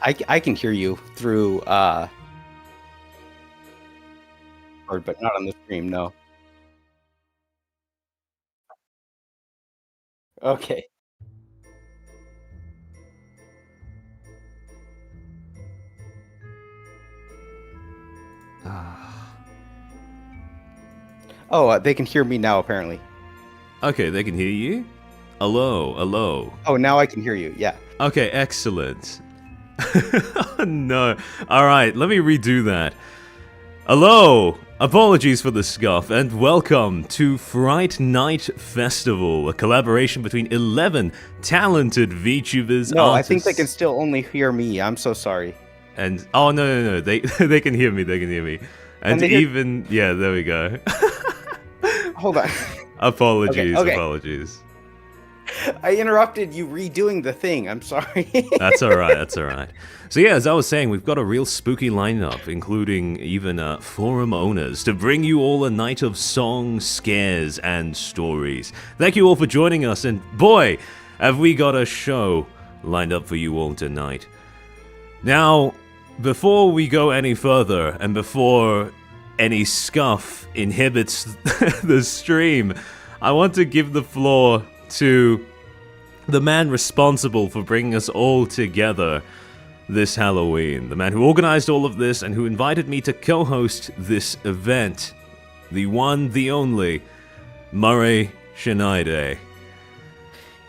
I can hear you through but not on the stream, no. Okay. Oh, they can hear me now, apparently. Okay, they can hear you? Hello, hello. Oh, now I can hear you, yeah. Okay, excellent. No. Alright, let me redo that. Hello! Apologies for the scuff, and welcome to Fright Night Festival, a collaboration between 11 talented VTubers, No, artists. I think they can still only hear me. I'm so sorry. And, oh, no, they can hear me, they can hear me. And even, yeah, there we go. Hold on. Apologies, Okay. Apologies. I interrupted you redoing the thing. I'm sorry. That's alright, that's alright. So yeah, as I was saying, we've got a real spooky lineup, including even forum owners, to bring you all a night of songs, scares, and stories. Thank you all for joining us, and boy, have we got a show lined up for you all tonight. Now, before we go any further, and before any scuff inhibits the stream, I want to give the floor to the man responsible for bringing us all together this Halloween. The man who organized all of this and who invited me to co-host this event. The one, the only, Murray Shinaide.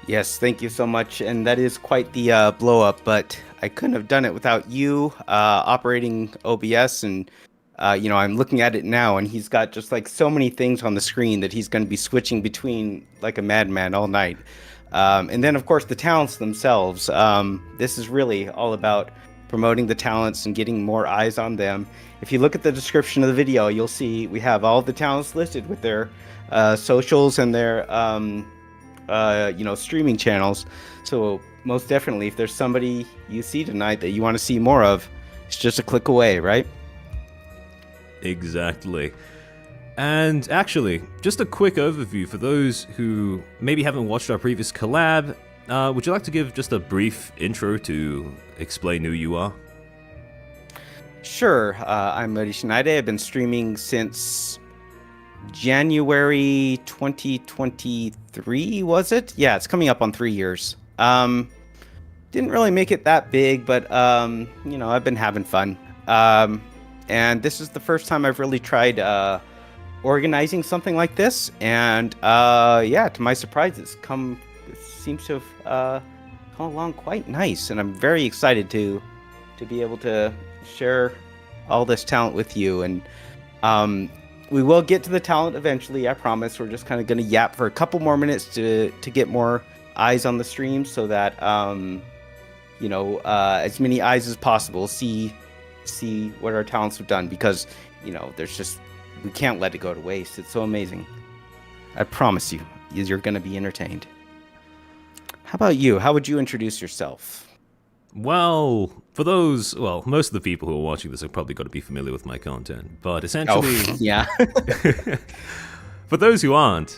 Yes, thank you so much. And that is quite the blow up, but I couldn't have done it without you operating OBS. And, I'm looking at it now, and he's got just like so many things on the screen that he's going to be switching between like a madman all night. And then, of course, the talents themselves. This is really all about promoting the talents and getting more eyes on them. If you look at the description of the video, you'll see we have all the talents listed with their socials and their streaming channels. So most definitely, if there's somebody you see tonight that you want to see more of, it's just a click away, right? Exactly. And actually, just a quick overview for those who maybe haven't watched our previous collab. Would you like to give just a brief intro to explain who you are? Sure. I'm Murray Shinaide. I've been streaming since January 2023, was it? Yeah, it's coming up on 3 years. Didn't really make it that big, but, I've been having fun. And this is the first time I've really tried organizing something like this. And, to my surprise, it seems to have come along quite nice. And I'm very excited to be able to share all this talent with you. And we will get to the talent eventually, I promise. We're just kind of going to yap for a couple more minutes to get more eyes on the stream so that, as many eyes as possible see what our talents have done, because, we can't let it go to waste. It's so amazing. I promise you, you're going to be entertained. How about you? How would you introduce yourself? Well, most of the people who are watching this have probably got to be familiar with my content, but essentially... Oh, yeah. For those who aren't,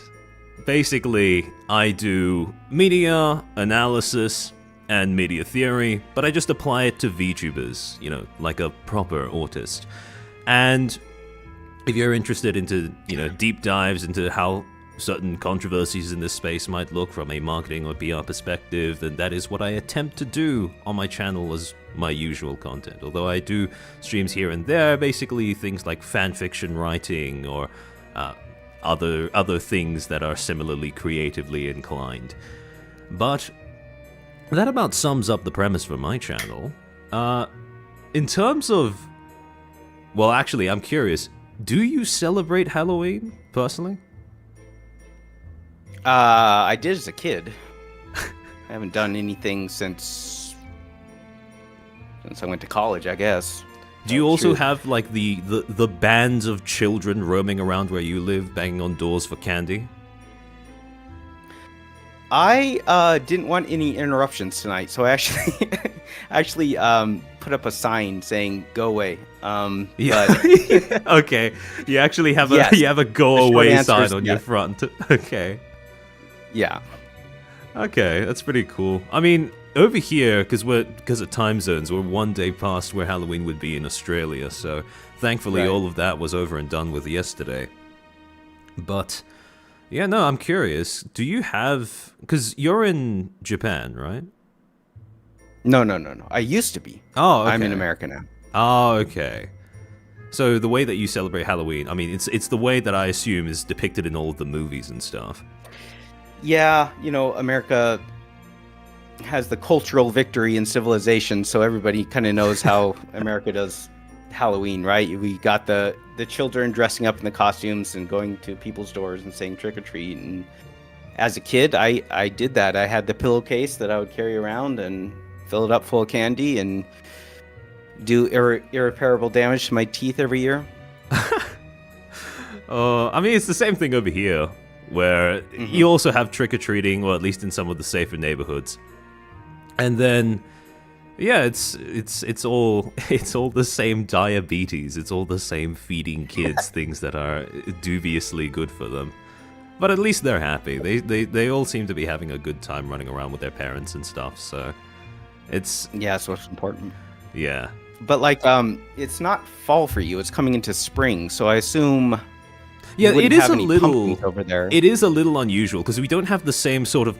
basically, I do media analysis and media theory, but I just apply it to VTubers, like a proper autist. And if you're interested into, deep dives into how certain controversies in this space might look from a marketing or PR perspective, then that is what I attempt to do on my channel as my usual content. Although I do streams here and there, basically things like fanfiction writing or other things that are similarly creatively inclined. But that about sums up the premise for my channel. In terms of... Well, actually, I'm curious. Do you celebrate Halloween, personally? I did as a kid. I haven't done anything since I went to college, I guess. Do you also have, like, the bands of children roaming around where you live, banging on doors for candy? I didn't want any interruptions tonight, so I actually put up a sign saying "Go away." Yeah. But okay. You actually have a yes, you have a go away sign on your front. Okay. Yeah. Okay, that's pretty cool. I mean, over here, because of time zones, we're one day past where Halloween would be in Australia. So thankfully, Right. all of that was over and done with yesterday. But yeah, no, I'm curious. Do you have? Because you're in Japan, right? No. I used to be. Oh, okay. I'm in America now. Oh, okay. So the way that you celebrate Halloween, I mean, it's the way that I assume is depicted in all of the movies and stuff. Yeah, America has the cultural victory in civilization, so everybody kind of knows how America does Halloween, right? We got the children dressing up in the costumes and going to people's doors and saying trick or treat. And as a kid, I did that. I had the pillowcase that I would carry around and fill it up full of candy and do irreparable damage to my teeth every year. I mean, it's the same thing over here, where you also have trick-or-treating, or at least in some of the safer neighborhoods. And then, yeah, it's all the same diabetes. It's all the same feeding kids things that are dubiously good for them. But at least they're happy. They all seem to be having a good time running around with their parents and stuff. So it's that's what's important. Yeah. But like, it's not fall for you. It's coming into spring, so I assume. Yeah, it is have a any little pumpkins over there. It is a little unusual because we don't have the same sort of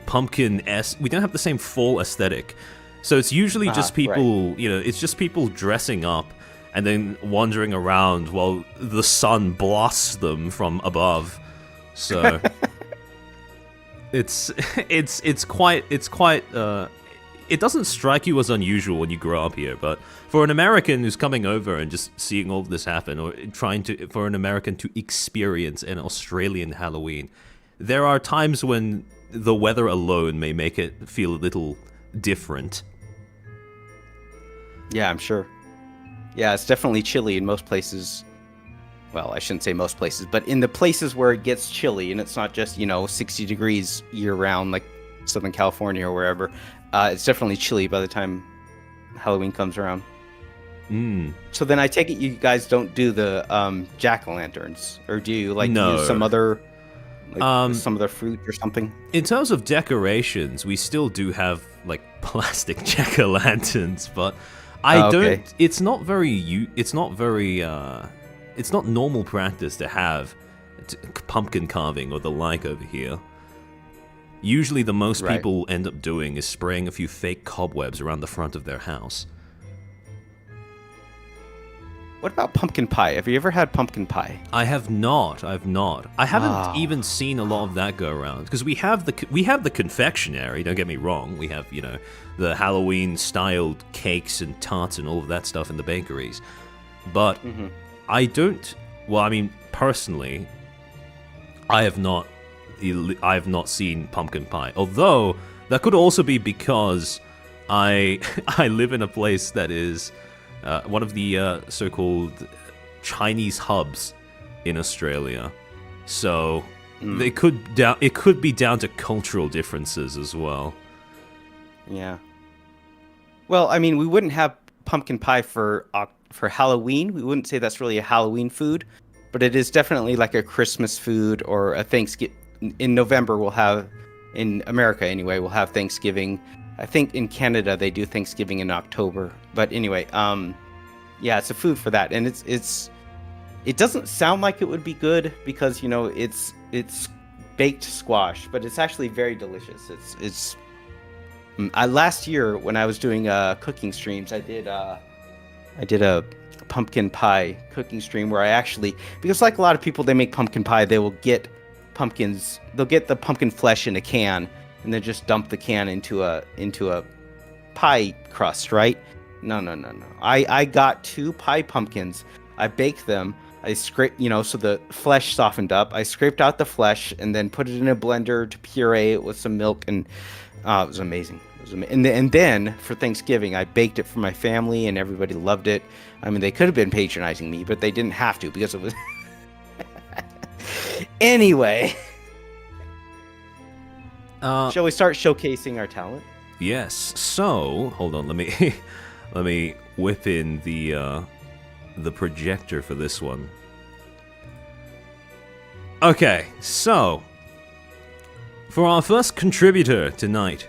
we don't have the same fall aesthetic. So it's usually just people, right. It's just people dressing up and then wandering around while the sun blasts them from above. So it's quite it doesn't strike you as unusual when you grow up here, but for an American who's coming over and just seeing all of this happen, or for an American to experience an Australian Halloween, there are times when the weather alone may make it feel a little different. Yeah, I'm sure. Yeah, it's definitely chilly in most places. Well, I shouldn't say most places, but in the places where it gets chilly, and it's not just, 60 degrees year-round like Southern California or wherever, it's definitely chilly by the time Halloween comes around. So then I take it you guys don't do the jack-o'-lanterns, or do you use some other fruit or something? In terms of decorations, we still do have plastic jack-o'-lanterns, but I don't. It's not very. It's not normal practice to have pumpkin carving or the like over here. Usually, the most people end up doing is spraying a few fake cobwebs around the front of their house. What about pumpkin pie? Have you ever had pumpkin pie? I have not. I haven't even seen a lot of that go around because we have the confectionery. Don't get me wrong. We have the Halloween styled cakes and tarts and all of that stuff in the bakeries, but I don't. Well, I mean, personally, I have not seen pumpkin pie. Although that could also be because I live in a place that is one of the so-called Chinese hubs in Australia. So it could be down to cultural differences as well. Yeah. Well, I mean, we wouldn't have pumpkin pie for Halloween. We wouldn't say that's really a Halloween food, but it is definitely like a Christmas food or a Thanksgiving. In November, we'll have, in America anyway, we'll have Thanksgiving. I think in Canada they do Thanksgiving in October. But anyway, yeah, it's a food for that, and it doesn't sound like it would be good because it's baked squash, but it's actually very delicious. Last year when I was doing cooking streams, I did a pumpkin pie cooking stream where I actually, because like a lot of people, they make pumpkin pie, they will get pumpkins, they'll get the pumpkin flesh in a can and then just dump the can into a pie crust, right? No. I got 2 pie pumpkins. I baked them. I scraped, so the flesh softened up. I scraped out the flesh and then put it in a blender to puree it with some milk, and it was amazing. And then for Thanksgiving, I baked it for my family, and everybody loved it. I mean, they could have been patronizing me, but they didn't have to because it was. Anyway, shall we start showcasing our talent? Yes. So hold on. Let me whip in the projector for this one. Okay. So for our first contributor tonight,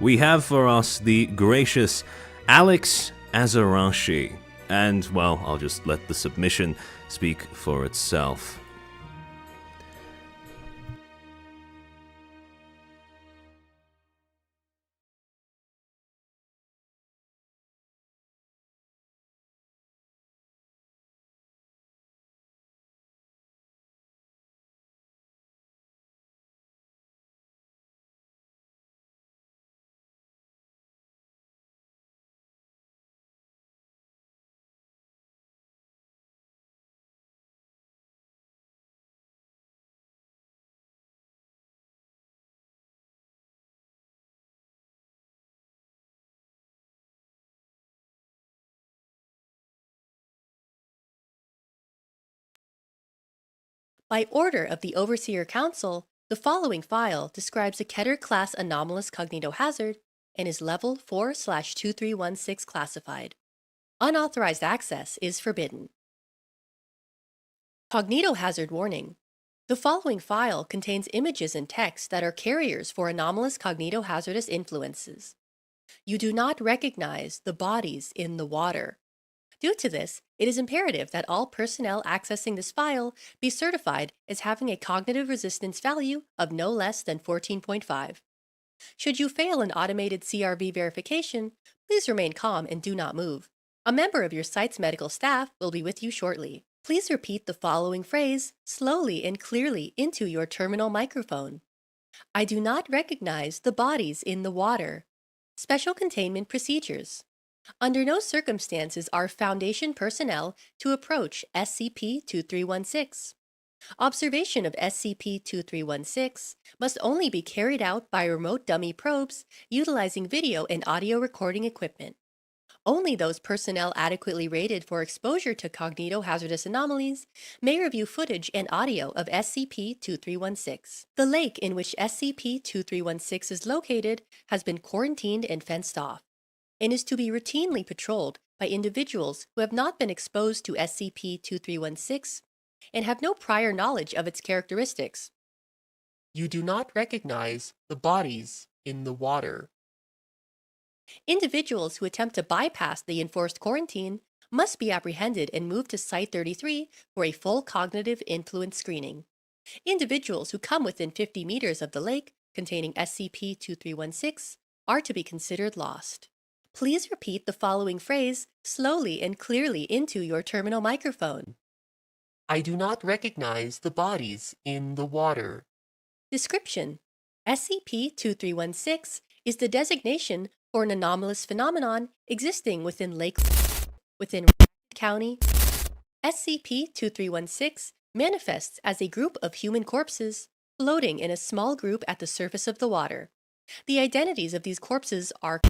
we have for us the gracious Alex Azarashi. And, well, I'll just let the submission speak for itself. By order of the Overseer Council, the following file describes a Keter-class anomalous cognitohazard and is level 4/2316 classified. Unauthorized access is forbidden. Cognitohazard warning. The following file contains images and text that are carriers for anomalous cognitohazardous influences. You do not recognize the bodies in the water. Due to this, it is imperative that all personnel accessing this file be certified as having a cognitive resistance value of no less than 14.5. Should you fail an automated CRV verification, please remain calm and do not move. A member of your site's medical staff will be with you shortly. Please repeat the following phrase slowly and clearly into your terminal microphone. I do not recognize the bodies in the water. Special containment procedures. Under no circumstances are Foundation personnel to approach SCP-2316. Observation of SCP-2316 must only be carried out by remote dummy probes utilizing video and audio recording equipment. Only those personnel adequately rated for exposure to cognitohazardous anomalies may review footage and audio of SCP-2316. The lake in which SCP-2316 is located has been quarantined and fenced off, and is to be routinely patrolled by individuals who have not been exposed to SCP-2316 and have no prior knowledge of its characteristics. You do not recognize the bodies in the water. Individuals who attempt to bypass the enforced quarantine must be apprehended and moved to Site-33 for a full cognitive influence screening. Individuals who come within 50 meters of the lake containing SCP-2316 are to be considered lost. Please repeat the following phrase slowly and clearly into your terminal microphone. I do not recognize the bodies in the water. Description: SCP-2316 is the designation for an anomalous phenomenon existing within County. SCP-2316 manifests as a group of human corpses floating in a small group at the surface of the water. The identities of these corpses are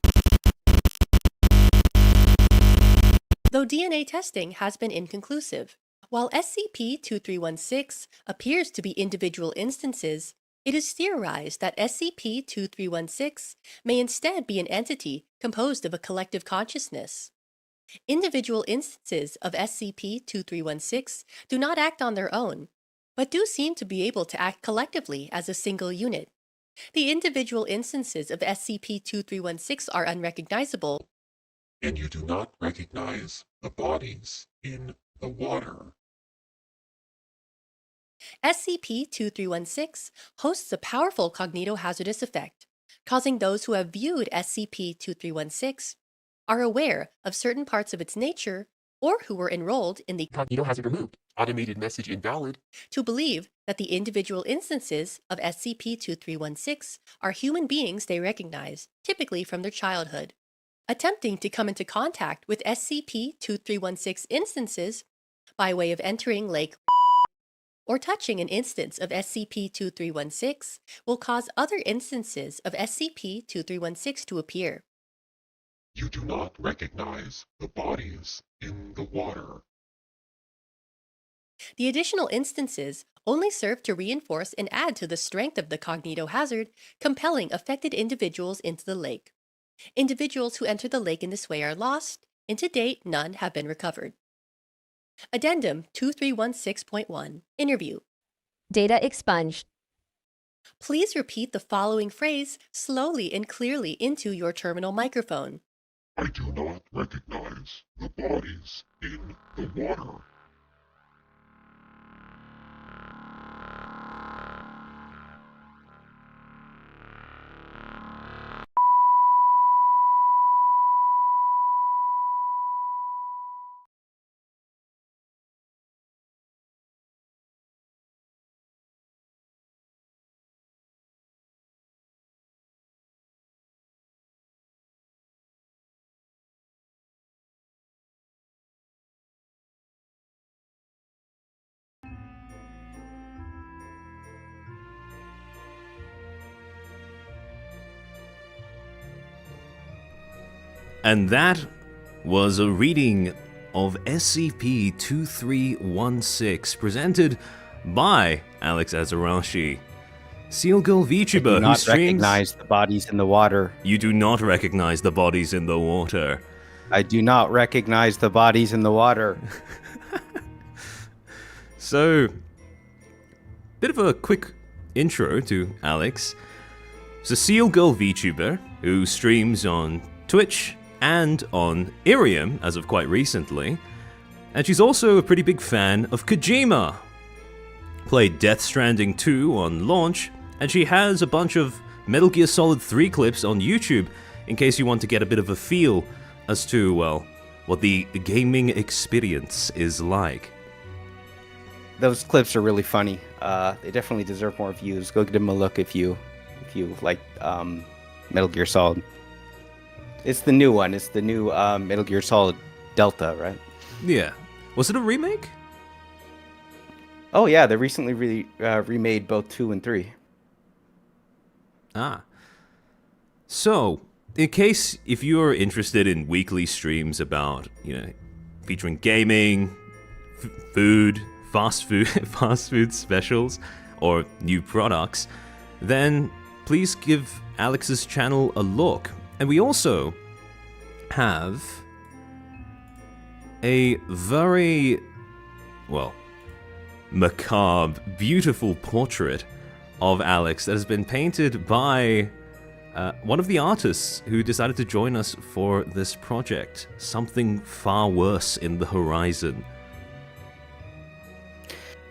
though DNA testing has been inconclusive. While SCP-2316 appears to be individual instances, it is theorized that SCP-2316 may instead be an entity composed of a collective consciousness. Individual instances of SCP-2316 do not act on their own, but do seem to be able to act collectively as a single unit. The individual instances of SCP-2316 are unrecognizable, and you do not recognize the bodies in the water. SCP-2316 hosts a powerful cognitohazardous effect, causing those who have viewed SCP-2316, are aware of certain parts of its nature, or who were enrolled in the Cognitohazard removed. Automated message invalid. to believe that the individual instances of SCP-2316 are human beings they recognize, typically from their childhood. Attempting to come into contact with SCP-2316 instances by way of entering Lake or touching an instance of SCP-2316 will cause other instances of SCP-2316 to appear. You do not recognize the bodies in the water. The additional instances only serve to reinforce and add to the strength of the cognitohazard, compelling affected individuals into the lake. Individuals who enter the lake in this way are lost, and to date, none have been recovered. Addendum 2316.1 Interview. Data expunged. Please repeat the following phrase slowly and clearly into your terminal microphone. I do not recognize the bodies in the water. And that was a reading of SCP-2316 presented by Alex Azarashi. Seal Girl VTuber Do who not streams... recognize the bodies in the water. You do not recognize the bodies in the water. I do not recognize the bodies in the water. So, bit of a quick intro to Alex. Cecile Girl VTuber who streams on Twitch and on Irium as of quite recently. And she's also a pretty big fan of Kojima. Played Death Stranding 2 on launch, and she has a bunch of Metal Gear Solid 3 clips on YouTube in case you want to get a bit of a feel as to, well, what the gaming experience is like. Those clips are really funny. They definitely deserve more views. Go give them a look if you like Metal Gear Solid. It's the new one. It's the new Metal Gear Solid Delta, right? Yeah. Was it a remake? Oh yeah, they recently remade both 2 and 3. Ah. So, in case if you're interested in weekly streams about, featuring gaming, food, fast food specials, or new products, then please give Alex's channel a look. And we also have a very, macabre, beautiful portrait of Alex that has been painted by one of the artists who decided to join us for this project, Something Far Worse in the Horizon.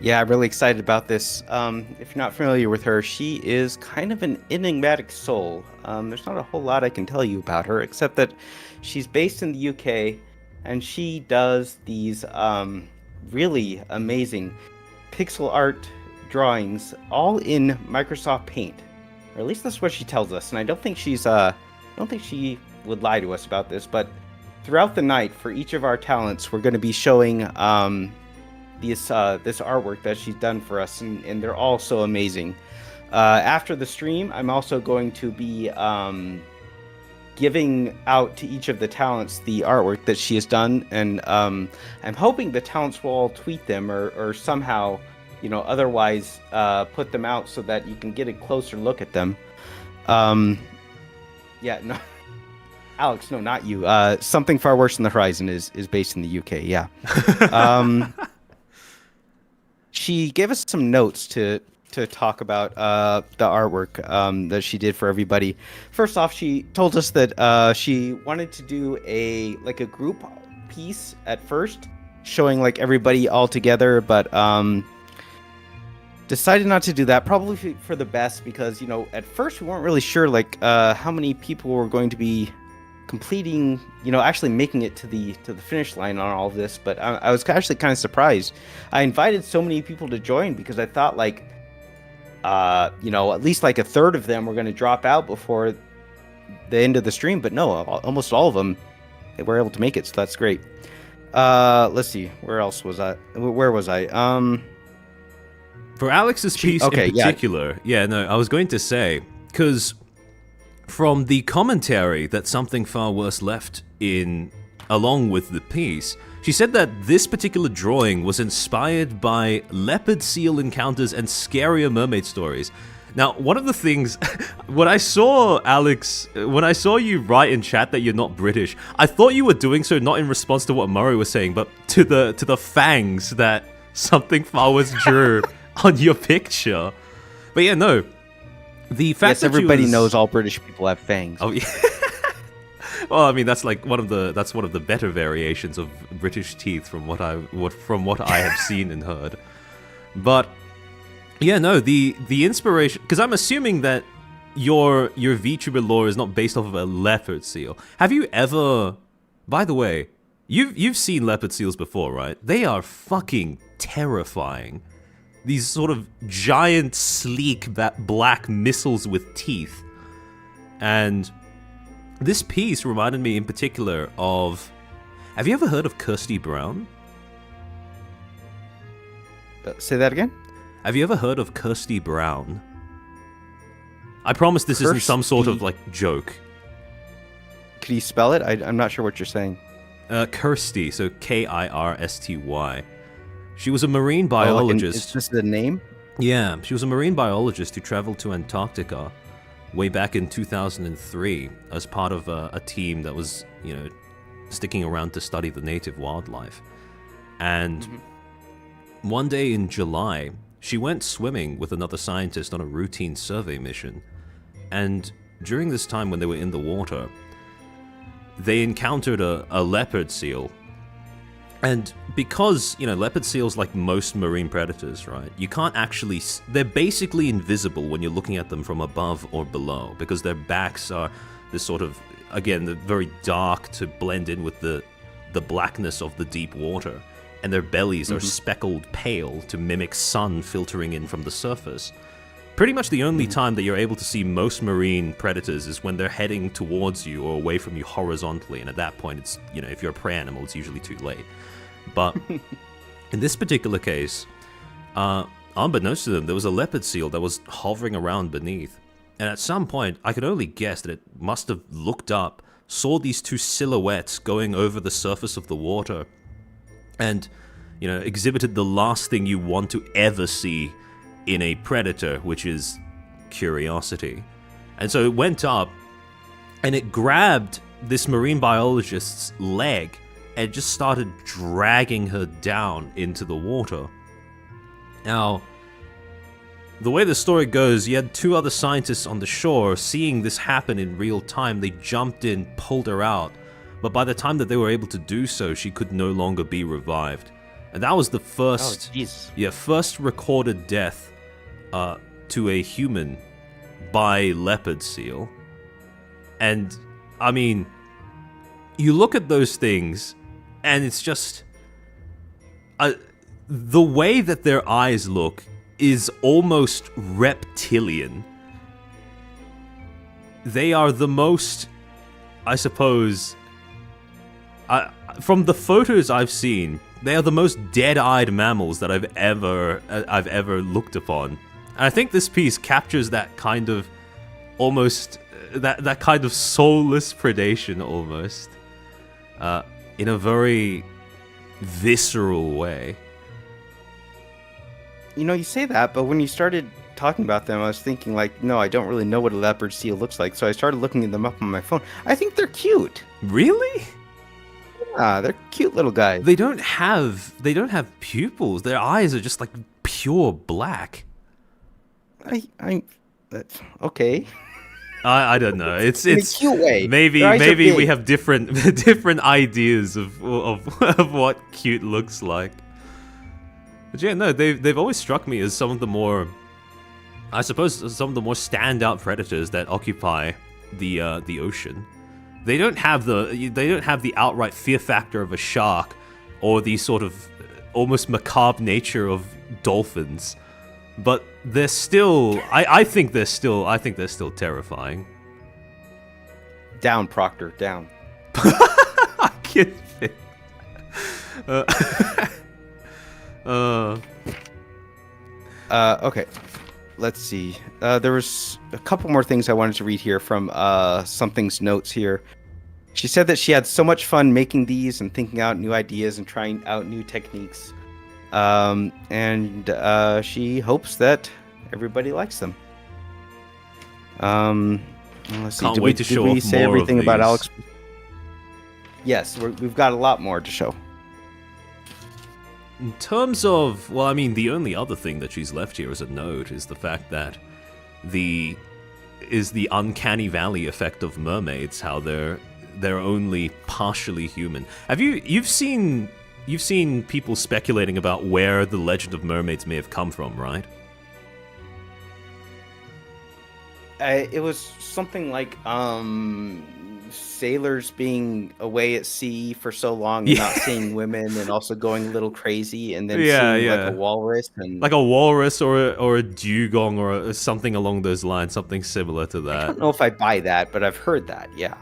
Yeah, I'm really excited about this. If you're not familiar with her, she is kind of an enigmatic soul. There's not a whole lot I can tell you about her, except that she's based in the UK, and she does these really amazing pixel art drawings, all in Microsoft Paint. Or at least that's what she tells us, and I don't think she would lie to us about this, but throughout the night, for each of our talents, we're going to be showing this artwork that she's done for us, and they're all so amazing. After the stream, I'm also going to be giving out to each of the talents the artwork that she has done, and I'm hoping the talents will all tweet them or somehow, otherwise put them out so that you can get a closer look at them. Yeah, no, Alex, no, not you. Something Far Worse in the Horizon is based in the UK. Yeah. She gave us some notes to talk about the artwork that she did for everybody. First off, she told us that she wanted to do a group piece at first, showing everybody all together, but decided not to do that, probably for the best, because at first we weren't really sure how many people were going to be completing, actually making it to the finish line on all of this. But I was actually kind of surprised. I invited so many people to join because I thought at least a third of them were going to drop out before the end of the stream. But no, almost all of them, they were able to make it, so that's great. Let's see, where was I? For Alex's piece in particular, I was going to say, because from the commentary that Something Far Worse left in along with the piece, she said that this particular drawing was inspired by leopard seal encounters and scarier mermaid stories. Now, one of the things, when I saw you write in chat that you're not British, I thought you were doing so not in response to what Murray was saying, but to the fangs that Something Far Worse drew on your picture. But yeah, no. The fact Yes, that everybody knows all British people have fangs. Oh yeah. Well, I mean that's like one of the better variations of British teeth from what I have seen and heard. But yeah, no, the inspiration, because I'm assuming that your VTuber lore is not based off of a leopard seal. Have you ever? By the way, you've seen leopard seals before, right? They are fucking terrifying. These sort of giant, sleek, black missiles with teeth. And this piece reminded me in particular of... Have you ever heard of Kirsty Brown? Say that again? Have you ever heard of Kirsty Brown? I promise this isn't some sort of, like, joke. Could you spell it? I'm not sure what you're saying. Kirsty, so Kirsty. She was a marine biologist. Is this the name? Yeah, she was a marine biologist who traveled to Antarctica way back in 2003 as part of a team that was, sticking around to study the native wildlife. And one day in July, she went swimming with another scientist on a routine survey mission. And during this time when they were in the water, they encountered a leopard seal. And because, leopard seals, like most marine predators, right, you can't actually... They're basically invisible when you're looking at them from above or below, because their backs are this sort of, again, they're very dark to blend in with the blackness of the deep water. And their bellies are speckled pale to mimic sun filtering in from the surface. Pretty much the only time that you're able to see most marine predators is when they're heading towards you or away from you horizontally, and at that point, it's, if you're a prey animal, it's usually too late. But in this particular case, unbeknownst to them, there was a leopard seal that was hovering around beneath. And at some point, I could only guess that it must have looked up, saw these two silhouettes going over the surface of the water, and, exhibited the last thing you want to ever see in a predator, which is curiosity. And so it went up, and it grabbed this marine biologist's leg, and just started dragging her down into the water. Now, the way the story goes, you had two other scientists on the shore seeing this happen in real time. They jumped in, pulled her out, but by the time that they were able to do so, she could no longer be revived. And that was the first recorded death to a human by leopard seal. And, I mean, you look at those things, and it's just... the way that their eyes look is almost reptilian. They are the most, I suppose... from the photos I've seen, they are the most dead-eyed mammals that I've ever looked upon. And I think this piece captures that kind of almost... that kind of soulless predation, almost. In a very visceral way. You say that, but when you started talking about them, I was thinking, no, I don't really know what a leopard seal looks like, so I started looking them up on my phone. I think they're cute. Really? Yeah, they're cute little guys. They don't have pupils. Their eyes are just like pure black. That's okay. I don't know. It's in a cute way. Maybe we have different ideas of what cute looks like. But yeah, no, they've always struck me as some of the more, I suppose, some of the more standout predators that occupy the ocean. They don't have the outright fear factor of a shark, or the sort of almost macabre nature of dolphins. But they're still, I think they're still terrifying. Down, Proctor, down. I can't think. Okay, let's see. There was a couple more things I wanted to read here from Something's notes here. She said that she had so much fun making these and thinking out new ideas and trying out new techniques. And she hopes that everybody likes them. Let's see. Can't wait to show off more of these. Did we say everything about Alex? Yes, we've got a lot more to show. In terms of, well, I mean, the only other thing that she's left here as a note is the fact that the is the uncanny valley effect of mermaids, how they're only partially human. You've seen people speculating about where the legend of mermaids may have come from, right? It was something like sailors being away at sea for so long and not seeing women, and also going a little crazy, and then seeing like a walrus and like a walrus or a dugong or something along those lines, something similar to that. I don't know if I buy that, but I've heard that. Yeah.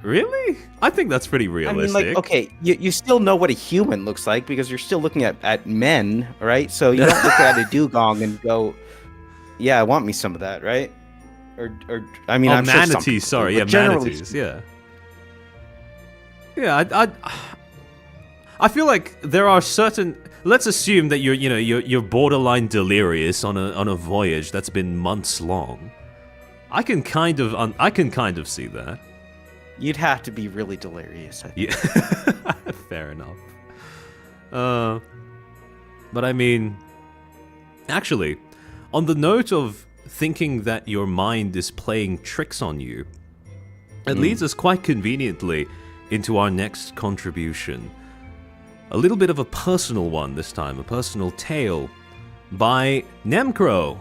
Really? I think that's pretty realistic. I mean, like, okay, you still know what a human looks like because you're still looking at men, right? So you don't look at a dugong and go, "Yeah, I want me some of that," right? Or I mean, I'm manatees. Sure sorry, manatees. Yeah. I feel like there are certain. Let's assume that you're borderline delirious on a voyage that's been months long. I can kind of see that. You'd have to be really delirious, I think. Yeah. Fair enough. But I mean, actually, on the note of thinking that your mind is playing tricks on you, it leads us quite conveniently into our next contribution. A little bit of a personal one this time, a personal tale by Nemcro,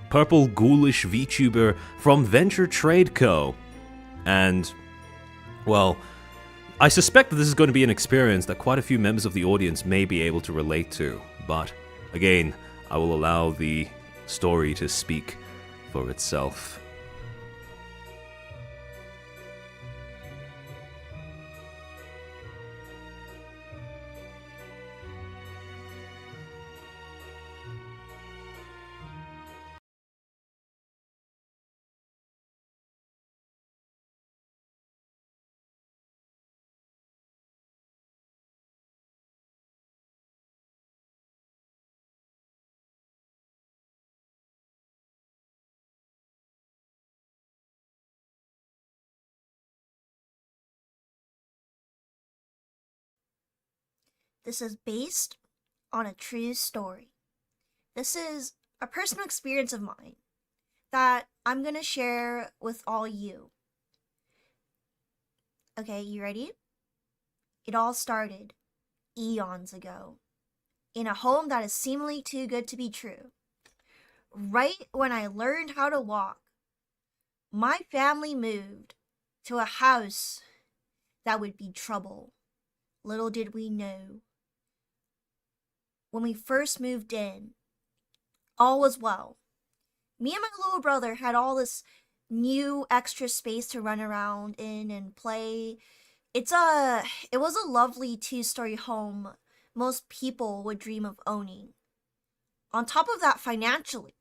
purple ghoulish VTuber from Venture Trade Co. And, well, I suspect that this is going to be an experience that quite a few members of the audience may be able to relate to, but again, I will allow the story to speak for itself. This is based on a true story. This is a personal experience of mine that I'm gonna share with all you. Okay, you ready? It all started eons ago in a home that is seemingly too good to be true. Right when I learned how to walk, my family moved to a house that would be trouble. Little did we know. When we first moved in, all was well. Me and my little brother had all this new extra space to run around in and play. It was a lovely 2-story home most people would dream of owning. On top of that, financially,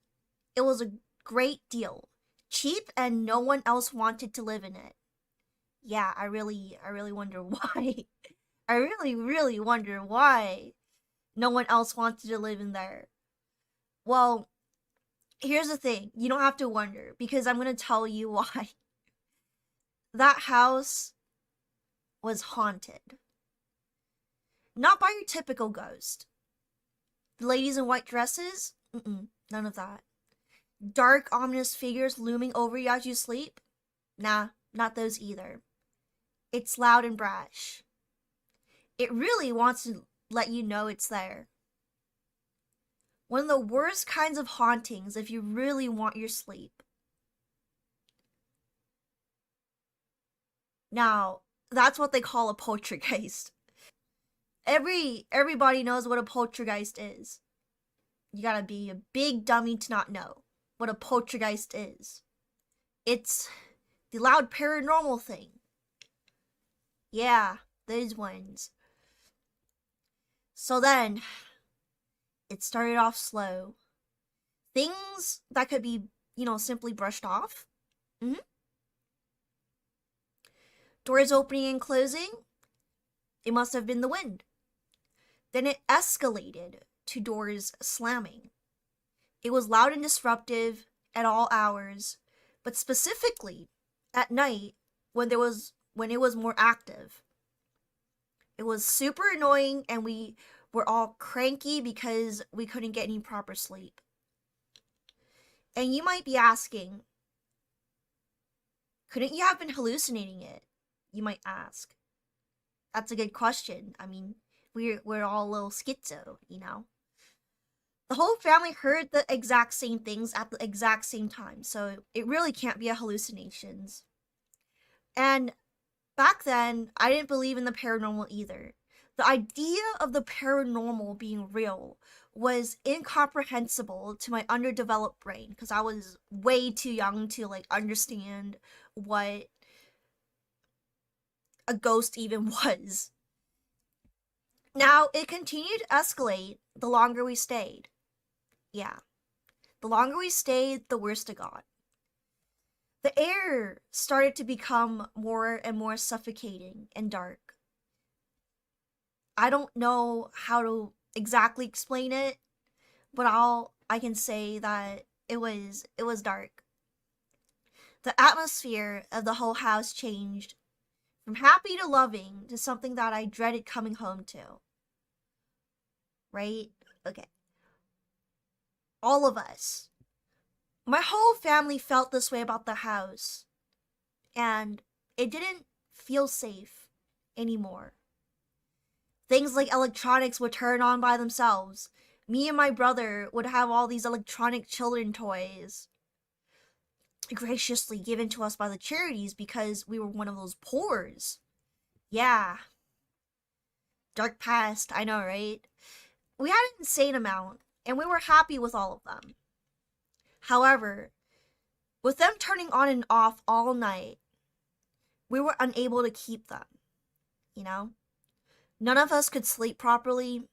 it was a great deal. Cheap, and no one else wanted to live in it. Yeah, I really wonder why. I really wonder why no one else wanted to live in there. Well, here's the thing. You don't have to wonder, because I'm going to tell you why. That house was haunted. Not by your typical ghost. The ladies in white dresses? None of that. Dark, ominous figures looming over you as you sleep? Nah, not those either. It's loud and brash. It really wants to let you know it's there. One of the worst kinds of hauntings if you really want your sleep. Now, that's what they call a poltergeist. Everybody knows what a poltergeist is. You gotta be a big dummy to not know what a poltergeist is. It's the loud paranormal thing. Yeah, those ones. So then, it started off slow. Things that could be, simply brushed off. Doors opening and closing. It must have been the wind. Then it escalated to doors slamming. It was loud and disruptive at all hours, but specifically at night when it was more active. It was super annoying, and we were all cranky because we couldn't get any proper sleep. And you might be asking, Couldn't you have been hallucinating it? You might ask. That's a good question. I mean, we're all a little schizo, you know? The whole family heard the exact same things at the exact same time, so it really can't be a hallucinations. And back then, I didn't believe in the paranormal either. The idea of the paranormal being real was incomprehensible to my underdeveloped brain because I was way too young to like understand what a ghost even was. Now, it continued to escalate the longer we stayed. Yeah. The longer we stayed, the worse it got. The air started to become more and more suffocating and dark. I don't know how to exactly explain it, but I can say that it was dark. The atmosphere of the whole house changed from happy to loving to something that I dreaded coming home to. Right? Okay. All of us. My whole family felt this way about the house. And it didn't feel safe anymore. Things like electronics would turn on by themselves. Me and my brother would have all these electronic children toys graciously given to us by the charities because we were one of those poors. Yeah. Dark past, I know, right? We had an insane amount, and we were happy with all of them. However, with them turning on and off all night, we were unable to keep them, you know? None of us could sleep properly.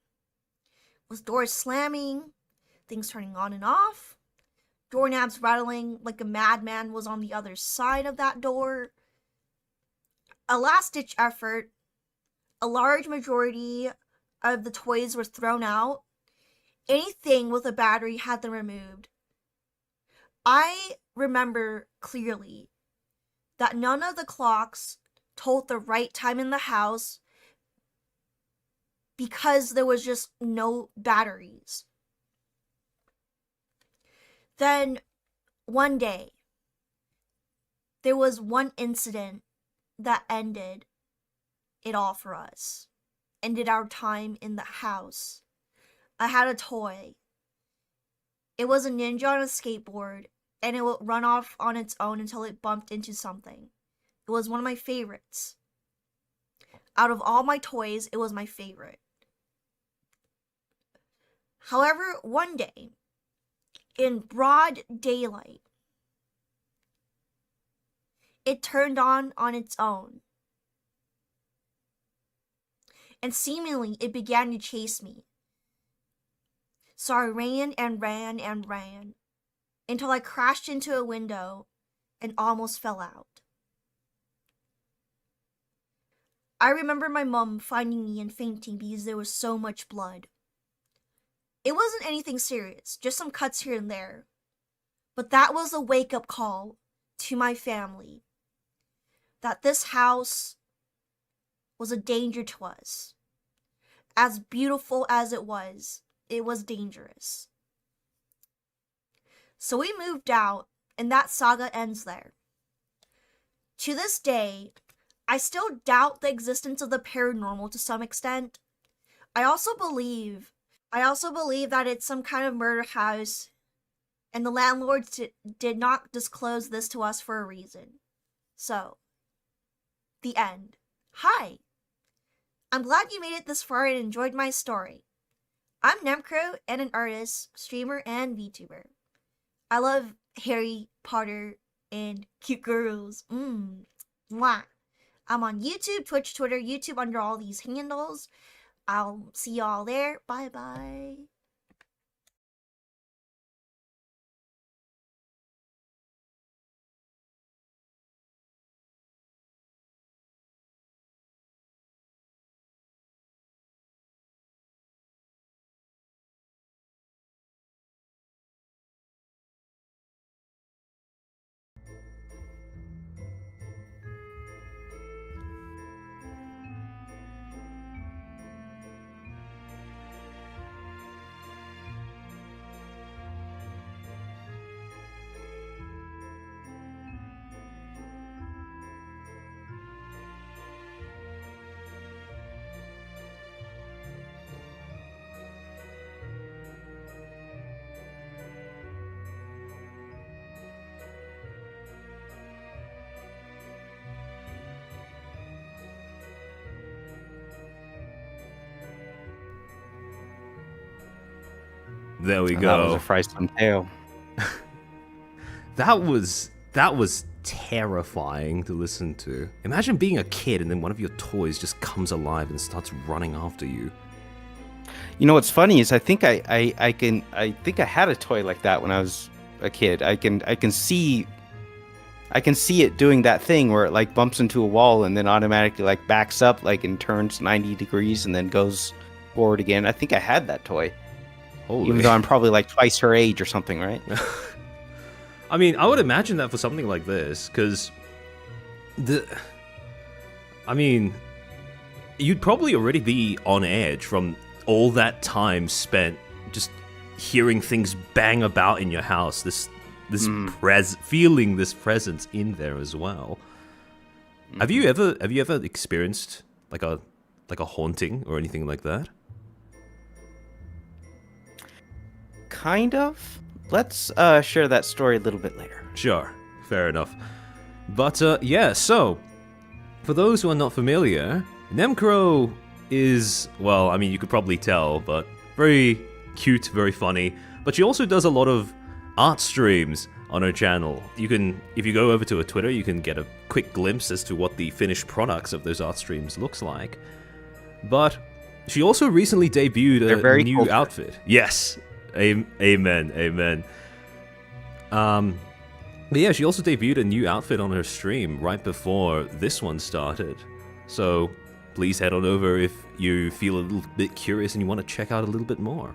With doors slamming, things turning on and off, doorknobs rattling like a madman was on the other side of that door. A last-ditch effort, a large majority of the toys were thrown out. Anything with a battery had them removed. I remember clearly that none of the clocks told the right time in the house because there was just no batteries. Then, one day, there was one incident that ended it all for us. Ended our time in the house. I had a toy. It was a ninja on a skateboard, and it would run off on its own until it bumped into something. It was one of my favorites. Out of all my toys, it was my favorite. However, one day, in broad daylight, it turned on its own. And seemingly, it began to chase me. So I ran and ran and ran until I crashed into a window and almost fell out. I remember my mom finding me and fainting because there was so much blood. It wasn't anything serious, just some cuts here and there. But that was a wake-up call to my family that this house was a danger to us. As beautiful as it was dangerous. So we moved out, and that saga ends there. To this day, I still doubt the existence of the paranormal to some extent. I also believe that it's some kind of murder house, and the landlords did not disclose this to us for a reason. So, the end. Hi! I'm glad you made it this far and enjoyed my story. I'm Nemcro and an artist, streamer, and VTuber. I love Harry Potter and cute girls. Mwah. I'm on YouTube, Twitch, Twitter, YouTube under all these handles. I'll see y'all there. Bye bye. There we And go. That was a Frightened tale. That was terrifying to listen to. Imagine being a kid and then one of your toys just comes alive and starts running after you. You know what's funny is I think I had a toy like that when I was a kid. I can see it doing that thing where it like bumps into a wall and then automatically like backs up like and turns 90 degrees and then goes forward again. I think I had that toy. Holy. Even though I'm probably like twice her age or something, right? I mean, I would imagine that for something like this, because you'd probably already be on edge from all that time spent just hearing things bang about in your house. Feeling this presence in there as well. Have you ever experienced like a haunting or anything like that? Kind of. Let's share that story a little bit later. Sure, fair enough. But yeah, so for those who are not familiar, Nemcro is, well, I mean, you could probably tell, but very cute, very funny. But she also does a lot of art streams on her channel. You can, if you go over to her Twitter, you can get a quick glimpse as to what the finished products of those art streams looks like. But she also recently debuted a new outfit. Yes. Amen. But yeah, she also debuted a new outfit on her stream right before this one started. So please head on over if you feel a little bit curious and you want to check out a little bit more.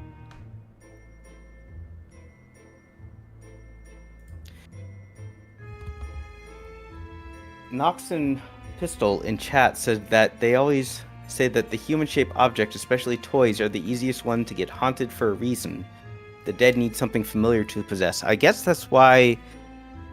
Noxon Pistol in chat said that they always say that the human-shaped objects, especially toys, are the easiest one to get haunted for a reason. The dead need something familiar to possess. I guess that's why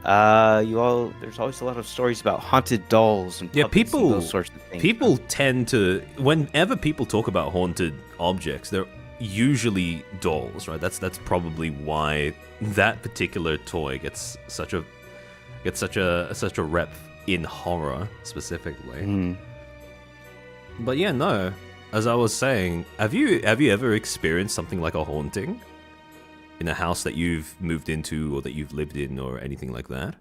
there's always a lot of stories about haunted dolls and puppets and those sorts of things. People tend to, whenever people talk about haunted objects, they're usually dolls, right? That's probably why that particular toy gets such a rep in horror specifically. But yeah, no. As I was saying, have you ever experienced something like a haunting in a house that you've moved into or that you've lived in or anything like that?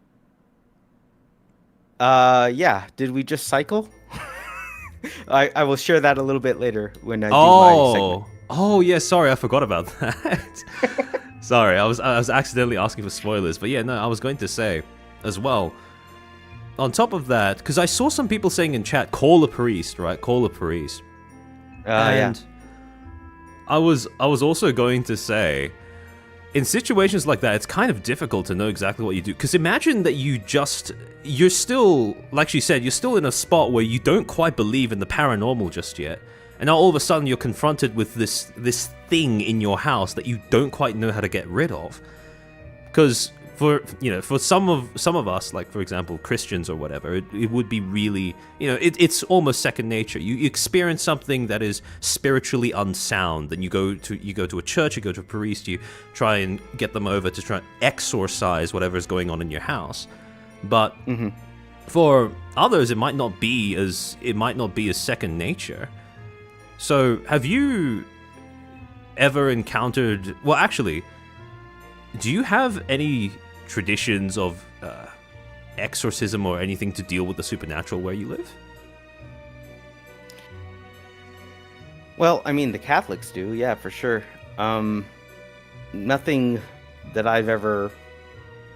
Yeah. Did we just cycle? I will share that a little bit later when I do my segment. Oh yeah, sorry, I forgot about that. Sorry, I was accidentally asking for spoilers, but yeah, no, I was going to say as well. On top of that, because I saw some people saying in chat, call a priest, right? Call a priest. And yeah. I was also going to say, in situations like that, it's kind of difficult to know exactly what you do. Because imagine that you're still, like she said, you're still in a spot where you don't quite believe in the paranormal just yet. And now all of a sudden you're confronted with this thing in your house that you don't quite know how to get rid of. Because for some of us, like for example Christians or whatever, it would be really, it's almost second nature. You experience something that is spiritually unsound, then you go to a church, you go to a priest, you try and get them over to try and exorcise whatever is going on in your house. But for others, it might not be as second nature. So have you ever encountered? Well, actually, do you have any traditions of exorcism or anything to deal with the supernatural where you live? Well, I mean, the Catholics do, yeah, for sure. Nothing that I've ever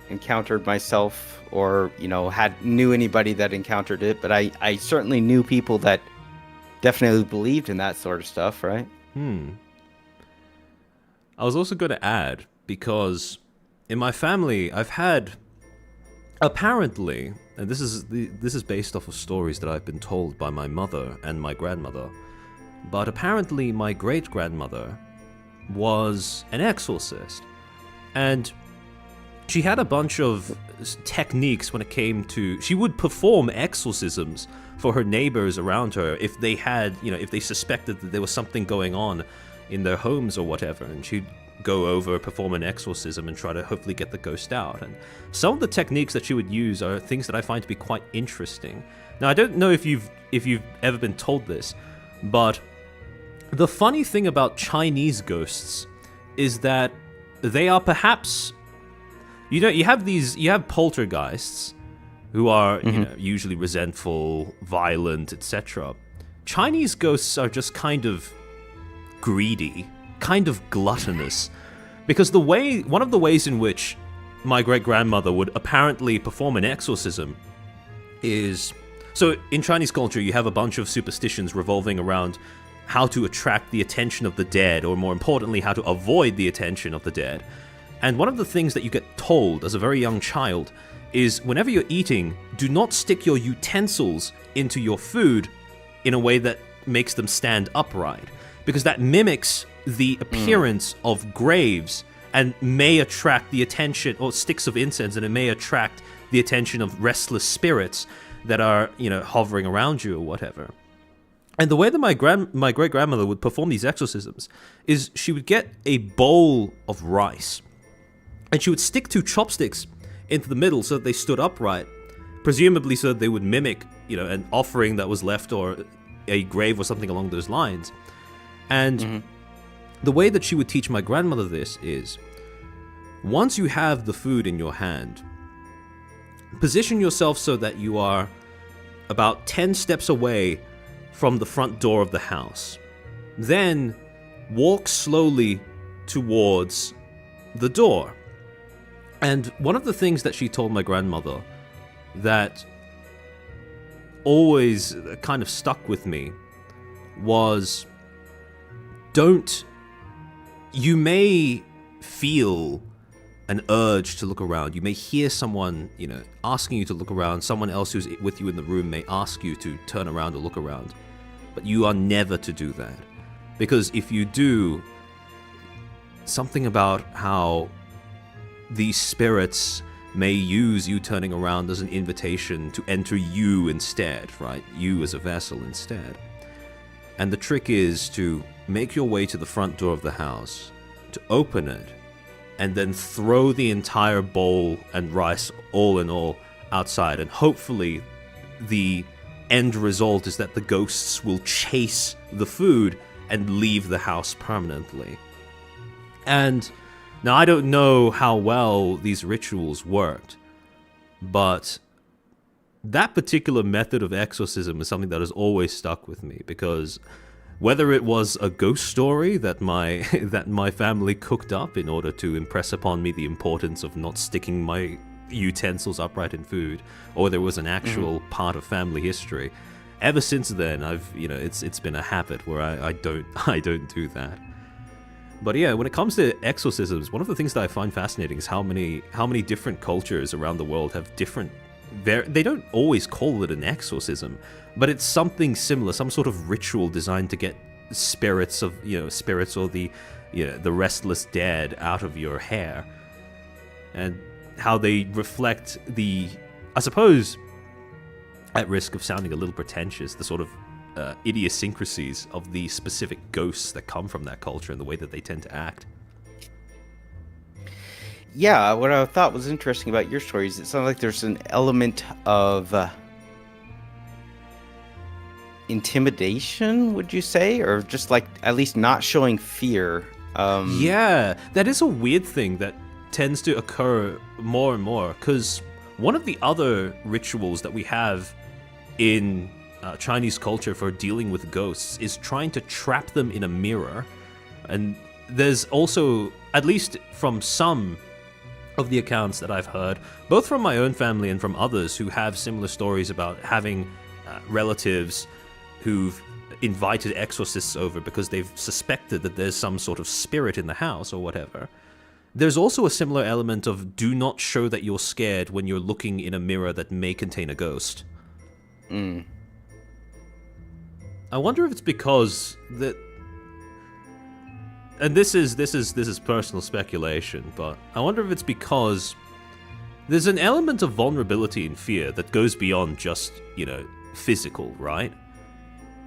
encountered myself or, knew anybody that encountered it, but I certainly knew people that definitely believed in that sort of stuff, right? I was also going to add, because in my family, I've had, apparently, and this is based off of stories that I've been told by my mother and my grandmother, but apparently my great-grandmother was an exorcist, and she had a bunch of techniques when it came to, she would perform exorcisms for her neighbors around her if they had, if they suspected that there was something going on in their homes or whatever, and she'd go over, perform an exorcism, and try to hopefully get the ghost out. And some of the techniques that she would use are things that I find to be quite interesting. Now, I don't know if you've ever been told this, but the funny thing about Chinese ghosts is that they are perhaps, you have poltergeists who are usually resentful, violent, etc. Chinese ghosts are just kind of greedy, kind of gluttonous, because one of the ways in which my great-grandmother would apparently perform an exorcism is, so in Chinese culture you have a bunch of superstitions revolving around how to attract the attention of the dead, or more importantly, how to avoid the attention of the dead. And one of the things that you get told as a very young child is whenever you're eating, do not stick your utensils into your food in a way that makes them stand upright, because that mimics the appearance of graves and may attract the attention, or sticks of incense, and it may attract the attention of restless spirits that are, hovering around you or whatever. And the way that my great-grandmother would perform these exorcisms is she would get a bowl of rice, and she would stick two chopsticks into the middle so that they stood upright, presumably so that they would mimic, an offering that was left, or a grave or something along those lines. And the way that she would teach my grandmother this is, once you have the food in your hand, position yourself so that you are about 10 steps away from the front door of the house. Then walk slowly towards the door. And one of the things that she told my grandmother that always kind of stuck with me was, you may feel an urge to look around. You may hear someone, asking you to look around. Someone else who's with you in the room may ask you to turn around or look around. But you are never to do that. Because if you do, something about how these spirits may use you turning around as an invitation to enter you instead, right? You as a vessel instead. And the trick is to make your way to the front door of the house, to open it, and then throw the entire bowl and rice all in all outside. And hopefully the end result is that the ghosts will chase the food and leave the house permanently. And now I don't know how well these rituals worked, but that particular method of exorcism is something that has always stuck with me, because whether it was a ghost story that my family cooked up in order to impress upon me the importance of not sticking my utensils upright in food, or there was an actual part of family history, ever since then it's been a habit where I don't do that. But yeah, when it comes to exorcisms, one of the things that I find fascinating is how many different cultures around the world have different. They don't always call it an exorcism, but it's something similar, some sort of ritual designed to get spirits or the restless dead out of your hair, and how they reflect I suppose, at risk of sounding a little pretentious, the sort of idiosyncrasies of the specific ghosts that come from that culture and the way that they tend to act. Yeah, what I thought was interesting about your story is it sounds like there's an element of intimidation, would you say? Or just like at least not showing fear. Yeah, that is a weird thing that tends to occur more and more, because one of the other rituals that we have in Chinese culture for dealing with ghosts is trying to trap them in a mirror. And there's also, at least from some of the accounts that I've heard, both from my own family and from others who have similar stories about having relatives who've invited exorcists over because they've suspected that there's some sort of spirit in the house or whatever. There's also a similar element of do not show that you're scared when you're looking in a mirror that may contain a ghost. I wonder if it's because that, and this is personal speculation, but I wonder if it's because there's an element of vulnerability and fear that goes beyond just, physical, right?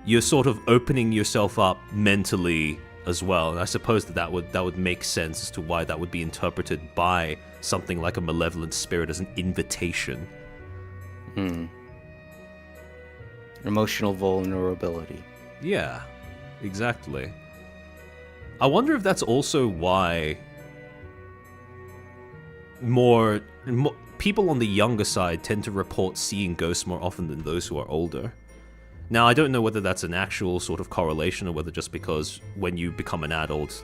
You're sort of opening yourself up mentally as well, and I suppose that would make sense as to why that would be interpreted by something like a malevolent spirit as an invitation. Emotional vulnerability. Yeah, exactly. I wonder if that's also why people on the younger side tend to report seeing ghosts more often than those who are older. Now, I don't know whether that's an actual sort of correlation or whether just because when you become an adult,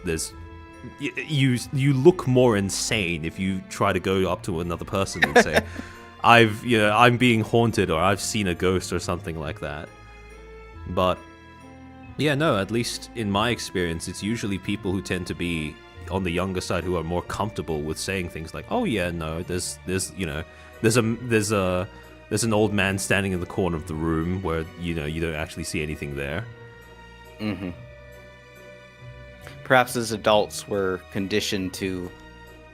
you look more insane if you try to go up to another person and say, I'm being haunted, or I've seen a ghost or something like that. But yeah, no, at least in my experience, it's usually people who tend to be on the younger side who are more comfortable with saying things like, "Oh yeah, no, there's an old man standing in the corner of the room where you don't actually see anything there." Mm-hmm. Perhaps as adults we're conditioned to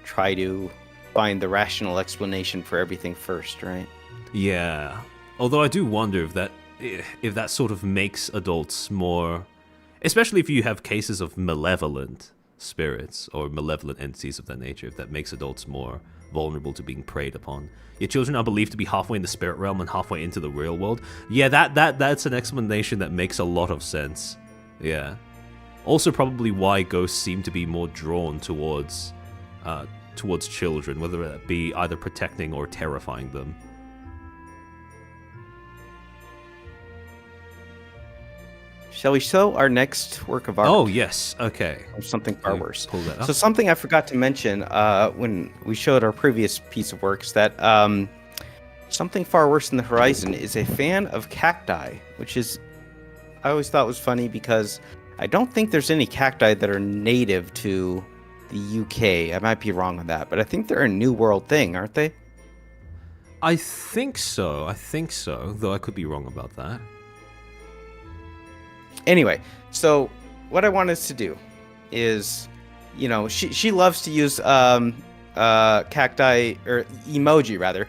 try to find the rational explanation for everything first, right? Yeah. Although I do wonder if that sort of makes adults more, especially if you have cases of malevolent spirits or malevolent entities of that nature, if that makes adults more vulnerable to being preyed upon. Your children are believed to be halfway in the spirit realm and halfway into the real world. Yeah, that's an explanation that makes a lot of sense. Yeah. Also probably why ghosts seem to be more drawn towards children, whether it be either protecting or terrifying them. Shall we show our next work of art? Oh, yes. Okay. Or something far worse. Pull that up. So something I forgot to mention when we showed our previous piece of work is that Something Far Worse in the Horizon is a fan of cacti, which is, I always thought was funny because I don't think there's any cacti that are native to the UK. I might be wrong on that, but I think they're a New World thing, aren't they? I think so, though I could be wrong about that. Anyway, so what I want us to do is, she loves to use cacti, or emoji rather,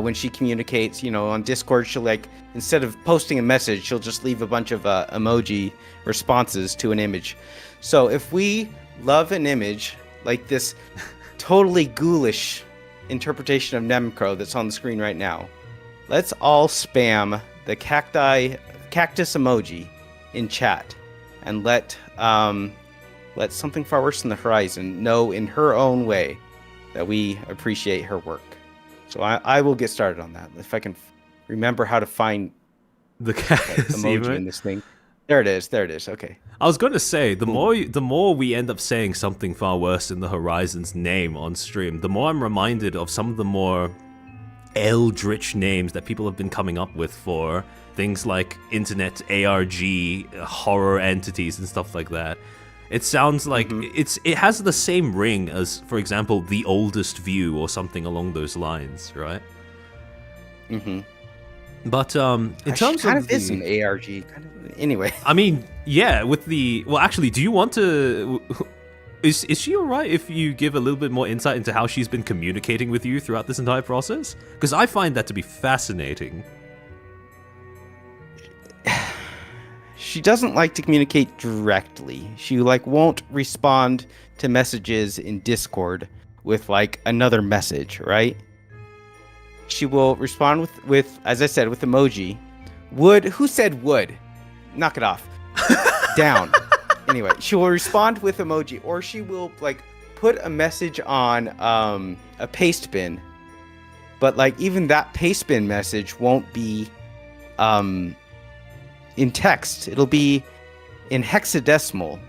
when she communicates. On Discord, she'll instead of posting a message, she'll just leave a bunch of emoji responses to an image. So if we love an image like this totally ghoulish interpretation of Nemcro that's on the screen right now, let's all spam the cactus emoji in chat and let Something Far Worse in the Horizon know in her own way that we appreciate her work. So I will get started on that if I can remember how to find the cactus emoji in this thing. There it is. Okay. I was going to say, the more we end up saying Something Far Worse in the Horizon's name on stream, the more I'm reminded of some of the more eldritch names that people have been coming up with for things like internet ARG, horror entities and stuff like that. It sounds like it has the same ring as, for example, The Oldest View or something along those lines, right? Mm-hmm. But in terms kind of is an ARG kind of. Anyway, I mean, yeah, actually, do you want to? Is she alright if you give a little bit more insight into how she's been communicating with you throughout this entire process? Because I find that to be fascinating. She doesn't like to communicate directly. She won't respond to messages in Discord with another message, right? She will respond with as I said, with emoji. Who said would? Knock it off. Down. Anyway, she will respond with emoji, or she will put a message on a paste bin. But even that paste bin message won't be in text. It'll be in hexadecimal,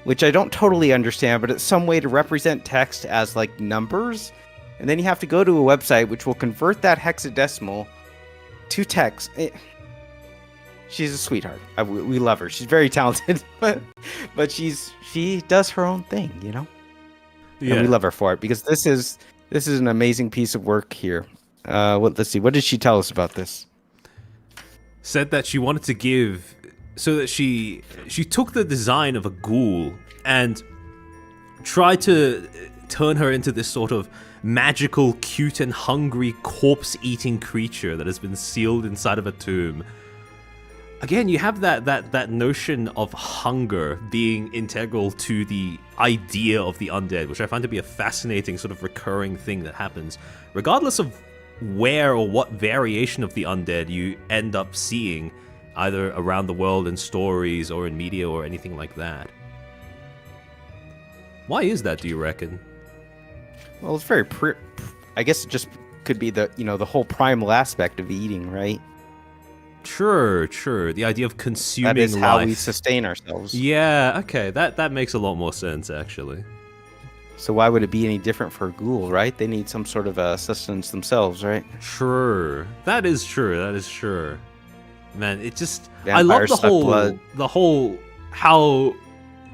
which I don't totally understand, but it's some way to represent text as numbers. And then you have to go to a website which will convert that hexadecimal to text. She's a sweetheart. We love her. She's very talented, but she does her own thing, Yeah. And we love her for it because this is an amazing piece of work here. Let's see. What did she tell us about this? Said that she wanted to give, so that she took the design of a ghoul and tried to turn her into this sort of magical, cute, and hungry corpse-eating creature that has been sealed inside of a tomb. Again, you have that notion of hunger being integral to the idea of the undead, which I find to be a fascinating sort of recurring thing that happens, regardless of where or what variation of the undead you end up seeing, either around the world in stories or in media or anything like that. Why is that, do you reckon? Well, it's very. I guess it just could be the the whole primal aspect of eating, right? Sure. The idea of consuming That is how we life. sustain ourselves. Yeah, okay, that makes a lot more sense, actually. So why would it be any different for a ghoul, right? They need some sort of sustenance themselves, right? Sure. That is true. Man, it just... I love Vampires suck blood. the whole... How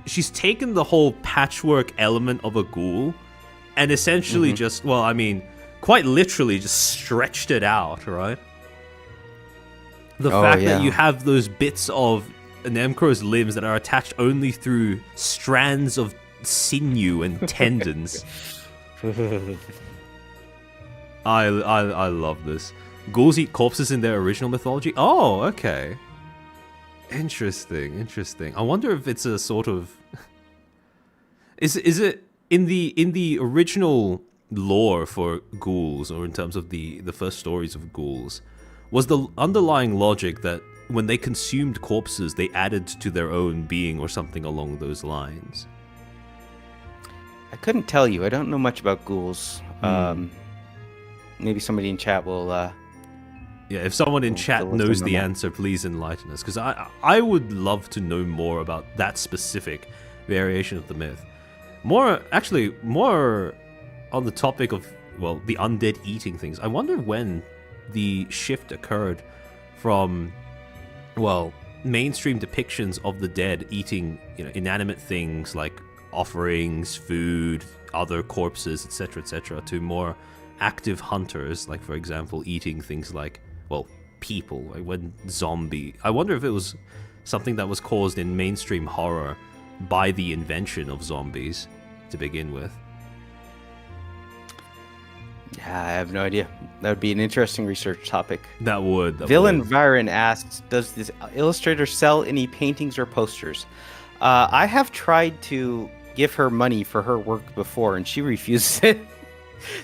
she's taken the whole patchwork element of a ghoul and essentially just, well, I mean, quite literally just stretched it out, right? The fact that you have those bits of Nemcro's limbs that are attached only through strands of sinew and tendons. I love this. Ghouls eat corpses in their original mythology? Oh, okay. Interesting. I wonder if it's a sort of... Is it in the original lore for ghouls, or in terms of the first stories of ghouls, was the underlying logic that when they consumed corpses, they added to their own being or something along those lines? I couldn't tell you. I don't know much about ghouls. Maybe somebody in chat will... Yeah, if someone in chat knows the answer, please enlighten us. Because I would love to know more about that specific variation of the myth. More on the topic of, well, the undead eating things. I wonder when the shift occurred from, well, mainstream depictions of the dead eating, inanimate things like offerings, food, other corpses, etc., to more active hunters, like, for example, eating things like, well, people, like when zombie. I wonder if it was something that was caused in mainstream horror by the invention of zombies to begin with. Yeah, I have no idea. That would be an interesting research topic. That would. Villain Viren asks, does this illustrator sell any paintings or posters? I have tried to give her money for her work before, and she refuses it.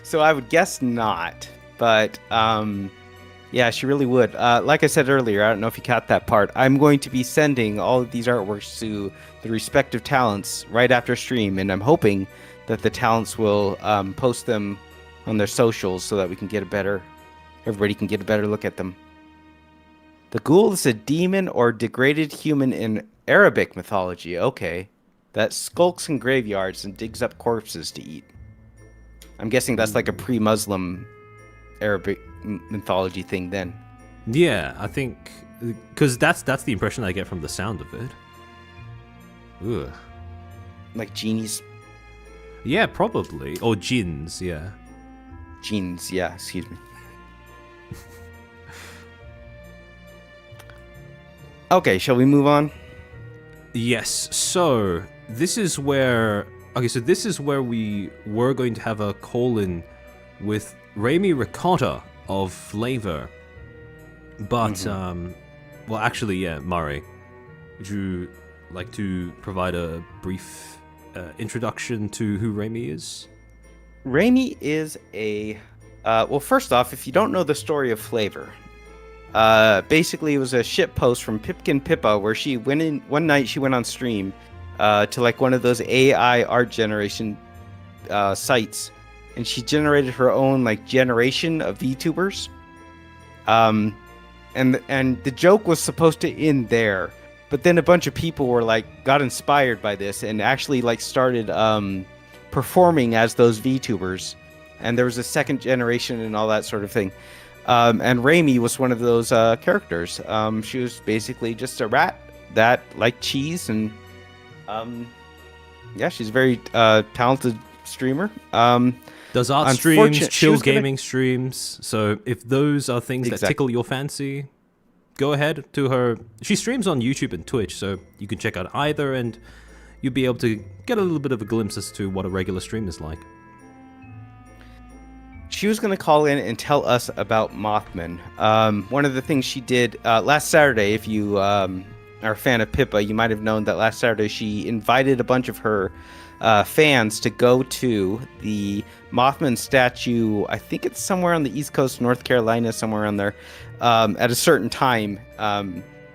So I would guess not. But, yeah, she really would. Like I said earlier, I don't know if you caught that part, I'm going to be sending all of these artworks to the respective talents right after stream, and I'm hoping that the talents will post them on their socials so that everybody can get a better look at them. The ghoul is a demon or degraded human in Arabic mythology. Okay. That skulks in graveyards and digs up corpses to eat. I'm guessing that's like a pre-Muslim Arabic mythology thing then. Yeah, I think... Because that's the impression I get from the sound of it. Ugh. Like genies? Yeah, probably. Or jinns, yeah. Genes, yeah, excuse me. Okay, shall we move on? Yes, so this is where we were going to have a call-in with Raimi Ricotta of Flavor. But, well, actually, yeah, Murray, would you like to provide a brief introduction to who Raimi is? Raimi is a... well, first off, if you don't know the story of Flavor, basically it was a shit post from Pipkin Pippa where she went in... One night she went on stream to like one of those AI art generation sites, and she generated her own like generation of VTubers. And the joke was supposed to end there, but then a bunch of people were like got inspired by this and actually like started performing as those VTubers, and there was a second generation and all that sort of thing. And Raimi was one of those characters. She was basically just a rat that liked cheese, and yeah, she's a very talented streamer. Does art streams, chill gaming streams. So if those are things that tickle your fancy, go ahead to her. She streams on YouTube and Twitch, so you can check out either, and you'll be able to get a little bit of a glimpse as to what a regular stream is like. She was going to call in and tell us about Mothman. One of the things she did last Saturday, if you are a fan of Pippa, you might have known that last Saturday she invited a bunch of her fans to go to the Mothman statue. I think it's somewhere on the East Coast, North Carolina, somewhere around there, at a certain time,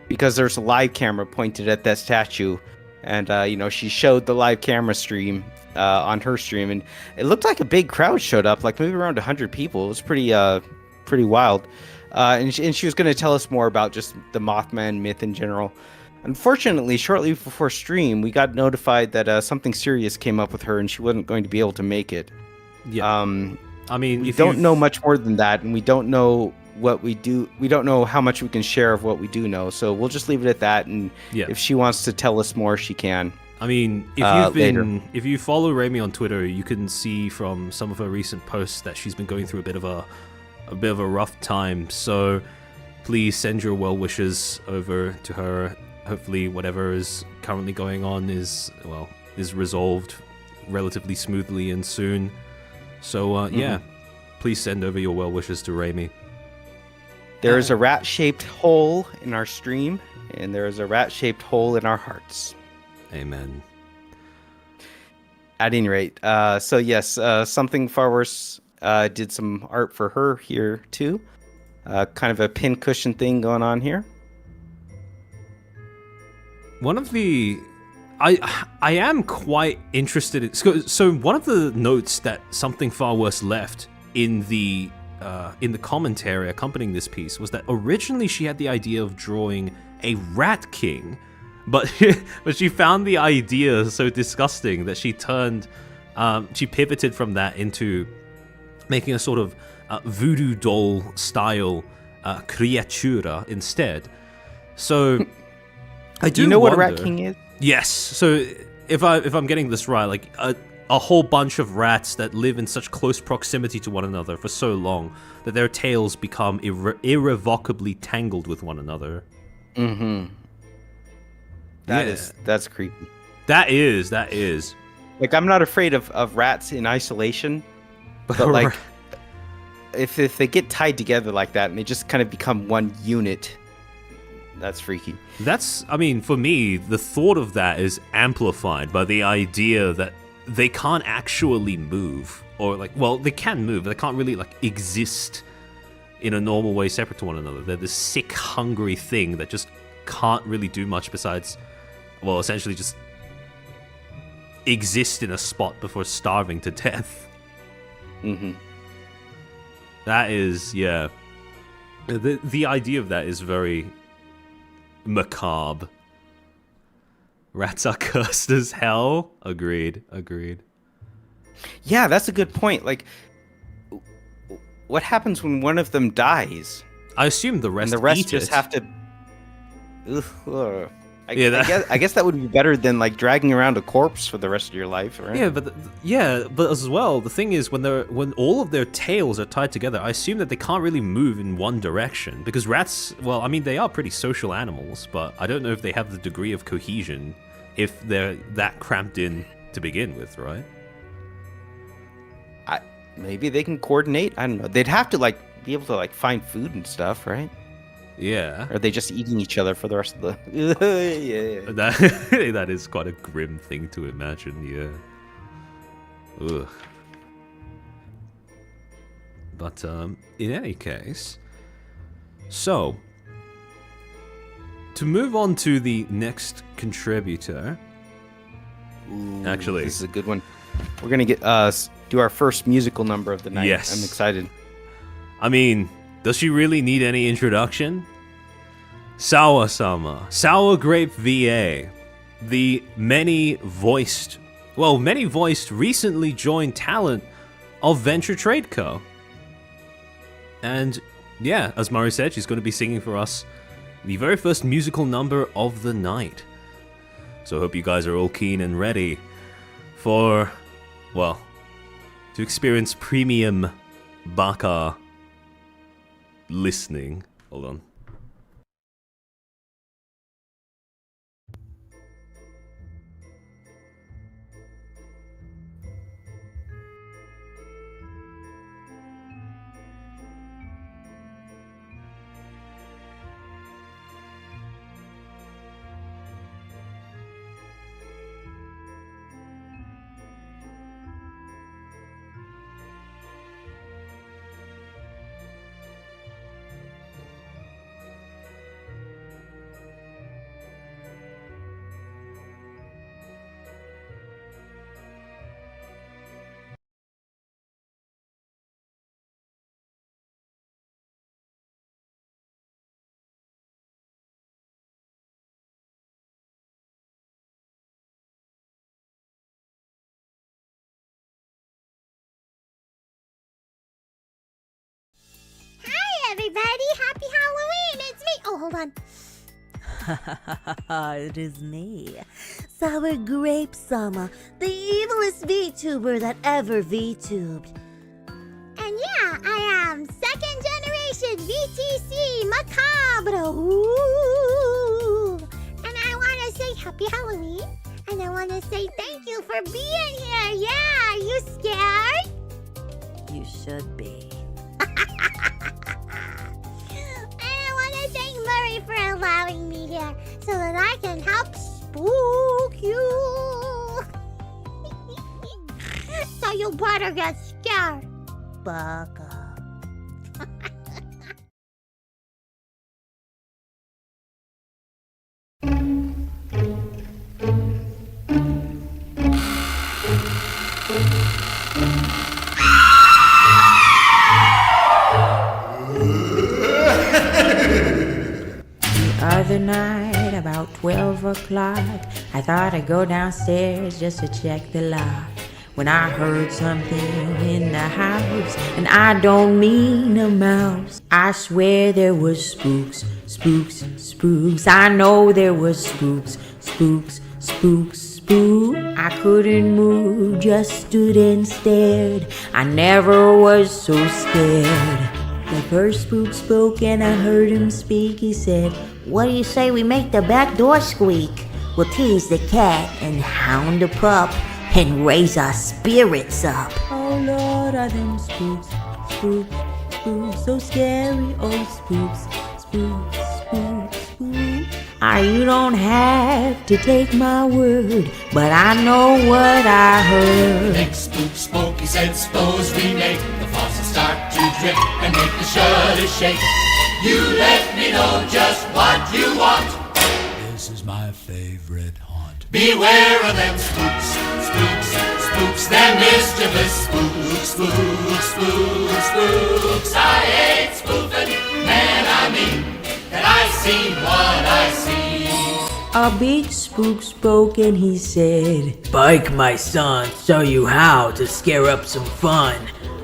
because there's a live camera pointed at that statue And she showed the live camera stream on her stream, and it looked like a big crowd showed up, like maybe around 100 people. It was pretty wild. And she was going to tell us more about just the Mothman myth in general. Unfortunately, shortly before stream, we got notified that something serious came up with her, and she wasn't going to be able to make it. Yeah. I mean, we don't know much more than that, and we don't know what we do. We don't know how much we can share of what we do know. So we'll just leave it at that. And if she wants to tell us more, she can. I mean, if you follow Raimi on Twitter, you can see from some of her recent posts that she's been going through a bit of a rough time. So please send your well wishes over to her. Hopefully, whatever is currently going on is resolved relatively smoothly and soon. So please send over your well wishes to Raimi. There is a rat-shaped hole in our stream, and there is a rat-shaped hole in our hearts. Amen. At any rate, so yes, Something Far Worse did some art for her here too. Kind of a pincushion thing going on here. One of the... I am quite interested in... So one of the notes that Something Far Worse left in the commentary accompanying this piece was that originally she had the idea of drawing a rat king, but she found the idea so disgusting that she pivoted from that into making a sort of voodoo doll style creatura instead. So do you know what a rat king is? Yes. So if I'm getting this right, like a whole bunch of rats that live in such close proximity to one another for so long that their tails become irrevocably tangled with one another. Mm-hmm. That's creepy. That is. Like, I'm not afraid of rats in isolation, but like, if they get tied together like that and they just kind of become one unit, that's freaky. I mean, for me, the thought of that is amplified by the idea that they can't actually move, or they can move, but they can't really exist in a normal way separate to one another. They're this sick, hungry thing that just can't really do much besides, essentially just exist in a spot before starving to death. Mm-hmm. That is, yeah. The idea of that is very macabre. Rats are cursed as hell. Agreed. Yeah, that's a good point. Like, what happens when one of them dies? I assume the rest just have to... I guess that would be better than dragging around a corpse for the rest of your life, right? Yeah, but as well, the thing is when all of their tails are tied together, I assume that they can't really move in one direction because rats, they are pretty social animals, but I don't know if they have the degree of cohesion if they're that cramped in to begin with, right? Maybe they can coordinate. I don't know. They'd have to be able to find food and stuff, right? Yeah. Or are they just eating each other for the rest of the... yeah. That is quite a grim thing to imagine, yeah. Ugh. But, in any case... So... To move on to the next contributor... Ooh, actually... This is a good one. We're gonna get do our first musical number of the night. Yes. I'm excited. I mean... Does she really need any introduction? Sawa-sama, SourGrapeVA, the many-voiced, recently joined talent of Venture Trade Co. And yeah, as Murray said, she's going to be singing for us the very first musical number of the night. So I hope you guys are all keen and ready for, to experience premium baka listening. Hold on. hold on. It is me, Sour Grape Sama, the evilest VTuber that ever VTubed. And yeah, I am second generation VTC Macabro. Ooh. And I want to say happy Halloween. And I want to say thank you for being here. Yeah, are you scared? You should be. Murray for allowing me here so that I can help spook you. So you better get scared, Bucko. Other night, about 12 o'clock, I thought I'd go downstairs just to check the lock. When I heard something in the house, and I don't mean a mouse. I swear there was spooks, spooks, spooks. I know there was spooks, spooks, spooks, spooks. I couldn't move, just stood and stared. I never was so scared. The first spook spoke and I heard him speak. He said, "What do you say we make the back door squeak? We'll tease the cat and hound the pup and raise our spirits up." Oh Lord, are them spooks, spooks, spooks, so scary. Oh spooks, spooks, spooks, spooks. You don't have to take my word, but I know what I heard. Next spook spoke, he said, "Suppose we make the faucet start to drip and make the shutters shake. You let me know just what you want. This is my favorite haunt. Beware of them spooks, spooks, spooks, them mischievous spooks, spooks, spooks, spooks. I hate spoofing, man, I mean that I seen what I see." A big spook spoke and he said, "Bike, my son, show you how to scare up some fun.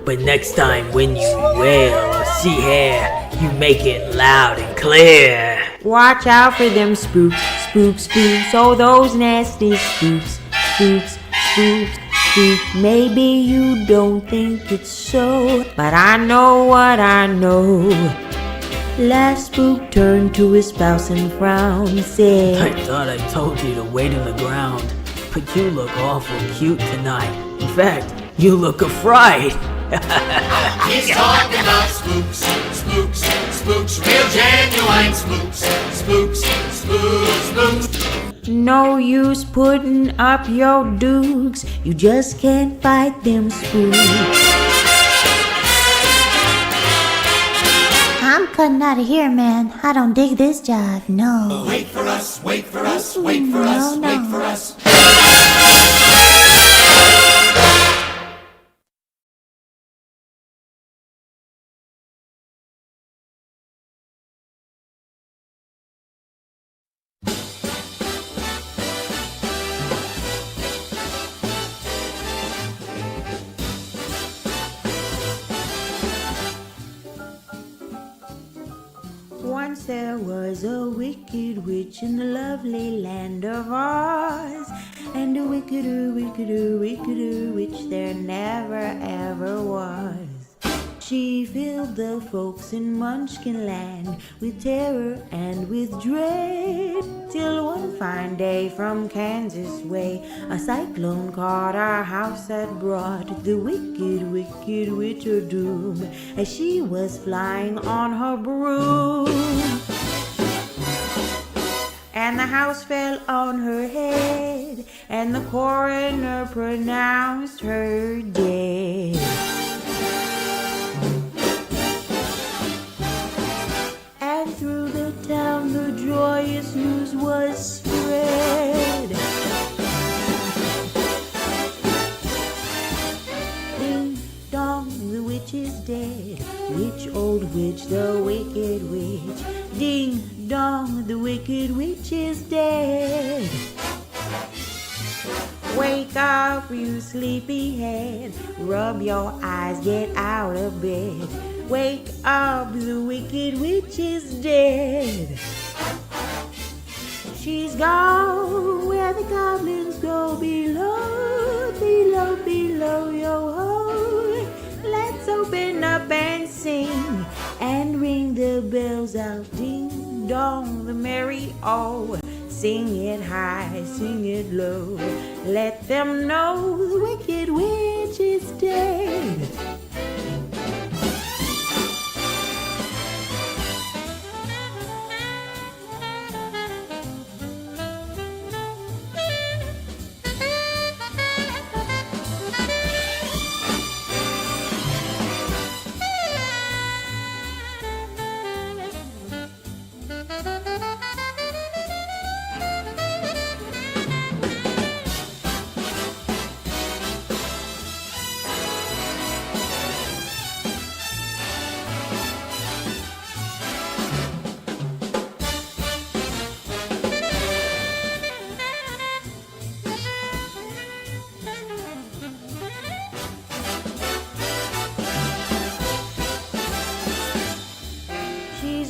But next time when you wail or see hair, you make it loud and clear. Watch out for them spooks, spooks, spooks. Oh, those nasty spooks, spooks, spooks, spooks. Maybe you don't think it's so, but I know what I know." Last spook turned to his spouse and frowned, said, "I thought I told you to wait in the ground, but you look awful cute tonight. In fact, you look a fright." He's talking about spooks, spooks, spooks, real genuine spooks, spooks, spooks, spooks. No use putting up your dukes, you just can't fight them spooks. I'm cutting out of here, man. I don't dig this jive, no. Wait for us, wait for us, wait for us, No, no. wait for us. Once there was a wicked witch in the lovely land of Oz, and a wickeder, wickeder, wickeder witch there never ever was. She filled the folks in Munchkin Land with terror and with dread, till one fine day from Kansas way a cyclone caught our house that brought the wicked, wicked witch of doom as she was flying on her broom. And the house fell on her head, and the coroner pronounced her dead. And through the town the joyous news was spread. Ding dong, the witch is dead. Witch, old witch, the wicked witch. Ding dong, the wicked witch is dead. Wake up, you sleepyhead. Rub your eyes, get out of bed. Wake up, the wicked witch is dead. She's gone where the goblins go below, below, below, yo-ho. Let's open up and sing and ring the bells out, ding dong, the merry oh. Sing it high, sing it low. Let them know the wicked witch is dead.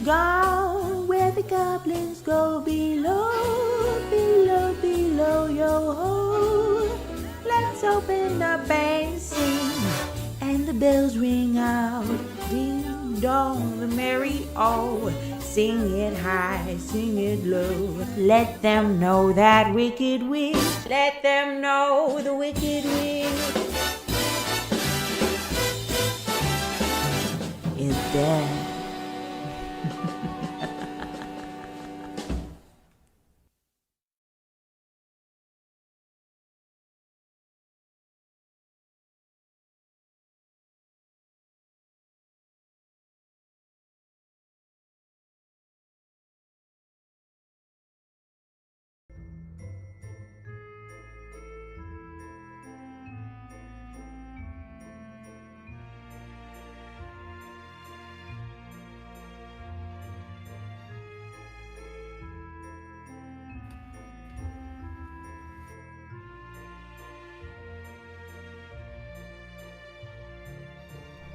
Gone where the goblins go below, below, below, yo-ho. Let's open up and sing, and the bells ring out, ding dong, the merry oh. Sing it high, sing it low. Let them know that wicked witch. Let them know the wicked witch is dead.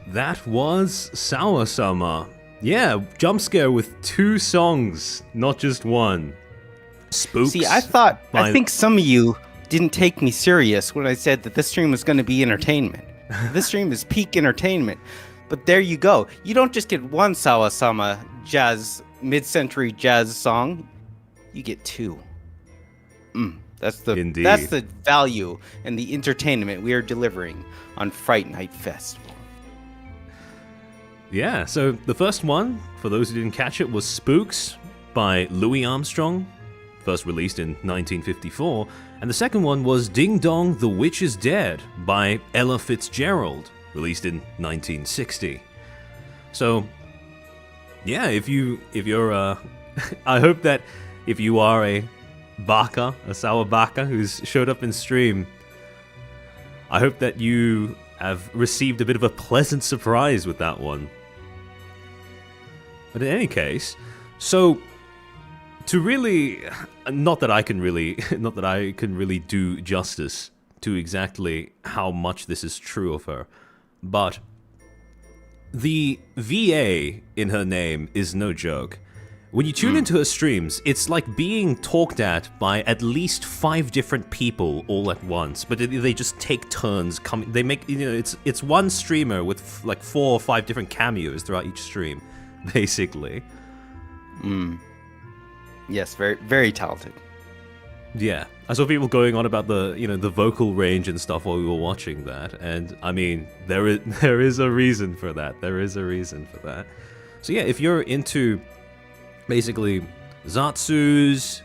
That was Sawa-sama. Yeah, jump scare with 2 songs, not just one. Spooks. See, I think some of you didn't take me serious when I said that this stream was going to be entertainment. This stream is peak entertainment. But there you go. You don't just get one Sawa-sama jazz, mid-century jazz song. You get 2. That's the value and the entertainment we are delivering on Fright Night Festival. Yeah, so the first one, for those who didn't catch it, was Spooks by Louis Armstrong, first released in 1954, and the second one was Ding Dong, the Witch is Dead by Ella Fitzgerald, released in 1960. So, yeah, if you're I hope that if you are a baka, a Sawa baka who's showed up in stream, I hope that you have received a bit of a pleasant surprise with that one. But in any case, so to really, not that I can really do justice to exactly how much this is true of her, but the VA in her name is no joke. When you tune into her streams, it's like being talked at least 5 different people all at once, but they just take turns coming. They make, it's one streamer with like 4 or 5 different cameos throughout each stream, basically. Yes, very, very talented. Yeah, I saw people going on about the vocal range and stuff while we were watching that, and I mean, there is a reason for that. So yeah, if you're into basically Zatsus,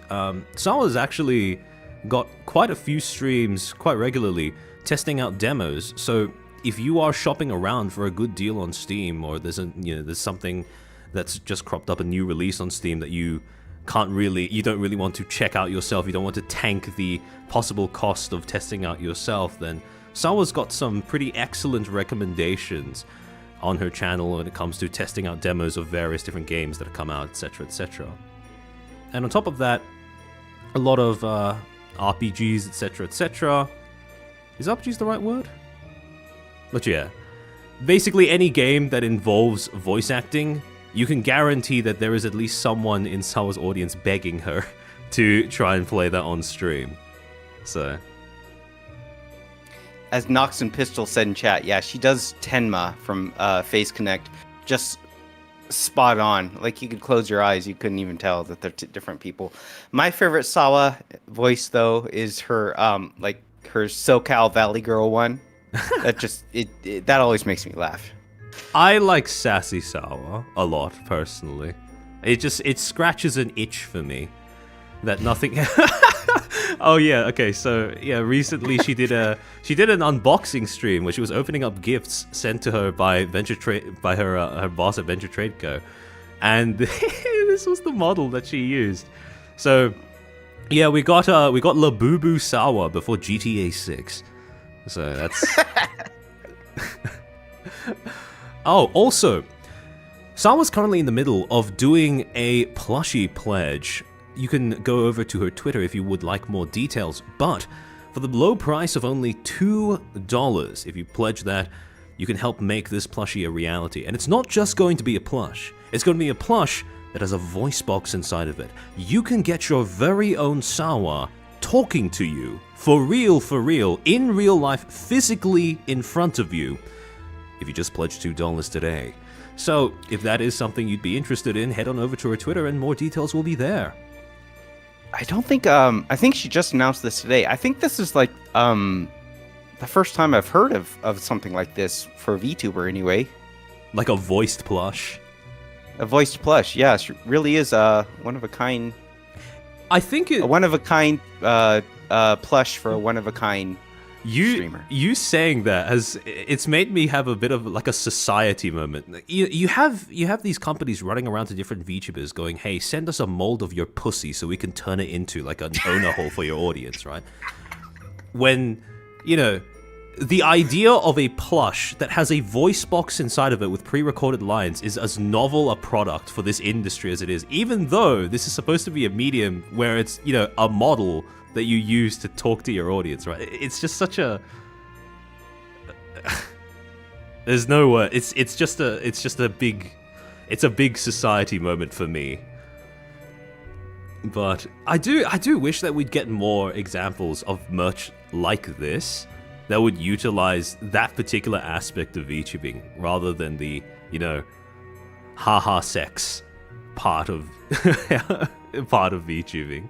Sawa's actually got quite a few streams quite regularly testing out demos. So if you are shopping around for a good deal on Steam, or there's something that's just cropped up, a new release on Steam that you don't really want to check out yourself, you don't want to tank the possible cost of testing out yourself, then Sawa's got some pretty excellent recommendations on her channel when it comes to testing out demos of various different games that have come out, etc, etc. And on top of that, a lot of RPGs, etc, etc. Is RPGs the right word? But yeah, basically any game that involves voice acting, you can guarantee that there is at least someone in Sawa's audience begging her to try and play that on stream. So, as Nox and Pistol said in chat, yeah, she does Tenma from Face Connect just spot on. Like, you could close your eyes, you couldn't even tell that they're different people. My favorite Sawa voice, though, is her like her SoCal Valley Girl one. That just that always makes me laugh. I like Sassy Sawa a lot personally. It scratches an itch for me that nothing. Oh yeah, okay. So yeah, recently she did an unboxing stream where she was opening up gifts sent to her by her boss at Venture Trade Co. And this was the model that she used. So yeah, we got Labubu Sawa before GTA 6. So that's. Oh, also, Sawa's currently in the middle of doing a plushie pledge. You can go over to her Twitter if you would like more details, but for the low price of only $2, if you pledge that, you can help make this plushie a reality. And it's not just going to be a plush. It's going to be a plush that has a voice box inside of it. You can get your very own Sawa talking to you, for real, in real life, physically in front of you, if you just pledge $2 today. So, if that is something you'd be interested in, head on over to her Twitter and more details will be there. I don't think I think she just announced this today. I think this is like the first time I've heard of something like this for a VTuber anyway. Like a voiced plush. A voiced plush, yeah. She really is one of a kind. I think a one of a kind plush for a one of a kind streamer. You saying that it's made me have a bit of like a society moment. You have these companies running around to different VTubers going, hey, send us a mold of your pussy so we can turn it into like an owner hole for your audience, right? When, the idea of a plush that has a voice box inside of it with pre-recorded lines is as novel a product for this industry as it is, even though this is supposed to be a medium where it's, a model that you use to talk to your audience, right? It's just such a there's no word. It's a big society moment for me. But I do wish that we'd get more examples of merch like this that would utilize that particular aspect of VTubing rather than the, haha sex part of VTubing.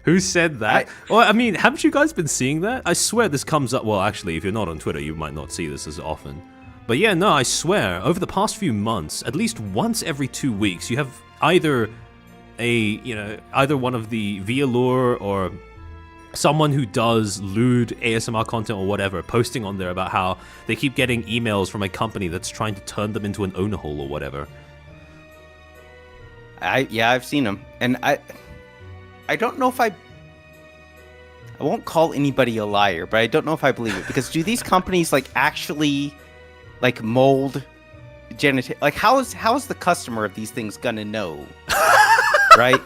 Who said that? Haven't you guys been seeing that? I swear this comes up. Well, actually, if you're not on Twitter, you might not see this as often. But yeah, no, I swear, over the past few months, at least once every 2 weeks, you have either one of the Vialure or someone who does lewd ASMR content or whatever posting on there about how they keep getting emails from a company that's trying to turn them into an owner hole or whatever. I've seen them, and I don't know if I won't call anybody a liar, but I don't know if I believe it, because do these companies actually mold genital? How is the customer of these things gonna know? Right?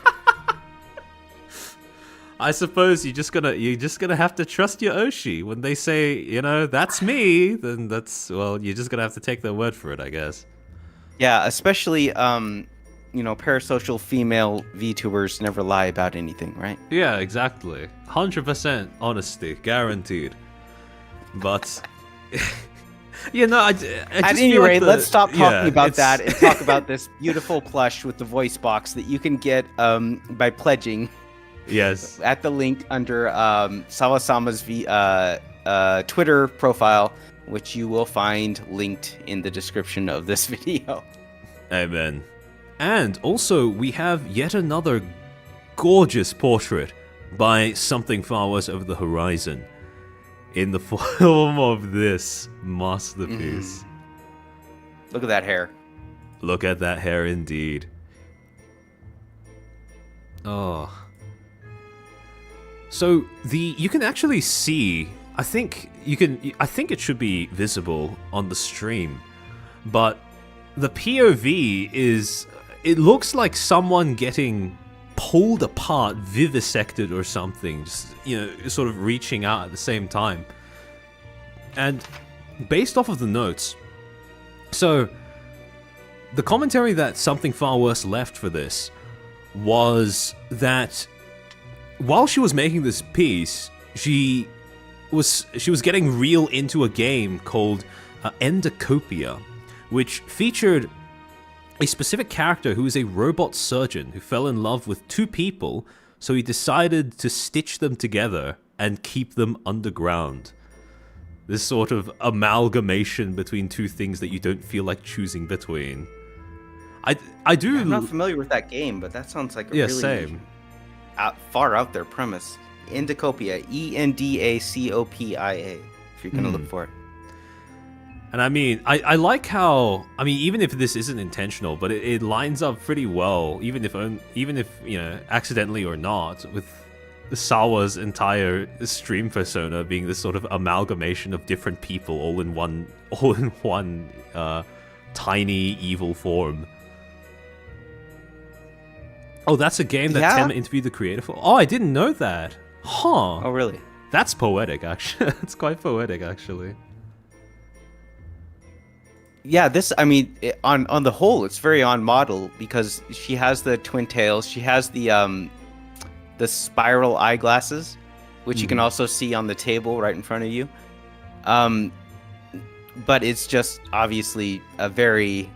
I suppose you're just gonna have to trust your Oshi when they say, that's me, then you're just gonna have to take their word for it, I guess. Yeah, especially parasocial female VTubers never lie about anything, right? Yeah, exactly. 100% honesty, guaranteed. But at any rate, let's stop talking about that and talk about this beautiful plush with the voice box that you can get by pledging. Yes. At the link under Sawa-sama's Twitter profile, which you will find linked in the description of this video. Amen. And also, we have yet another gorgeous portrait by Something Far Worse Over the Horizon in the form of this masterpiece. Look at that hair. Look at that hair indeed. Oh. So you can actually see, I think it should be visible on the stream, but the POV it looks like someone getting pulled apart, vivisected or something, just, sort of reaching out at the same time. And based off of the notes, so the commentary that Something Far Worse left for this was that while she was making this piece, she was getting real into a game called Endocopia, which featured a specific character who is a robot surgeon who fell in love with two people, so he decided to stitch them together and keep them underground. This sort of amalgamation between two things that you don't feel like choosing between. I do. I'm not familiar with that game, but that sounds like a really same. Far out there premise. Endocopia, Endacopia, if you're gonna look for it. And I mean, I like how, I mean, even if this isn't intentional, but it lines up pretty well, even if accidentally or not, with Sawa's entire stream persona being this sort of amalgamation of different people all in one tiny evil form. Oh, that's a game that Tim interviewed the creator for? Oh, I didn't know that. Huh. Oh, really? That's poetic, actually. It's quite poetic, actually. Yeah, this, I mean, on the whole, it's very on model because she has the twin tails. She has the spiral eyeglasses, which you can also see on the table right in front of you. But it's just obviously a very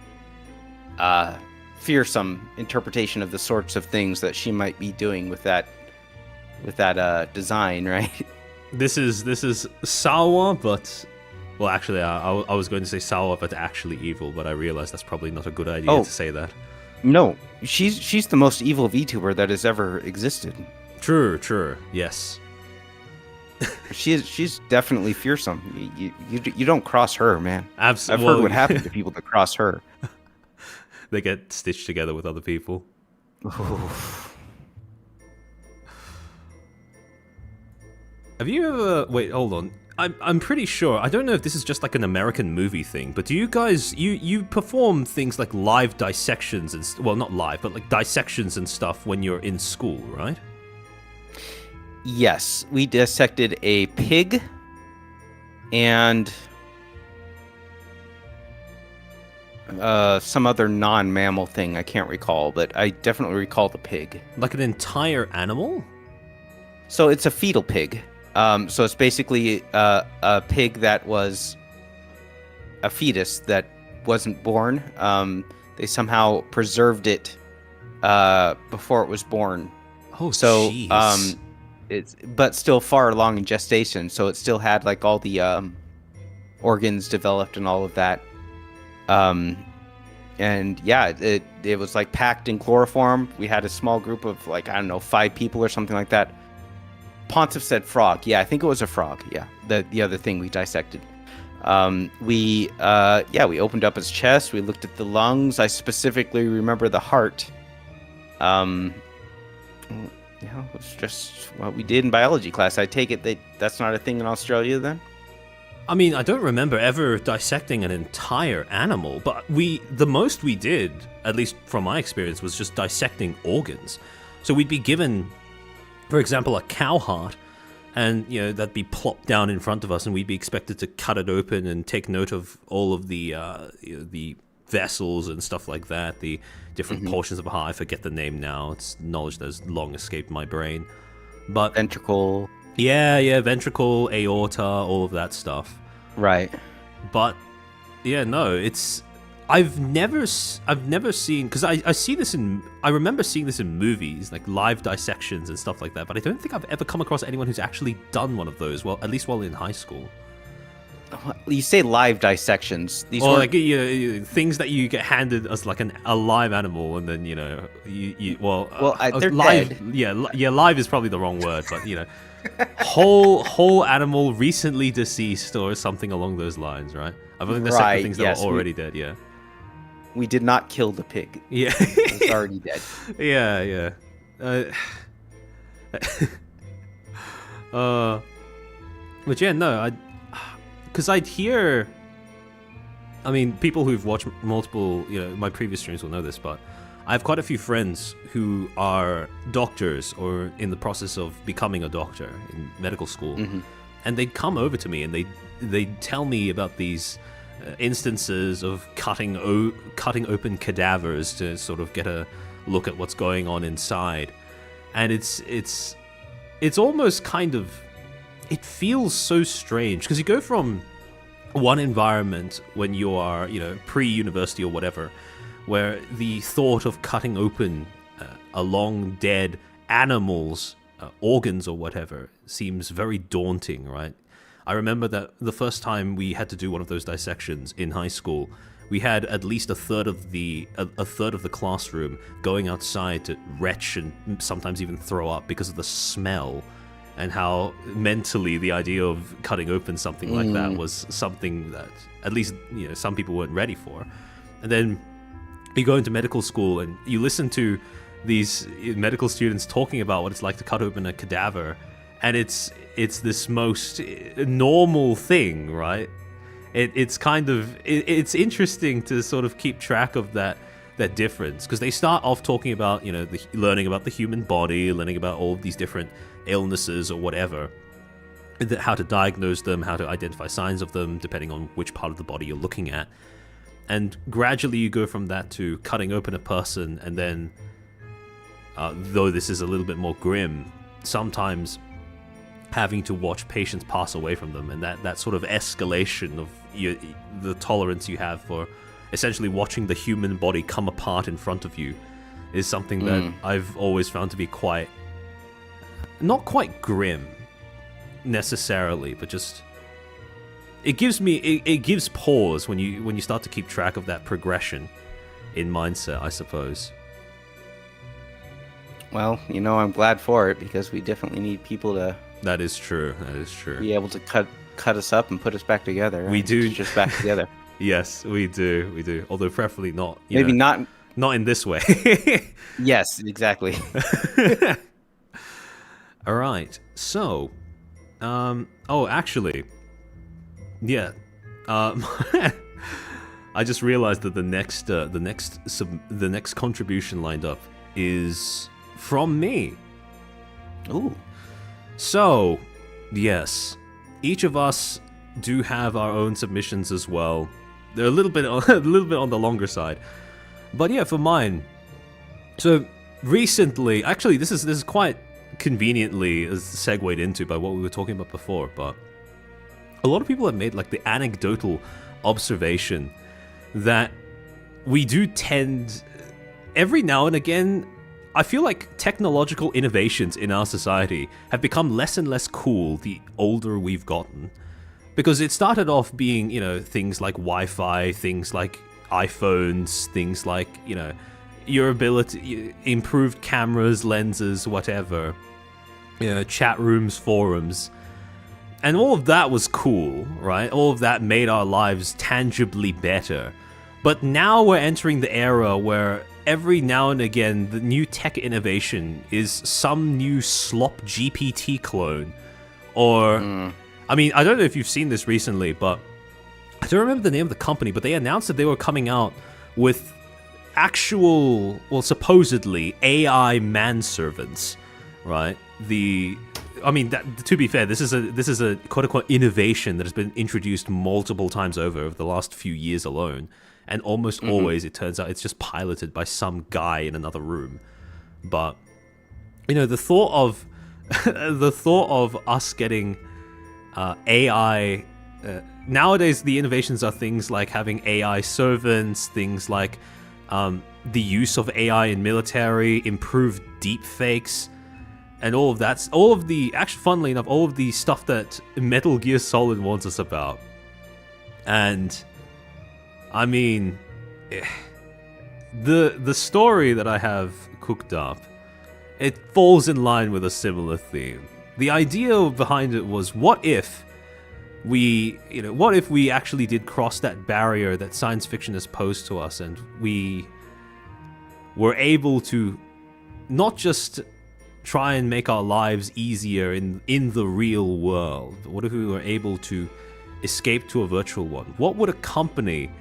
fearsome interpretation of the sorts of things that she might be doing with that design, right? This is Sawa, but well, actually, I was going to say Sawa, but actually evil. But I realized that's probably not a good idea to say that. No, she's the most evil VTuber that has ever existed. True, yes. She's definitely fearsome. You don't cross her, man. Absolutely. I've heard what happened to people that cross her. They get stitched together with other people. Have you ever... Wait, hold on. I'm pretty sure... I don't know if this is just like an American movie thing, but do you guys... You perform things like live dissections and... Well, not live, but like dissections and stuff when you're in school, right? Yes. We dissected a pig and... some other non-mammal thing I can't recall, but I definitely recall the pig. Like an entire animal? So it's a fetal pig. So it's basically a pig that was a fetus that wasn't born. They somehow preserved it before it was born. Oh, so it's but still far along in gestation. So it still had like all the organs developed and all of that. And yeah, it was like packed in chloroform. We had a small group of like, I don't know, 5 people or something like that. Pontiff said frog. Yeah, I think it was a frog. Yeah, the other thing we dissected. We opened up his chest. We looked at the lungs. I specifically remember the heart. It's just what we did in biology class. I take it that's not a thing in Australia then? I mean, I don't remember ever dissecting an entire animal, but the most we did, at least from my experience, was just dissecting organs. So we'd be given, for example, a cow heart, and that'd be plopped down in front of us, and we'd be expected to cut it open and take note of all of the vessels and stuff like that, the different portions of a heart. I forget the name now. It's knowledge that has long escaped my brain. But ventricle. Yeah, ventricle, aorta, all of that stuff. Right. But yeah, no, it's I've never seen, because I remember seeing this in movies, like live dissections and stuff like that, but I don't think I've ever come across anyone who's actually done one of those, well, at least while in high school. You say live dissections. These are like things that you get handed as like a live animal, and then they're live, dead. Yeah, live is probably the wrong word, but whole animal recently deceased or something along those lines, right? I've only dissected things that were already dead. Yeah, we did not kill the pig. Yeah, it was already dead. Yeah. But yeah, no, because I'd hear, I mean, people who've watched multiple, my previous streams will know this, but I have quite a few friends who are doctors or in the process of becoming a doctor in medical school, and they'd come over to me and they tell me about these instances of cutting open cadavers to sort of get a look at what's going on inside, and it's almost kind of, it feels so strange because you go from one environment when you are, pre-university or whatever, where the thought of cutting open a long dead animal's organs or whatever seems very daunting, right? I remember that the first time we had to do one of those dissections in high school, we had at least a third of the classroom going outside to retch and sometimes even throw up because of the smell, and how mentally the idea of cutting open something like that was something that at least some people weren't ready for. And then you go into medical school and you listen to these medical students talking about what it's like to cut open a cadaver, and it's this most normal thing, right? It's kind of it's interesting to sort of keep track of that difference, because they start off talking about learning about the human body, learning about all of these different illnesses or whatever, how to diagnose them, how to identify signs of them depending on which part of the body you're looking at, and gradually you go from that to cutting open a person, and then though this is a little bit more grim, sometimes having to watch patients pass away from them, and that sort of escalation of the tolerance you have for essentially watching the human body come apart in front of you is something that I've always found to be not quite grim necessarily, but just it gives pause when you start to keep track of that progression in mindset, I suppose. Well, I'm glad for it, because we definitely need people to. That is true. Be able to cut us up and put us back together. We do. Just back together. Yes, we do. Although preferably not. Not in this way. Yes, exactly. All right. So, actually, yeah. I just realized that the next contribution lined up is from me. Ooh. So, yes, each of us do have our own submissions as well. They're a little bit on the longer side, but yeah, for mine. So recently, actually, this is quite conveniently segued into by what we were talking about before. But a lot of people have made like the anecdotal observation that we do tend, every now and again, I feel like technological innovations in our society have become less and less cool the older we've gotten. Because it started off being, things like Wi-Fi, things like iPhones, things like, your ability, improved cameras, lenses, whatever, chat rooms, forums. And all of that was cool, right? All of that made our lives tangibly better. But now we're entering the era where every now and again, the new tech innovation is some new slop GPT clone. Or, I mean, I don't know if you've seen this recently, but I don't remember the name of the company, but they announced that they were coming out with actual, supposedly AI manservants, right? To be fair, this is a quote-unquote innovation that has been introduced multiple times over the last few years alone. And almost always, it turns out it's just piloted by some guy in another room. But the thought of us getting AI nowadays, the innovations are things like having AI servants, things like the use of AI in military, improved deepfakes, and all of that. Funnily enough, all of the stuff that Metal Gear Solid warns us about. And I mean, the story that I have cooked up, it falls in line with a similar theme. The idea behind it was, what if we actually did cross that barrier that science fiction has posed to us, and we were able to not just try and make our lives easier in the real world, but what if we were able to escape to a virtual one? What would a company,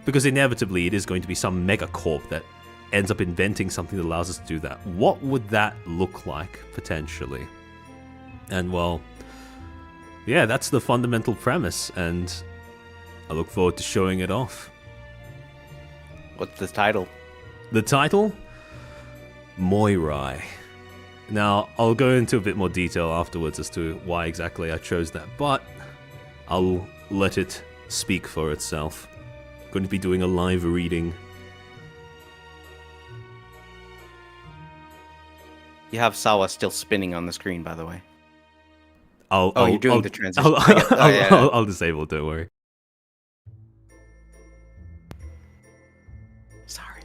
because inevitably it is going to be some megacorp that ends up inventing something that allows us to do that, what would that look like, potentially? And well, yeah, that's the fundamental premise, and I look forward to showing it off. What's the title? The title? Moirai. Now, I'll go into a bit more detail afterwards as to why exactly I chose that, but I'll let it speak for itself. Going to be doing a live reading. You have Sawa still spinning on the screen, by the way. You're doing the transition. I'll disable it, don't worry. Sorry.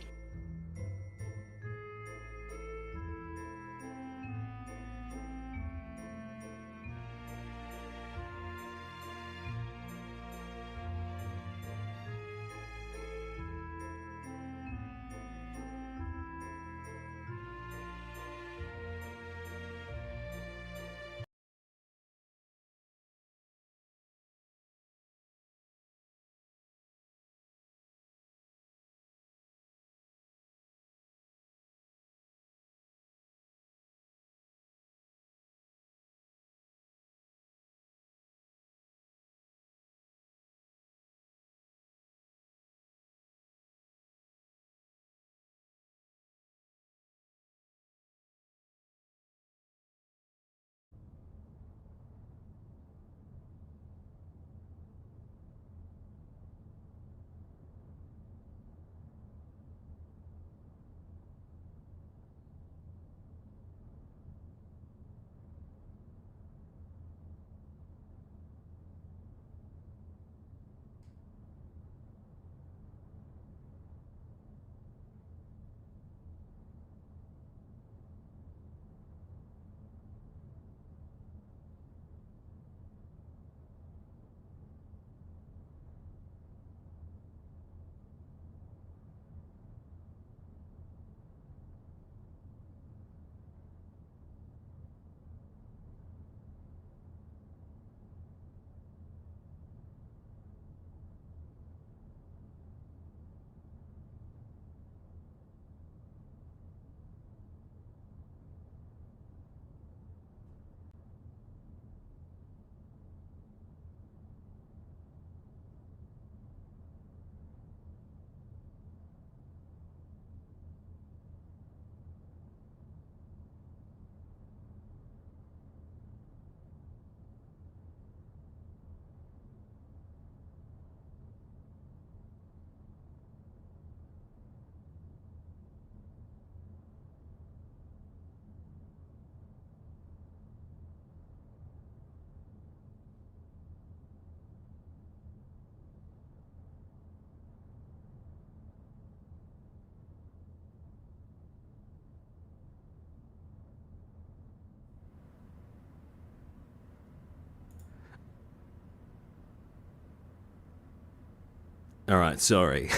Alright, sorry.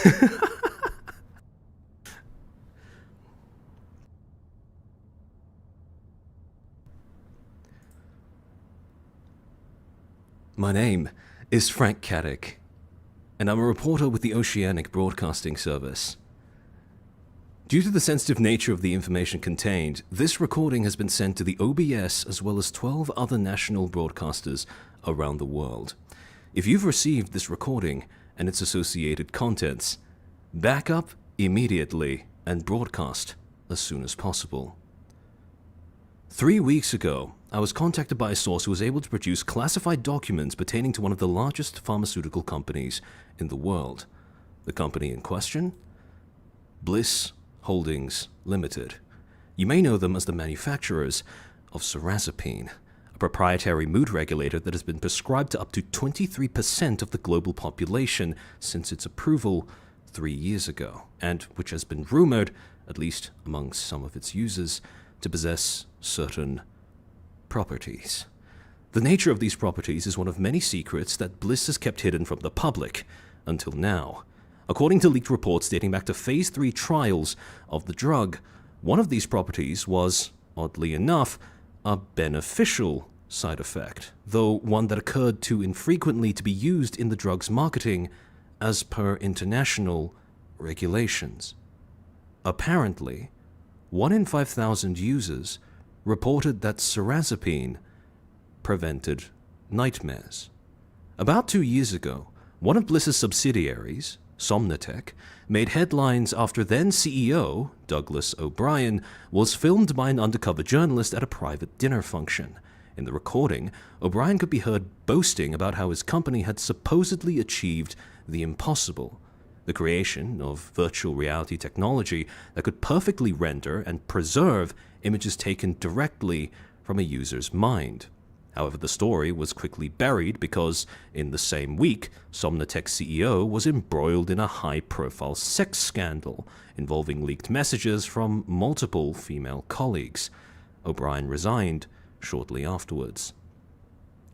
My name is Frank Caddick, and I'm a reporter with the Oceanic Broadcasting Service. Due to the sensitive nature of the information contained, this recording has been sent to the OBS as well as 12 other national broadcasters around the world. If you've received this recording and its associated contents, back up immediately and broadcast as soon as possible. 3 weeks ago, I was contacted by a source who was able to produce classified documents pertaining to one of the largest pharmaceutical companies in the world. The company in question? Bliss Holdings Limited. You may know them as the manufacturers of Cerazapine, a proprietary mood regulator that has been prescribed to up to 23% of the global population since its approval 3 years ago, and which has been rumored, at least among some of its users, to possess certain properties. The nature of these properties is one of many secrets that Bliss has kept hidden from the public until now. According to leaked reports dating back to Phase 3 trials of the drug, one of these properties was, oddly enough, a beneficial side effect, though one that occurred too infrequently to be used in the drug's marketing as per international regulations. Apparently, 1 in 5,000 users reported that Cerazapine prevented nightmares. About 2 years ago, one of Bliss's subsidiaries, Somnotech, made headlines after then CEO, Douglas O'Brien, was filmed by an undercover journalist at a private dinner function. In the recording, O'Brien could be heard boasting about how his company had supposedly achieved the impossible, the creation of virtual reality technology that could perfectly render and preserve images taken directly from a user's mind. However, the story was quickly buried because, in the same week, Somnotech's CEO was embroiled in a high-profile sex scandal involving leaked messages from multiple female colleagues. O'Brien resigned shortly afterwards.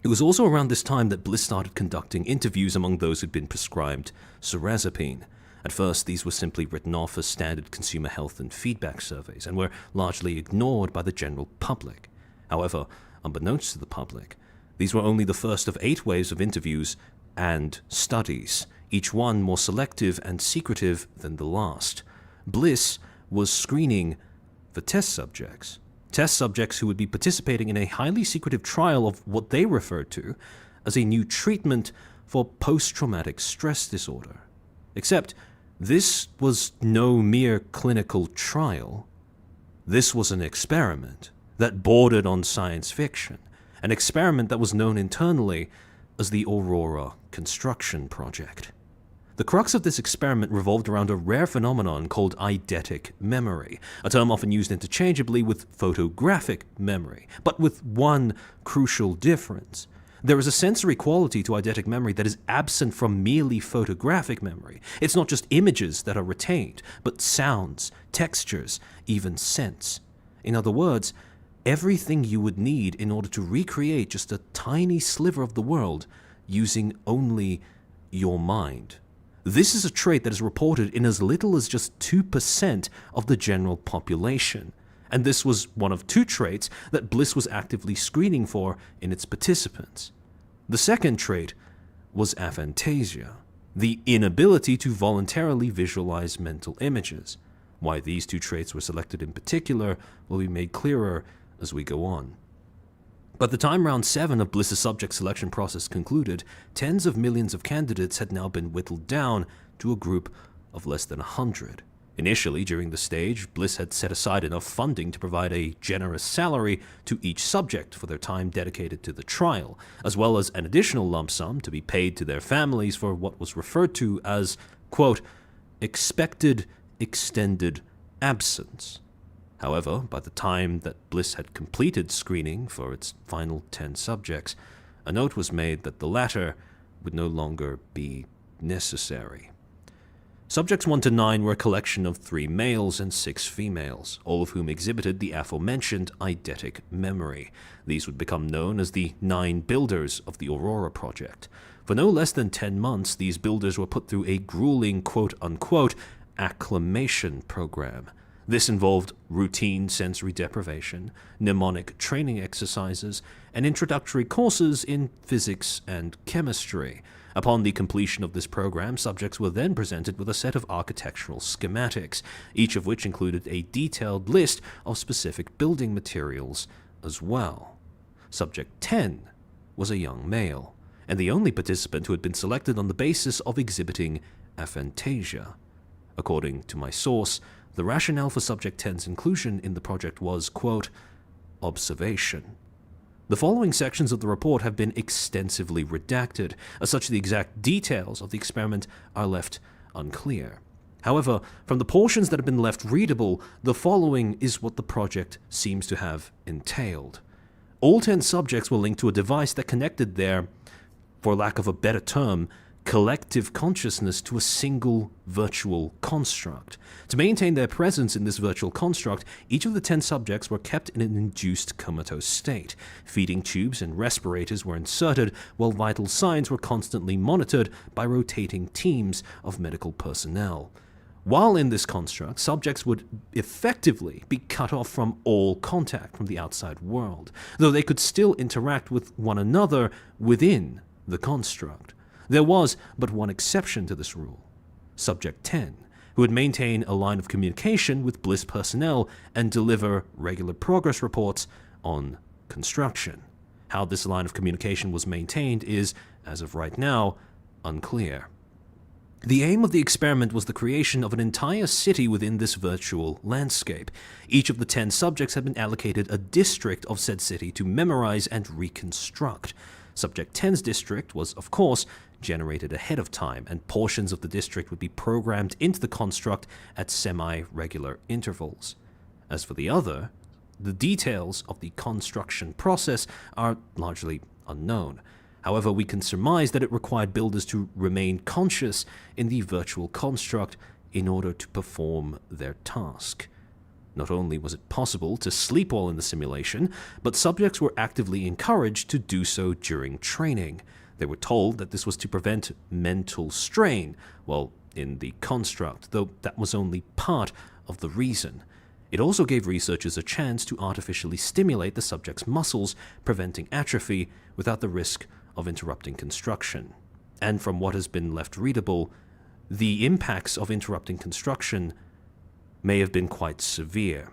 It was also around this time that Bliss started conducting interviews among those who'd been prescribed Cerazapine. At first, these were simply written off as standard consumer health and feedback surveys and were largely ignored by the general public. However, unbeknownst to the public, these were only the first of 8 waves of interviews and studies, each one more selective and secretive than the last. Bliss was screening for test subjects who would be participating in a highly secretive trial of what they referred to as a new treatment for post-traumatic stress disorder. Except, this was no mere clinical trial. This was an experiment that bordered on science fiction, an experiment that was known internally as the Aurora Construction Project. The crux of this experiment revolved around a rare phenomenon called eidetic memory, a term often used interchangeably with photographic memory, but with one crucial difference. There is a sensory quality to eidetic memory that is absent from merely photographic memory. It's not just images that are retained, but sounds, textures, even scents. In other words, everything you would need in order to recreate just a tiny sliver of the world using only your mind. This is a trait that is reported in as little as just 2% of the general population, and this was one of 2 traits that Bliss was actively screening for in its participants. The second trait was aphantasia, the inability to voluntarily visualize mental images. Why these 2 traits were selected in particular will be made clearer as we go on. By the time round 7 of Bliss's subject selection process concluded, tens of millions of candidates had now been whittled down to a group of less than 100. Initially, during the stage, Bliss had set aside enough funding to provide a generous salary to each subject for their time dedicated to the trial, as well as an additional lump sum to be paid to their families for what was referred to as, quote, expected extended absence. However, by the time that Bliss had completed screening for its final 10 subjects, a note was made that the latter would no longer be necessary. Subjects 1 to 9 were a collection of 3 males and 6 females, all of whom exhibited the aforementioned eidetic memory. These would become known as the 9 builders of the Aurora Project. For no less than 10 months, these builders were put through a grueling quote-unquote acclimation program. This involved routine sensory deprivation, mnemonic training exercises, and introductory courses in physics and chemistry. Upon the completion of this program, subjects were then presented with a set of architectural schematics, each of which included a detailed list of specific building materials as well. Subject 10 was a young male, and the only participant who had been selected on the basis of exhibiting aphantasia. According to my source, the rationale for Subject 10's inclusion in the project was, quote, observation. The following sections of the report have been extensively redacted, as such the exact details of the experiment are left unclear. However, from the portions that have been left readable, the following is what the project seems to have entailed. All 10 subjects were linked to a device that connected their, for lack of a better term, collective consciousness to a single virtual construct. To maintain their presence in this virtual construct, each of the 10 subjects were kept in an induced comatose state. Feeding tubes and respirators were inserted, while vital signs were constantly monitored by rotating teams of medical personnel. While in this construct, subjects would effectively be cut off from all contact from the outside world, though they could still interact with one another within the construct. There was but one exception to this rule. Subject 10, who would maintain a line of communication with Bliss personnel and deliver regular progress reports on construction. How this line of communication was maintained is, as of right now, unclear. The aim of the experiment was the creation of an entire city within this virtual landscape. Each of the 10 subjects had been allocated a district of said city to memorize and reconstruct. Subject 10's district was, of course, generated ahead of time, and portions of the district would be programmed into the construct at semi-regular intervals. As for the other, the details of the construction process are largely unknown. However, we can surmise that it required builders to remain conscious in the virtual construct in order to perform their task. Not only was it possible to sleep while in the simulation, but subjects were actively encouraged to do so during training. They were told that this was to prevent mental strain while in the construct, though that was only part of the reason. It also gave researchers a chance to artificially stimulate the subject's muscles, preventing atrophy without the risk of interrupting construction. And from what has been left readable, the impacts of interrupting construction may have been quite severe.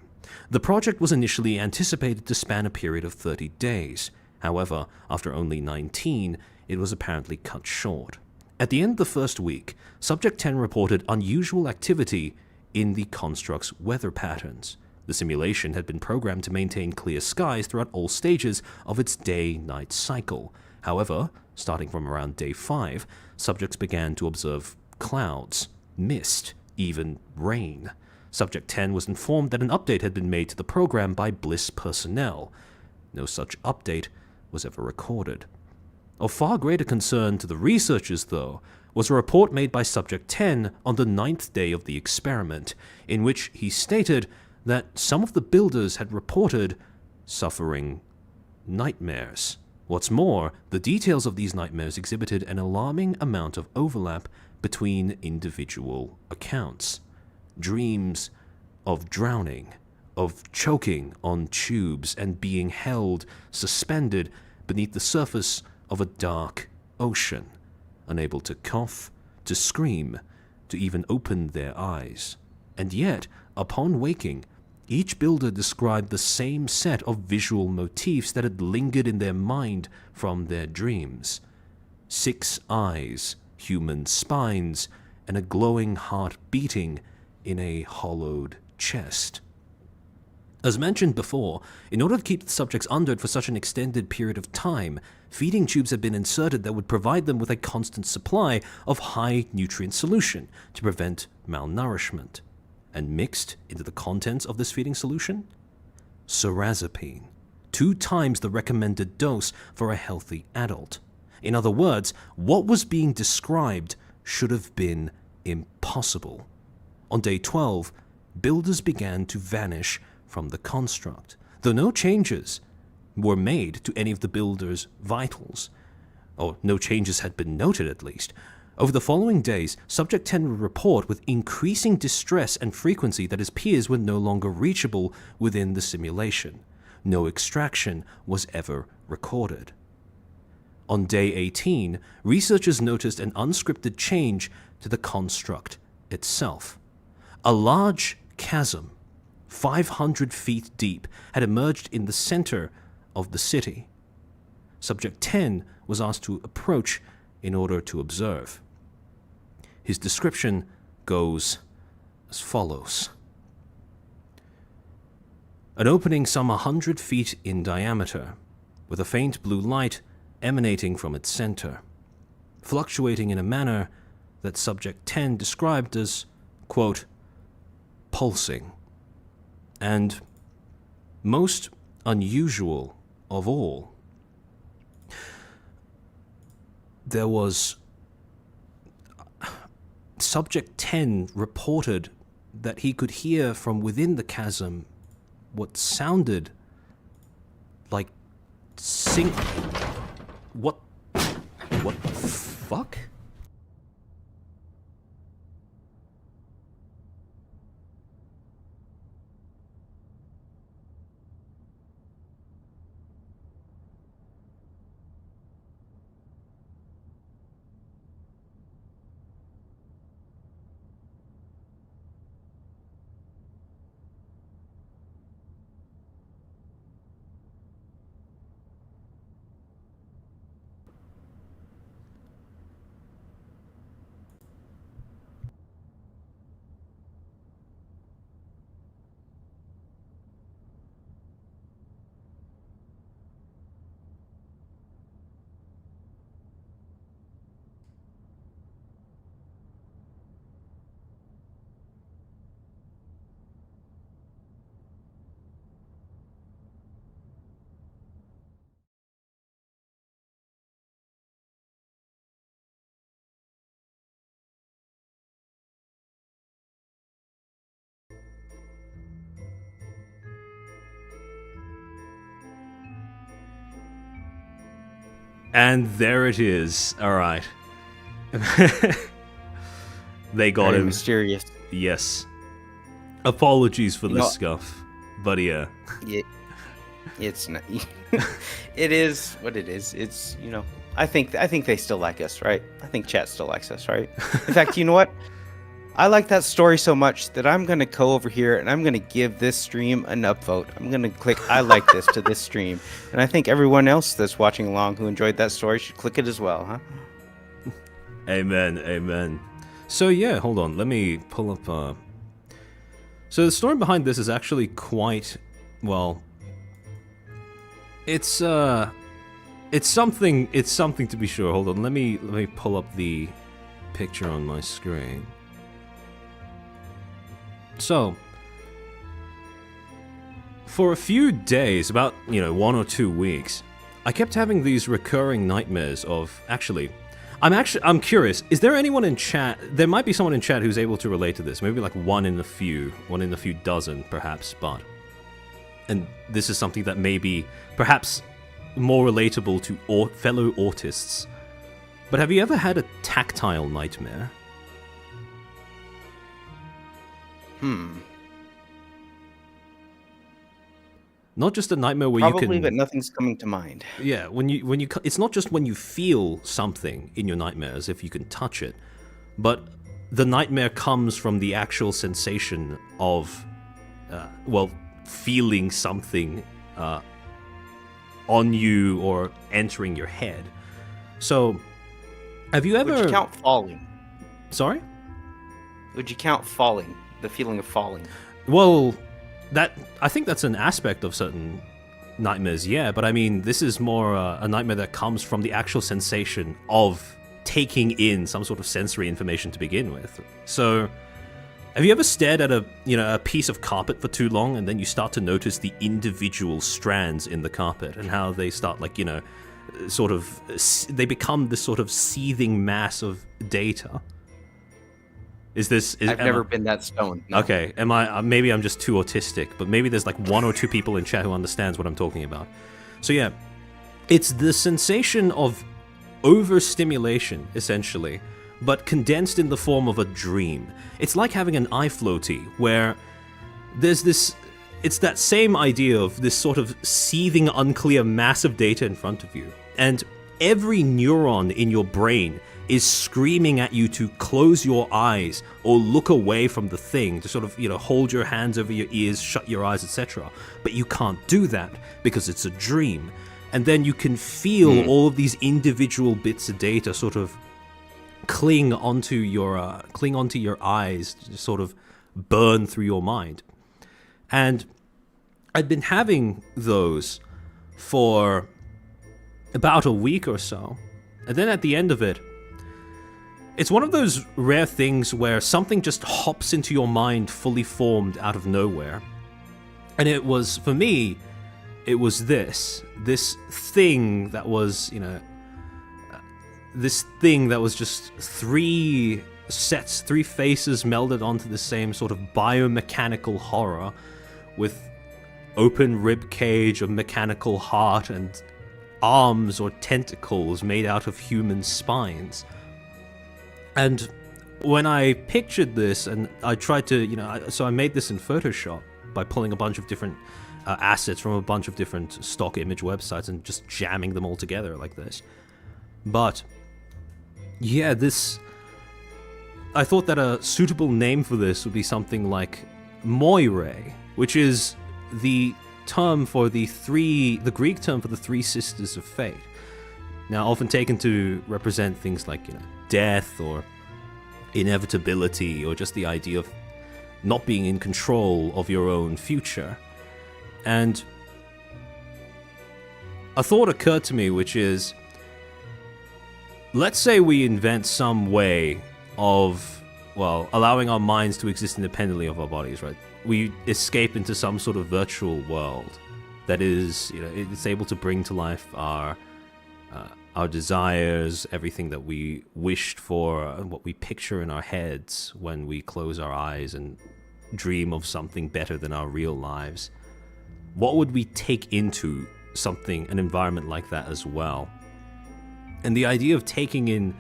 The project was initially anticipated to span a period of 30 days. However, after only 19, it was apparently cut short. At the end of the first week, Subject 10 reported unusual activity in the construct's weather patterns. The simulation had been programmed to maintain clear skies throughout all stages of its day-night cycle. However, starting from around day 5, subjects began to observe clouds, mist, even rain. Subject 10 was informed that an update had been made to the program by Bliss personnel. No such update was ever recorded. Of far greater concern to the researchers, though, was a report made by Subject 10 on the 9th day of the experiment, in which he stated that some of the builders had reported suffering nightmares. What's more, the details of these nightmares exhibited an alarming amount of overlap between individual accounts. Dreams of drowning, of choking on tubes and being held suspended beneath the surface of a dark ocean, unable to cough, to scream, to even open their eyes. And yet, upon waking, each builder described the same set of visual motifs that had lingered in their mind from their dreams. 6 eyes, human spines, and a glowing heart beating in a hollowed chest. As mentioned before, in order to keep the subjects under it for such an extended period of time, feeding tubes had been inserted that would provide them with a constant supply of high nutrient solution to prevent malnourishment. And mixed into the contents of this feeding solution? Sorazepine, 2 times the recommended dose for a healthy adult. In other words, what was being described should have been impossible. On day 12, builders began to vanish from the construct, though no changes were made to any of the builders' vitals, or no changes had been noted at least. Over the following days, Subject 10 would report with increasing distress and frequency that his peers were no longer reachable within the simulation. No extraction was ever recorded. On day 18, researchers noticed an unscripted change to the construct itself. A large chasm, 500 feet deep, had emerged in the center of the city. Subject 10 was asked to approach in order to observe. His description goes as follows. An opening some 100 feet in diameter, with a faint blue light emanating from its center, fluctuating in a manner that Subject 10 described as, quote, pulsing. And most unusual of all, there was Subject 10 reported that he could hear from within the chasm what sounded like what the fuck? And there it is. All right. They got Very him. mysterious. Yes. Apologies for the No. scuff. But yeah. It's not. It is what it is. It's, you know, I think they still like us, right? I think chat still likes us, right? In fact, you know what? I like that story so much that I'm gonna go over here and I'm gonna give this stream an upvote. I'm gonna click I like this to this stream, and I think everyone else that's watching along who enjoyed that story should click it as well, huh? Amen, amen. So yeah, hold on. Let me pull up. So the story behind this is actually quite well. It's something to be sure. Hold on. Let me pull up the picture on my screen. So, for a few days, about 1 or 2 weeks, I kept having these recurring nightmares of I'm curious, is there anyone in chat, there might be someone in chat who's able to relate to this, maybe like one in a few dozen perhaps, and this is something that may be perhaps more relatable to fellow autists, but have you ever had a tactile nightmare? Not just a nightmare where Probably, you can... but nothing's coming to mind. Yeah, when you it's not just when you feel something in your nightmare as if you can touch it, but the nightmare comes from the actual sensation of, feeling something on you or entering your head. So, have you ever... Would you count falling? Sorry? Would you count falling? The feeling of falling? Well, I think that's an aspect of certain nightmares, yeah, but I mean, this is more a nightmare that comes from the actual sensation of taking in some sort of sensory information to begin with. So, have you ever stared at a piece of carpet for too long, and then you start to notice the individual strands in the carpet and how they start they become this sort of seething mass of data? I've never been that stoned. No. Okay, maybe I'm just too autistic, but maybe there's like 1 or 2 people in chat who understands what I'm talking about. So yeah, it's the sensation of overstimulation, essentially, but condensed in the form of a dream. It's like having an eye floaty, where it's that same idea of this sort of seething, unclear mass of data in front of you, and every neuron in your brain is screaming at you to close your eyes or look away from the thing, to sort of, hold your hands over your ears, shut your eyes, etc. But you can't do that because it's a dream. And then you can feel all of these individual bits of data sort of cling onto your eyes, just sort of burn through your mind. And I'd been having those for about a week or so. And then at the end of it, it's one of those rare things where something just hops into your mind fully formed out of nowhere. And it was, for me, it was this thing that was, this thing that was just 3 faces melded onto the same sort of biomechanical horror, with open rib cage, a mechanical heart, and arms or tentacles made out of human spines. And when I pictured this, and I tried to, so I made this in Photoshop by pulling a bunch of different assets from a bunch of different stock image websites and just jamming them all together like this. But, yeah, I thought that a suitable name for this would be something like Moire, which is the term for the Greek term for the 3 sisters of fate. Now, often taken to represent things like, death or inevitability, or just the idea of not being in control of your own future. And a thought occurred to me, which is, let's say we invent some way of, allowing our minds to exist independently of our bodies, right? We escape into some sort of virtual world that is, it's able to bring to life our desires, everything that we wished for, and what we picture in our heads when we close our eyes and dream of something better than our real lives. What would we take into an environment like that as well? And the idea of taking in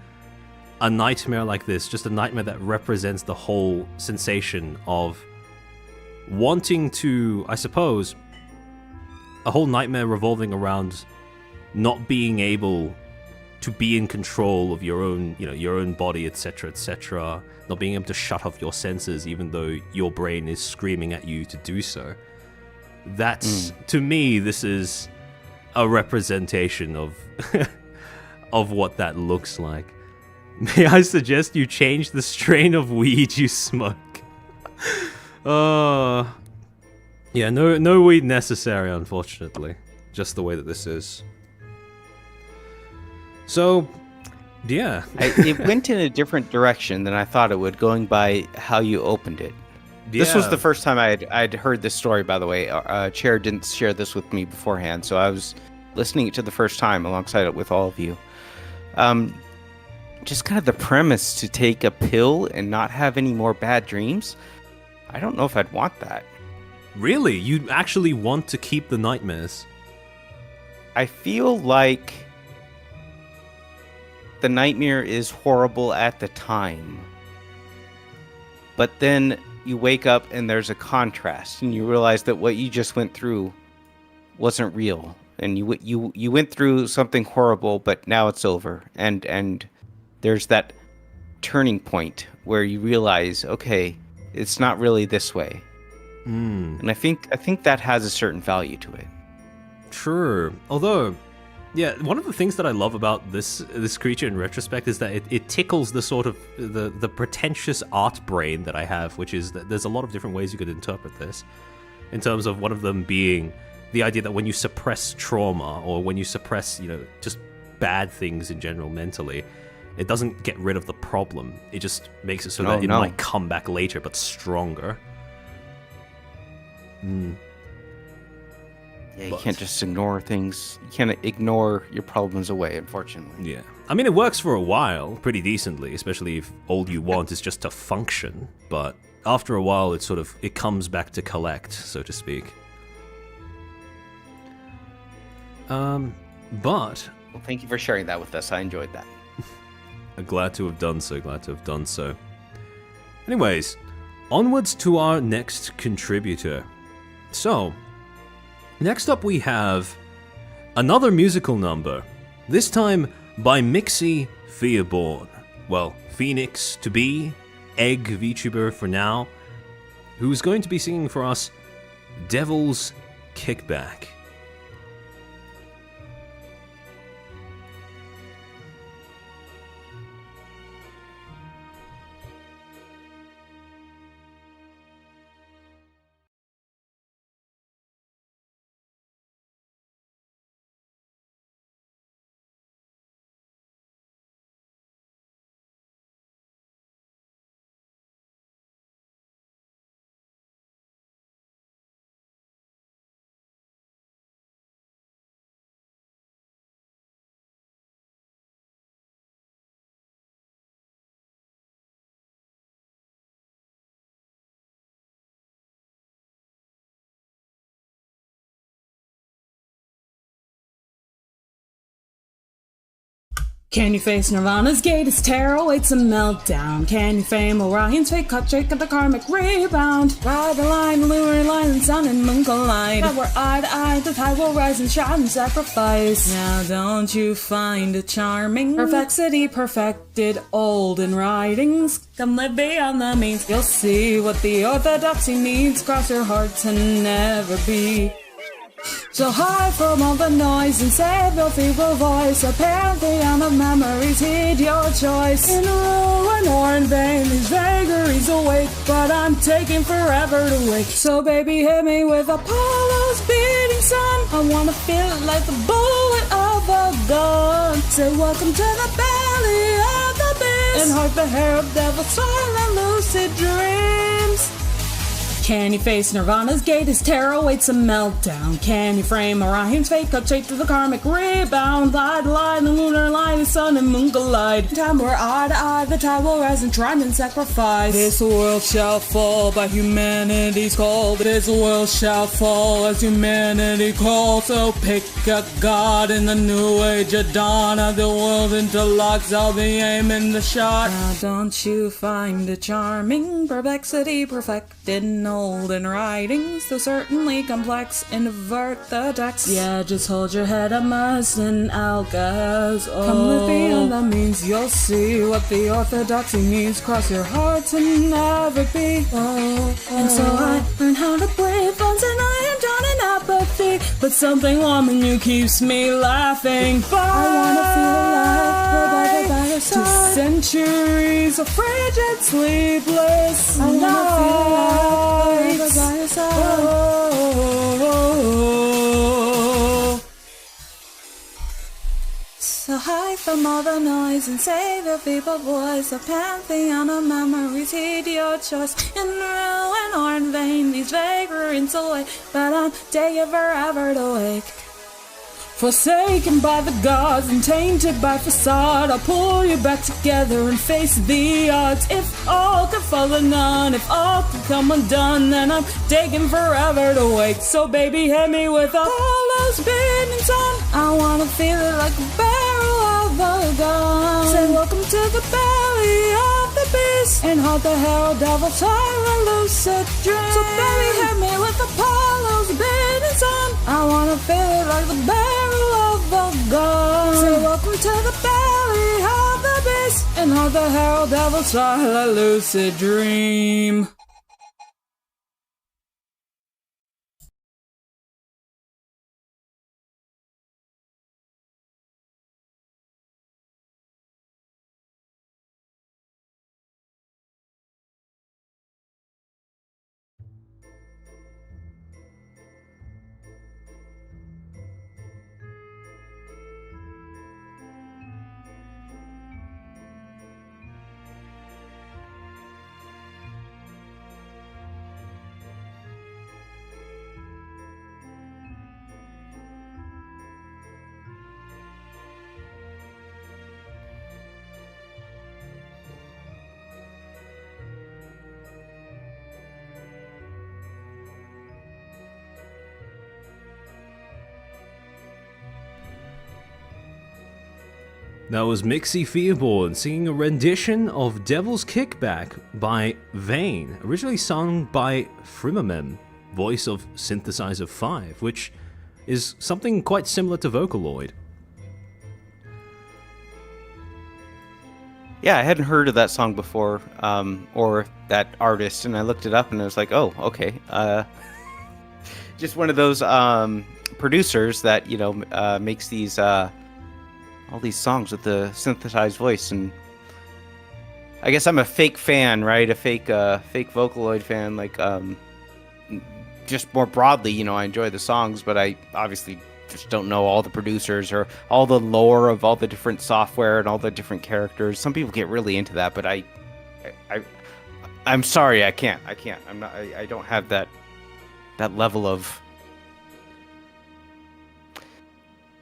a nightmare like this, just a nightmare that represents the whole sensation of wanting to, I suppose, a whole nightmare revolving around not being able to be in control of your own, your own body, etc., not being able to shut off your senses even though your brain is screaming at you to do so. That's, to me, this is a representation of of what that looks like. May I suggest you change the strain of weed you smoke? Yeah, no weed necessary, unfortunately. Just the way that this is. So, yeah. It went in a different direction than I thought it would, going by how you opened it. Yeah. This was the first time I'd heard this story, by the way. Chair didn't share this with me beforehand, so I was listening to it the first time alongside it with all of you. Just kind of the premise to take a pill and not have any more bad dreams. I don't know if I'd want that. Really? You actually want to keep the nightmares? I feel like the nightmare is horrible at the time. But then you wake up and there's a contrast and you realize that what you just went through wasn't real. And you went through something horrible, but now it's over. And there's that turning point where you realize, okay, it's not really this way. And I think that has a certain value to it. Sure. Although, yeah, one of the things that I love about this creature in retrospect is that it tickles the sort of the pretentious art brain that I have, which is that there's a lot of different ways you could interpret this. In terms of one of them being the idea that when you suppress trauma or when you suppress, just bad things in general mentally, it doesn't get rid of the problem. It just makes it so that it might come back later, but stronger. Yeah, you can't just ignore things. You can't ignore your problems away, unfortunately. Yeah. I mean, it works for a while pretty decently, especially if all you want is just to function. But after a while, it comes back to collect, so to speak. But... Well, thank you for sharing that with us. I enjoyed that. Glad to have done so. Anyways, onwards to our next contributor. So, next up we have another musical number, this time by Mixie Pheoborn. Well, Phoenix to be, Egg VTuber for now, who's going to be singing for us Devil's Kickback. Can you face Nirvana's greatest terror awaits a meltdown? Can you fame Orion's fake cut trick of the karmic rebound? Ride the line, the lunar line, and sun and moon collide. Now we're eye to eye, the tide will rise and shine and sacrifice. Now don't you find it charming? Perplexity perfected old in writings. Come live beyond the means, you'll see what the orthodoxy needs. Cross your hearts and never be. So hide from all the noise and save your feeble voice. A pantheon of memories, heed your choice. In ruin or in vain, these vagaries await, but I'm taking forever to wait. So baby, hit me with Apollo's beating sun. I wanna feel it like the bullet of a gun. Say welcome to the belly of the beast, and hark the hair of devil's silent lucid dreams. Can you face Nirvana's greatest terror awaits a meltdown? Can you frame Orion's fate cut straight to the karmic rebound? Lie, the lunar line is sun and moon collide. Time where eye to eye, the tide will rise and try and sacrifice. This world shall fall by humanity's call. This world shall fall as humanity calls. So pick a god in the new age of dawn of the world interlocks. I'll be aiming the shot. Now don't you find it charming? Perplexity perfected in olden writings, though certainly complex. Invert the text. Yeah, just hold your head up, must and algas. Come with me, and that means you'll see what the orthodoxy means. Cross your heart to never be. And so I learned how to play phones, and I am down in apathy. But something warm in you keeps me laughing. I wanna feel alive, by your side. 2 centuries of frigid, sleepless. I wanna feel alive, by your side. So hide from all the noise and save your feeble voice. A pantheon of memories, heed your choice. In ruin or in vain, these vagrants away. But I'm taking forever to wake. Forsaken by the gods and tainted by facade, I'll pull you back together and face the odds. If all could fall and none, if all could come undone, then I'm taking forever to wake. So baby, hit me with a hollow spinning sun. I wanna feel it like a barrel of a gun. Say welcome to the belly of the beast, and hold the herald devil's a lucid dream. So baby, hit me with Apollo's spinning sun. I wanna feel it like the barrel of a gun. Say welcome to the belly of the beast, and hold the herald devil's a lucid dream. That was Mixie Pheoborn singing a rendition of Devil's Kickback by Vane, originally sung by Frimamem, voice of Synthesizer 5, which is something quite similar to Vocaloid. Yeah, I hadn't heard of that song before, or that artist, and I looked it up and I was like, oh, okay. Just one of those producers that, you know, makes these all these songs with the synthesized voice. And I guess I'm a fake fan, right? A fake Vocaloid fan. Like, just more broadly, you know, I enjoy the songs, but I obviously just don't know all the producers or all the lore of all the different software and all the different characters. Some people get really into that, but I'm sorry, I can't. I'm not. I don't have that level of.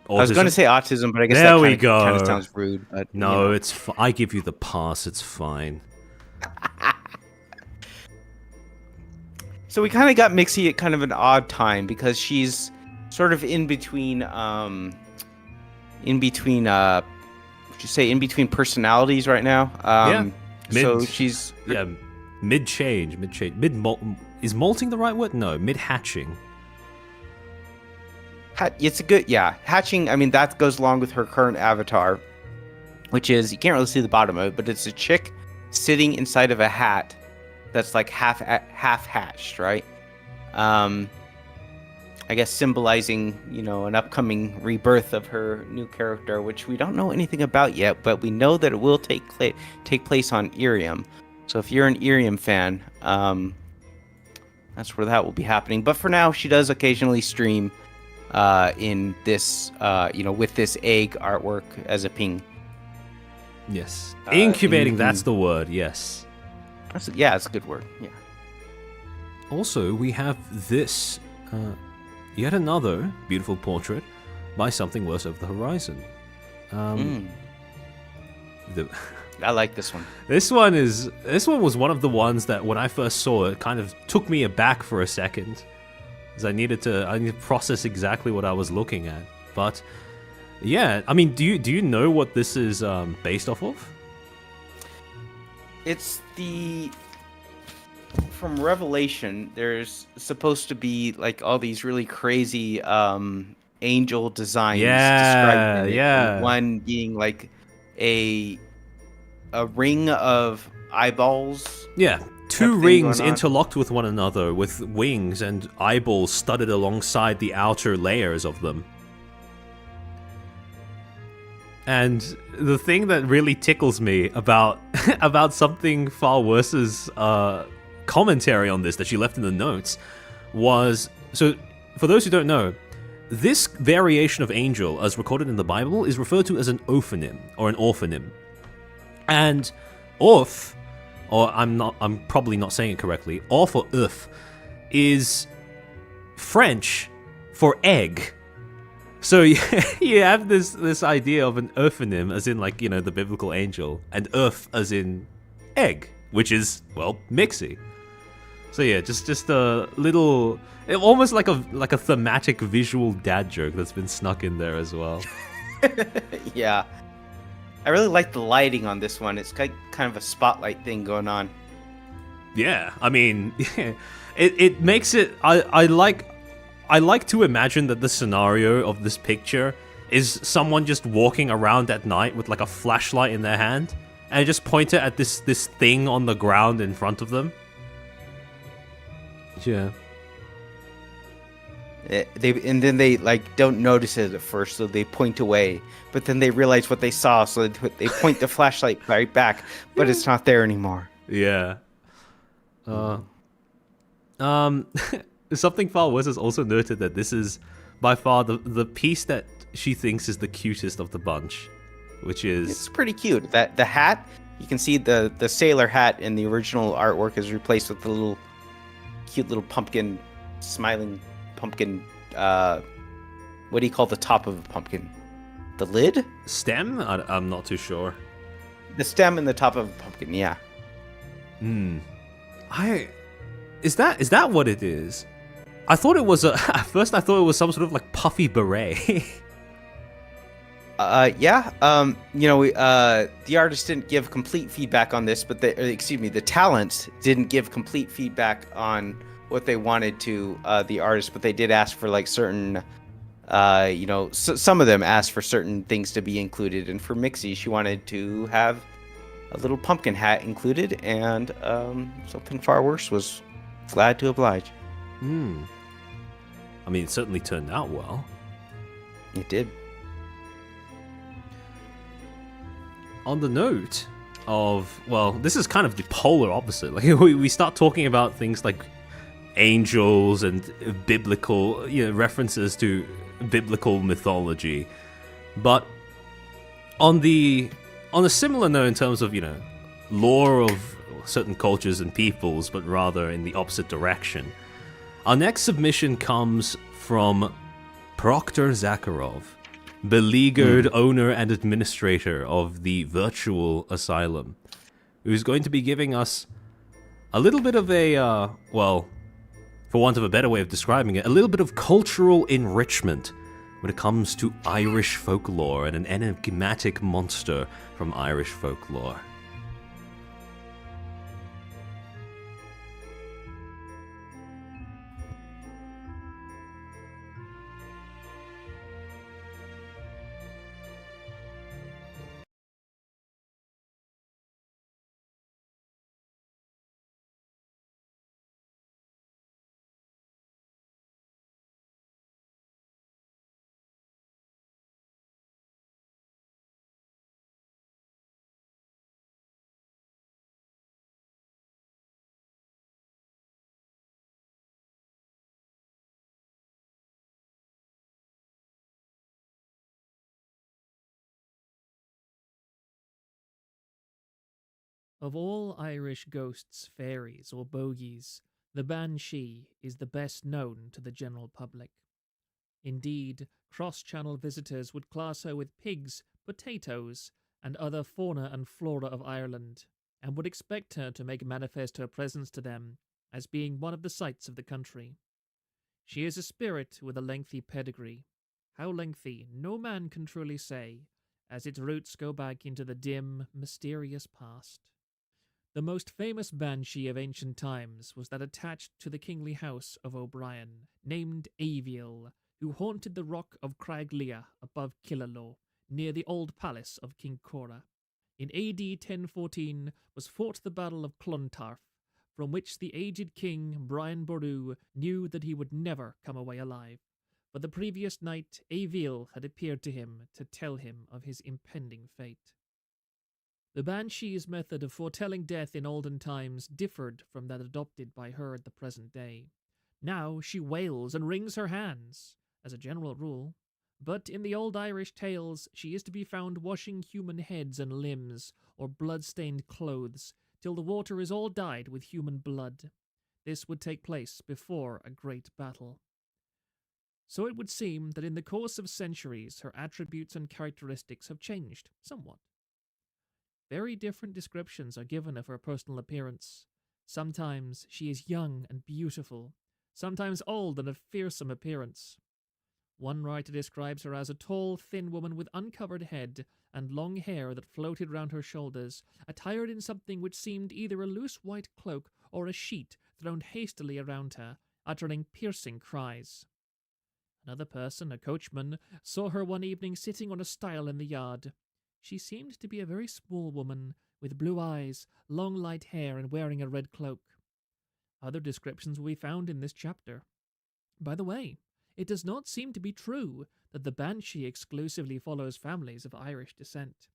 Autism? I was going to say autism, but I guess there that we go. Kind of sounds rude. But, no, you know. it's. I give you the pass. It's fine. So we kind of got Mixie at kind of an odd time because she's sort of in between personalities right now. Yeah. So she's mid-change. Is molting the right word? No, mid-hatching. It's a good, hatching. I mean, that goes along with her current avatar, which is, you can't really see the bottom of it, but it's a chick sitting inside of a hat that's like half hatched, right? I guess symbolizing, you know, an upcoming rebirth of her new character, which we don't know anything about yet, but we know that it will take place on Irium. So if you're an Irium fan, that's where that will be happening. But for now, she does occasionally stream in this, with this egg artwork as a ping. Yes. Incubating, that's the word, yes. It's a good word, yeah. Also, we have this, yet another beautiful portrait by Something Worse Over the Horizon. The I like this one. This one was one of the ones that when I first saw it kind of took me aback for a second, because I needed to process exactly what I was looking at. But yeah, I mean, do you know what this is based off of? It's from Revelation. There's supposed to be like all these really crazy angel designs described in it. And one being like a ring of eyeballs. Yeah, two rings interlocked with one another with wings and eyeballs studded alongside the outer layers of them. And the thing that really tickles me about Something Far Worse's commentary on this that she left in the notes was, so for those who don't know, this variation of angel, as recorded in the Bible, is referred to as an ophonym or an orphonym. And Orf, or I'm probably not saying it correctly, Orf or Uf, is French for egg. So you have this idea of an orphonym as in like, you know, the biblical angel, and Uf as in egg, which is, well, Mixie. So yeah, just a little, almost like a thematic visual dad joke that's been snuck in there as well. Yeah. I really like the lighting on this one. It's kind of a spotlight thing going on. Yeah, I mean, it makes it. I like to imagine that the scenario of this picture is someone just walking around at night with like a flashlight in their hand and just point it at this thing on the ground in front of them. Yeah. And then they like don't notice it at first, so they point away. But then they realize what they saw, so they point the flashlight right back, but it's not there anymore. Yeah. Something Far Worse has also noted that this is by far the piece that she thinks is the cutest of the bunch, which is... It's pretty cute. That the hat, you can see the sailor hat in the original artwork is replaced with the little cute little pumpkin, smiling pumpkin. What do you call the top of a pumpkin? The lid? Stem? I'm not too sure. The stem and the top of a pumpkin, yeah. Is that what it is? I thought it was at first I thought it was some sort of like puffy beret. Yeah. The artist didn't give complete feedback on this, but the talent didn't give complete feedback on what they wanted to the artist, but they did ask for like certain, some of them asked for certain things to be included, and for Mixie, she wanted to have a little pumpkin hat included, and Something Far Worse was glad to oblige. I mean, it certainly turned out well. It did. On the note of, well, this is kind of the polar opposite. Like we start talking about things like angels and biblical, references to biblical mythology, but on a similar note in terms of lore of certain cultures and peoples, but rather in the opposite direction. Our next submission comes from Proctor Zakharov, beleaguered owner and administrator of the virtual asylum, who's going to be giving us a little bit of a, for want of a better way of describing it, a little bit of cultural enrichment when it comes to Irish folklore and an enigmatic monster from Irish folklore. Of all Irish ghosts, fairies, or bogies, the banshee is the best known to the general public. Indeed, cross-channel visitors would class her with pigs, potatoes, and other fauna and flora of Ireland, and would expect her to make manifest her presence to them as being one of the sights of the country. She is a spirit with a lengthy pedigree. How lengthy, no man can truly say, as its roots go back into the dim, mysterious past. The most famous banshee of ancient times was that attached to the kingly house of O'Brien, named Aviel, who haunted the rock of Craiglia above Killaloe, near the old palace of King Cora. In AD 1014 was fought the Battle of Clontarf, from which the aged king, Brian Boru, knew that he would never come away alive. For the previous night, Aviel had appeared to him to tell him of his impending fate. The banshee's method of foretelling death in olden times differed from that adopted by her at the present day. Now she wails and wrings her hands, as a general rule, but in the old Irish tales she is to be found washing human heads and limbs, or blood-stained clothes, till the water is all dyed with human blood. This would take place before a great battle. So it would seem that in the course of centuries her attributes and characteristics have changed somewhat. Very different descriptions are given of her personal appearance. Sometimes she is young and beautiful, sometimes old and of fearsome appearance. One writer describes her as a tall, thin woman with uncovered head and long hair that floated round her shoulders, attired in something which seemed either a loose white cloak or a sheet thrown hastily around her, uttering piercing cries. Another person, a coachman, saw her one evening sitting on a stile in the yard. She seemed to be a very small woman, with blue eyes, long light hair, and wearing a red cloak. Other descriptions will be found in this chapter. By the way, it does not seem to be true that the banshee exclusively follows families of Irish descent,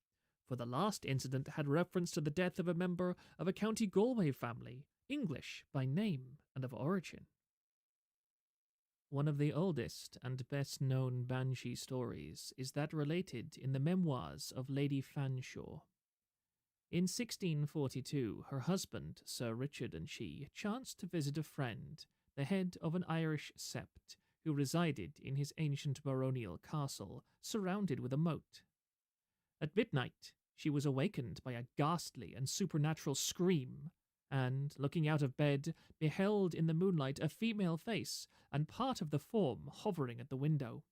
for the last incident had reference to the death of a member of a County Galway family, English by name and of origin. One of the oldest and best-known banshee stories is that related in the memoirs of Lady Fanshawe. In 1642, her husband, Sir Richard, and she chanced to visit a friend, the head of an Irish sept, who resided in his ancient baronial castle, surrounded with a moat. At midnight, she was awakened by a ghastly and supernatural scream, and, looking out of bed, beheld in the moonlight a female face and part of the form hovering at the window.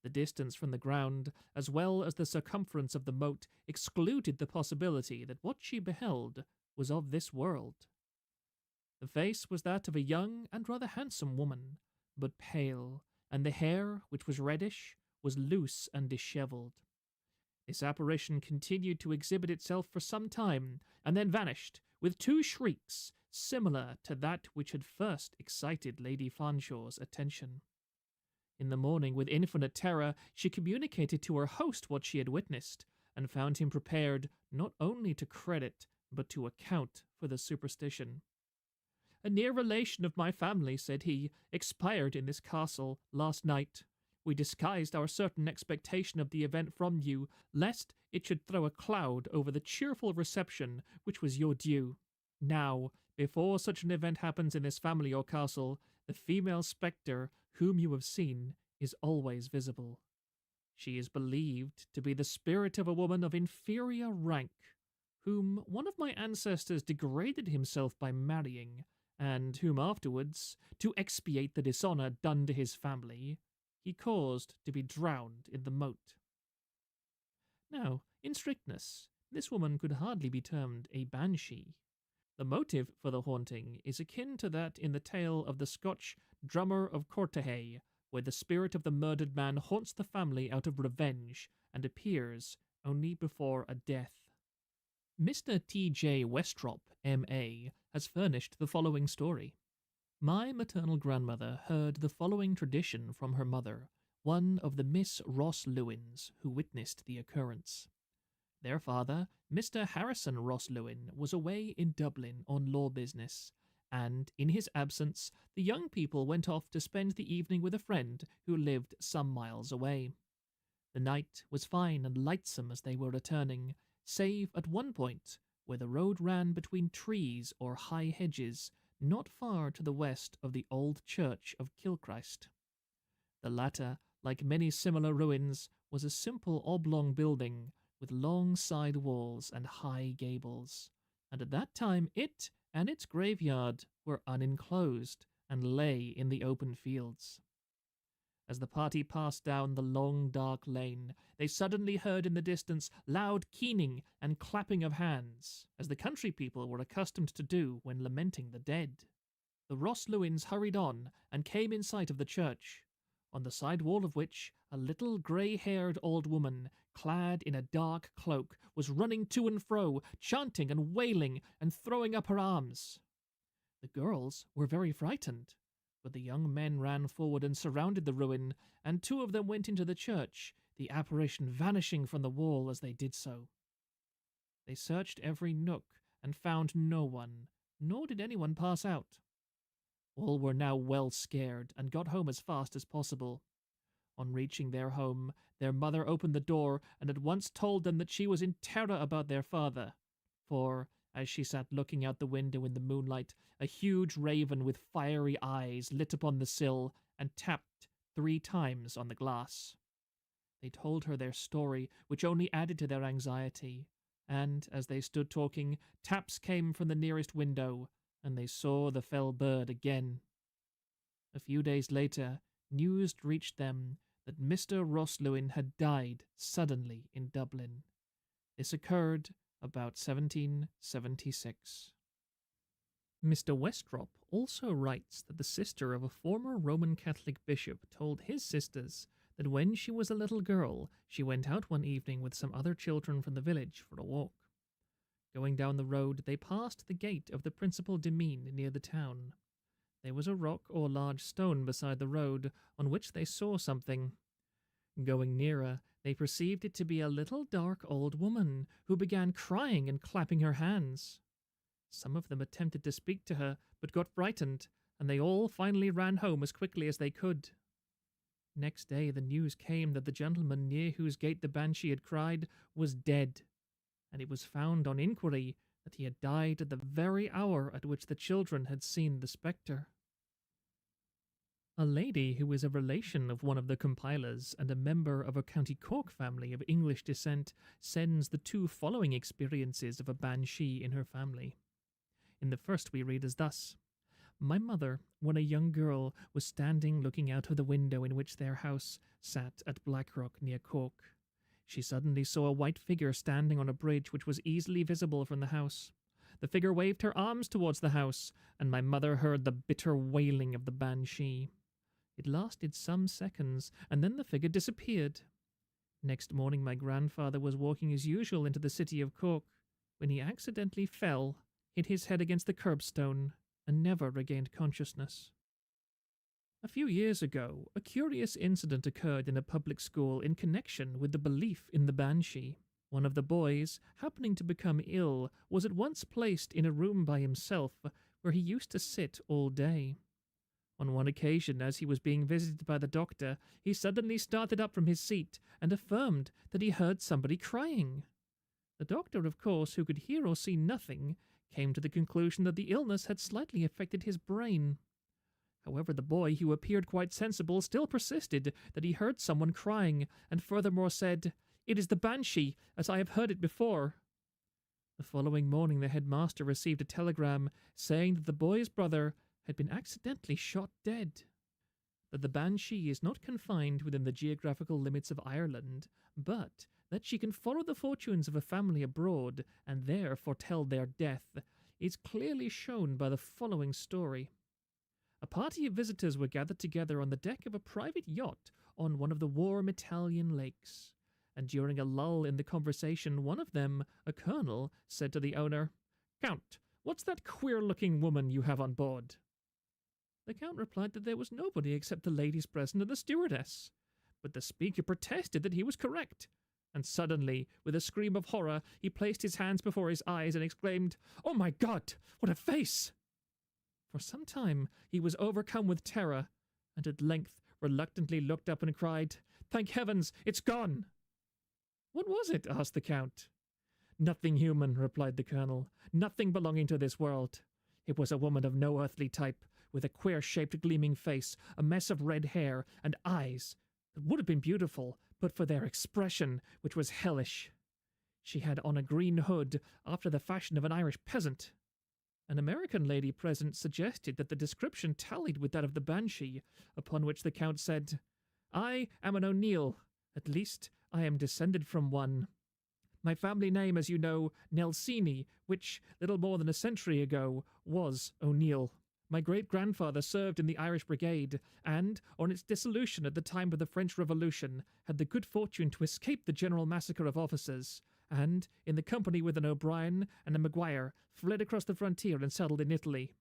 The distance from the ground, as well as the circumference of the moat, excluded the possibility that what she beheld was of this world. The face was that of a young and rather handsome woman, but pale, and the hair, which was reddish, was loose and dishevelled. This apparition continued to exhibit itself for some time, and then vanished, with two shrieks, similar to that which had first excited Lady Fanshawe's attention. In the morning, with infinite terror, she communicated to her host what she had witnessed, and found him prepared not only to credit, but to account for the superstition. "A near relation of my family," said he, "expired in this castle last night. We disguised our certain expectation of the event from you, lest it should throw a cloud over the cheerful reception which was your due. Now, before such an event happens in this family or castle, the female spectre whom you have seen is always visible. She is believed to be the spirit of a woman of inferior rank, whom one of my ancestors degraded himself by marrying, and whom afterwards, to expiate the dishonour done to his family, he caused to be drowned in the moat." Now, in strictness, this woman could hardly be termed a banshee. The motive for the haunting is akin to that in the tale of the Scotch drummer of Cortahay, where the spirit of the murdered man haunts the family out of revenge and appears only before a death. Mr. T.J. Westrop, M.A., has furnished the following story. My maternal grandmother heard the following tradition from her mother, one of the Miss Ross Lewins, who witnessed the occurrence. Their father, Mr. Harrison Ross Lewin, was away in Dublin on law business, and in his absence the young people went off to spend the evening with a friend who lived some miles away. The night was fine and lightsome as they were returning, save at one point where the road ran between trees or high hedges, not far to the west of the old church of Kilchrist. The latter, like many similar ruins, was a simple oblong building, with long side walls and high gables, and at that time it and its graveyard were unenclosed and lay in the open fields. As the party passed down the long dark lane, they suddenly heard in the distance loud keening and clapping of hands, as the country people were accustomed to do when lamenting the dead. The Roslewins hurried on and came in sight of the church, on the side wall of which a little grey-haired old woman, clad in a dark cloak, was running to and fro, chanting and wailing and throwing up her arms. The girls were very frightened, but the young men ran forward and surrounded the ruin, and 2 of them went into the church, the apparition vanishing from the wall as they did so. They searched every nook and found no one, nor did anyone pass out. All were now well scared and got home as fast as possible. On reaching their home, their mother opened the door and at once told them that she was in terror about their father, for, as she sat looking out the window in the moonlight, a huge raven with fiery eyes lit upon the sill and tapped 3 times on the glass. They told her their story, which only added to their anxiety, and, as they stood talking, taps came from the nearest window, and they saw the fell bird again. A few days later, news reached them that Mr. Roslewin had died suddenly in Dublin. This occurred about 1776. Mr. Westrop also writes that the sister of a former Roman Catholic bishop told his sisters that when she was a little girl, she went out one evening with some other children from the village for a walk. Going down the road, they passed the gate of the principal demesne near the town. There was a rock or large stone beside the road, on which they saw something. Going nearer, they perceived it to be a little dark old woman, who began crying and clapping her hands. Some of them attempted to speak to her, but got frightened, and they all finally ran home as quickly as they could. Next day the news came that the gentleman near whose gate the banshee had cried was dead, and it was found on inquiry that he had died at the very hour at which the children had seen the spectre. A lady who is a relation of one of the compilers and a member of a County Cork family of English descent sends the 2 following experiences of a banshee in her family. In the first we read as thus: My mother, when a young girl, was standing looking out of the window in which their house sat at Blackrock near Cork. She suddenly saw a white figure standing on a bridge which was easily visible from the house. The figure waved her arms towards the house, and my mother heard the bitter wailing of the banshee. It lasted some seconds, and then the figure disappeared. Next morning my grandfather was walking as usual into the city of Cork, when he accidentally fell, hit his head against the curbstone, and never regained consciousness. A few years ago, a curious incident occurred in a public school in connection with the belief in the banshee. One of the boys, happening to become ill, was at once placed in a room by himself, where he used to sit all day. On one occasion, as he was being visited by the doctor, he suddenly started up from his seat and affirmed that he heard somebody crying. The doctor, of course, who could hear or see nothing, came to the conclusion that the illness had slightly affected his brain. However, the boy, who appeared quite sensible, still persisted that he heard someone crying, and furthermore said, "It is the banshee, as I have heard it before." The following morning the headmaster received a telegram saying that the boy's brother had been accidentally shot dead. That the banshee is not confined within the geographical limits of Ireland, but that she can follow the fortunes of a family abroad and there foretell their death, is clearly shown by the following story. A party of visitors were gathered together on the deck of a private yacht on one of the warm Italian lakes, and during a lull in the conversation, one of them, a colonel, said to the owner, "Count, what's that queer-looking woman you have on board?" The Count replied that there was nobody except the ladies present and the stewardess, but the speaker protested that he was correct, and suddenly, with a scream of horror, he placed his hands before his eyes and exclaimed, "Oh my God, what a face!" For some time he was overcome with terror, and at length reluctantly looked up and cried, "Thank heavens, it's gone!" "What was it?" asked the Count. "Nothing human," replied the colonel. "Nothing belonging to this world. It was a woman of no earthly type, with a queer-shaped gleaming face, a mess of red hair, and eyes that would have been beautiful but for their expression, which was hellish. She had on a green hood, after the fashion of an Irish peasant. An American lady present suggested that the description tallied with that of the banshee, upon which the Count said, "I am an O'Neill. At least, I am descended from one. My family name, as you know, Nelsini, which, little more than a century ago, was O'Neill. My great-grandfather served in the Irish Brigade, and, on its dissolution at the time of the French Revolution, had the good fortune to escape the general massacre of officers, and, in the company with an O'Brien and a Maguire, fled across the frontier and settled in Italy."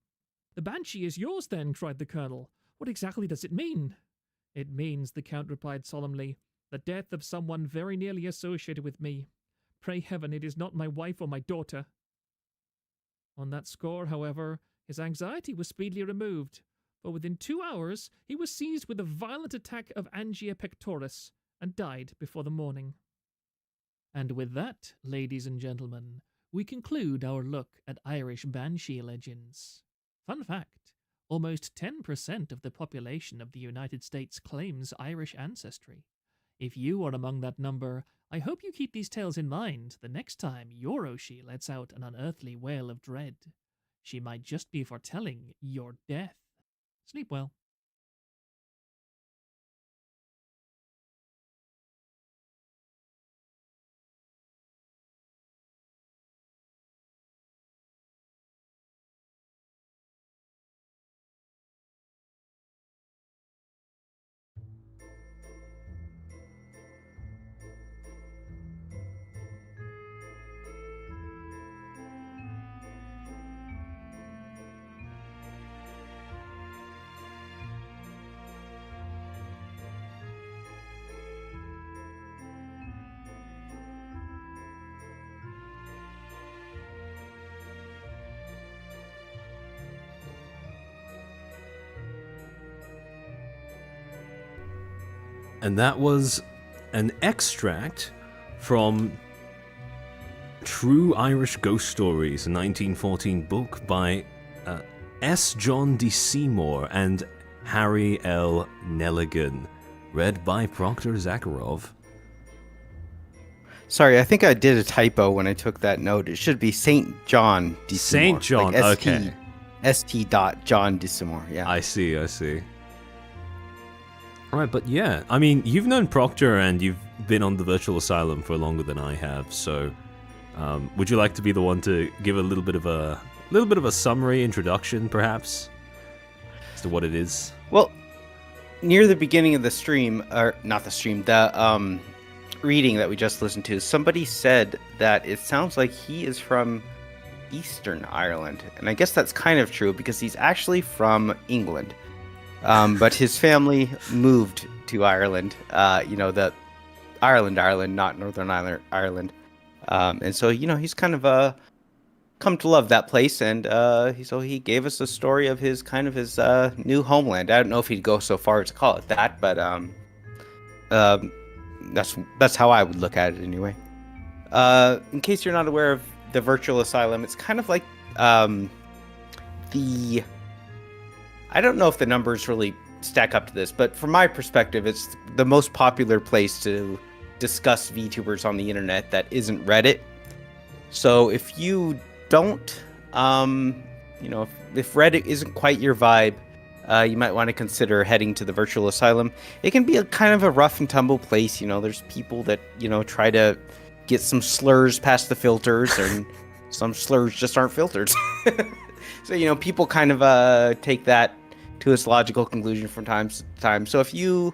"The banshee is yours, then," cried the colonel. "What exactly does it mean?" "It means," the Count replied solemnly, "the death of someone very nearly associated with me. Pray heaven it is not my wife or my daughter." On that score, however, his anxiety was speedily removed, for within 2 hours he was seized with a violent attack of angia pectoris and died before the morning. And with that, ladies and gentlemen, we conclude our look at Irish banshee legends. Fun fact, almost 10% of the population of the United States claims Irish ancestry. If you are among that number, I hope you keep these tales in mind the next time your Oshi lets out an unearthly wail of dread. She might just be foretelling your death. Sleep well. And that was an extract from True Irish Ghost Stories, a 1914 book by S. John D. Seymour and Harry L. Nelligan, read by Proctor Zakharov. Sorry, I think I did a typo when I took that note. It should be St. John D. Seymour. St. John, like okay. St. John D. Seymour, yeah. I see. Right, but yeah, I mean, you've known Proctor and you've been on the Virtual Asylum for longer than I have, so would you like to be the one to give a little bit of a summary introduction, perhaps, as to what it is? Well, near the beginning of the stream, or not the stream, the reading that we just listened to, somebody said that it sounds like he is from Eastern Ireland, and I guess that's kind of true because he's actually from England. But his family moved to Ireland, the Ireland, not Northern Ireland. And so, he's kind of come to love that place. And so he gave us a story of his new homeland. I don't know if he'd go so far as to call it that, but that's how I would look at it anyway. In case you're not aware of the Virtual Asylum, it's kind of like I don't know if the numbers really stack up to this, but from my perspective, it's the most popular place to discuss VTubers on the internet that isn't Reddit. So if you don't, if Reddit isn't quite your vibe, you might want to consider heading to the Virtual Asylum. It can be a kind of a rough and tumble place. There's people that, try to get some slurs past the filters, and some slurs just aren't filtered. So, people kind of take that to its logical conclusion from time to time. So if you,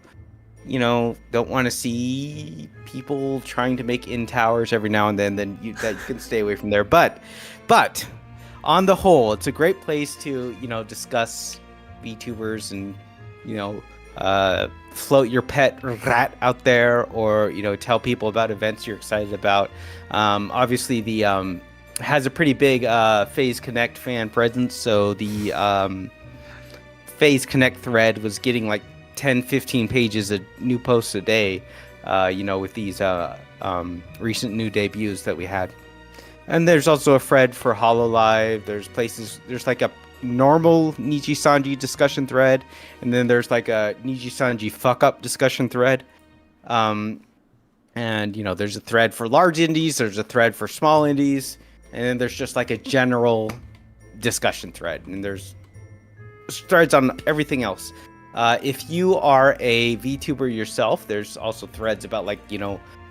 don't want to see people trying to make in towers every now and then you can stay away from there. But on the whole, it's a great place to, discuss VTubers and, float your pet rat out there, or, tell people about events you're excited about. Obviously, the has a pretty big FaZe Connect fan presence, so the FaZe Connect thread was getting like 10-15 pages of new posts a day, with these recent new debuts that we had. And there's also a thread for HoloLive. There's like a normal Niji-Sanji discussion thread, and then there's like a Niji-Sanji fuck-up discussion thread. And And, there's a thread for large indies, there's a thread for small indies, and then there's just like a general discussion thread. And there's threads on everything else. If you are a VTuber yourself, there's also threads about like,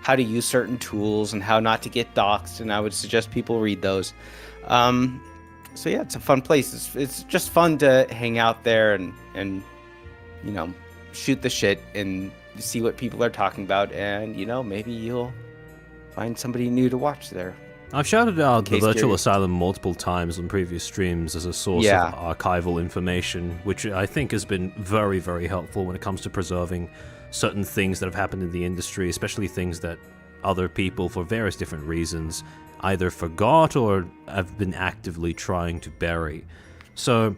how to use certain tools and how not to get doxxed. And I would suggest people read those. So yeah, it's a fun place. It's just fun to hang out there and shoot the shit and see what people are talking about, and maybe you'll find somebody new to watch there. I've shouted out the Virtual Asylum multiple times on previous streams as a source of archival information, which I think has been very, very helpful when it comes to preserving certain things that have happened in the industry, especially things that other people, for various different reasons, either forgot or have been actively trying to bury. So,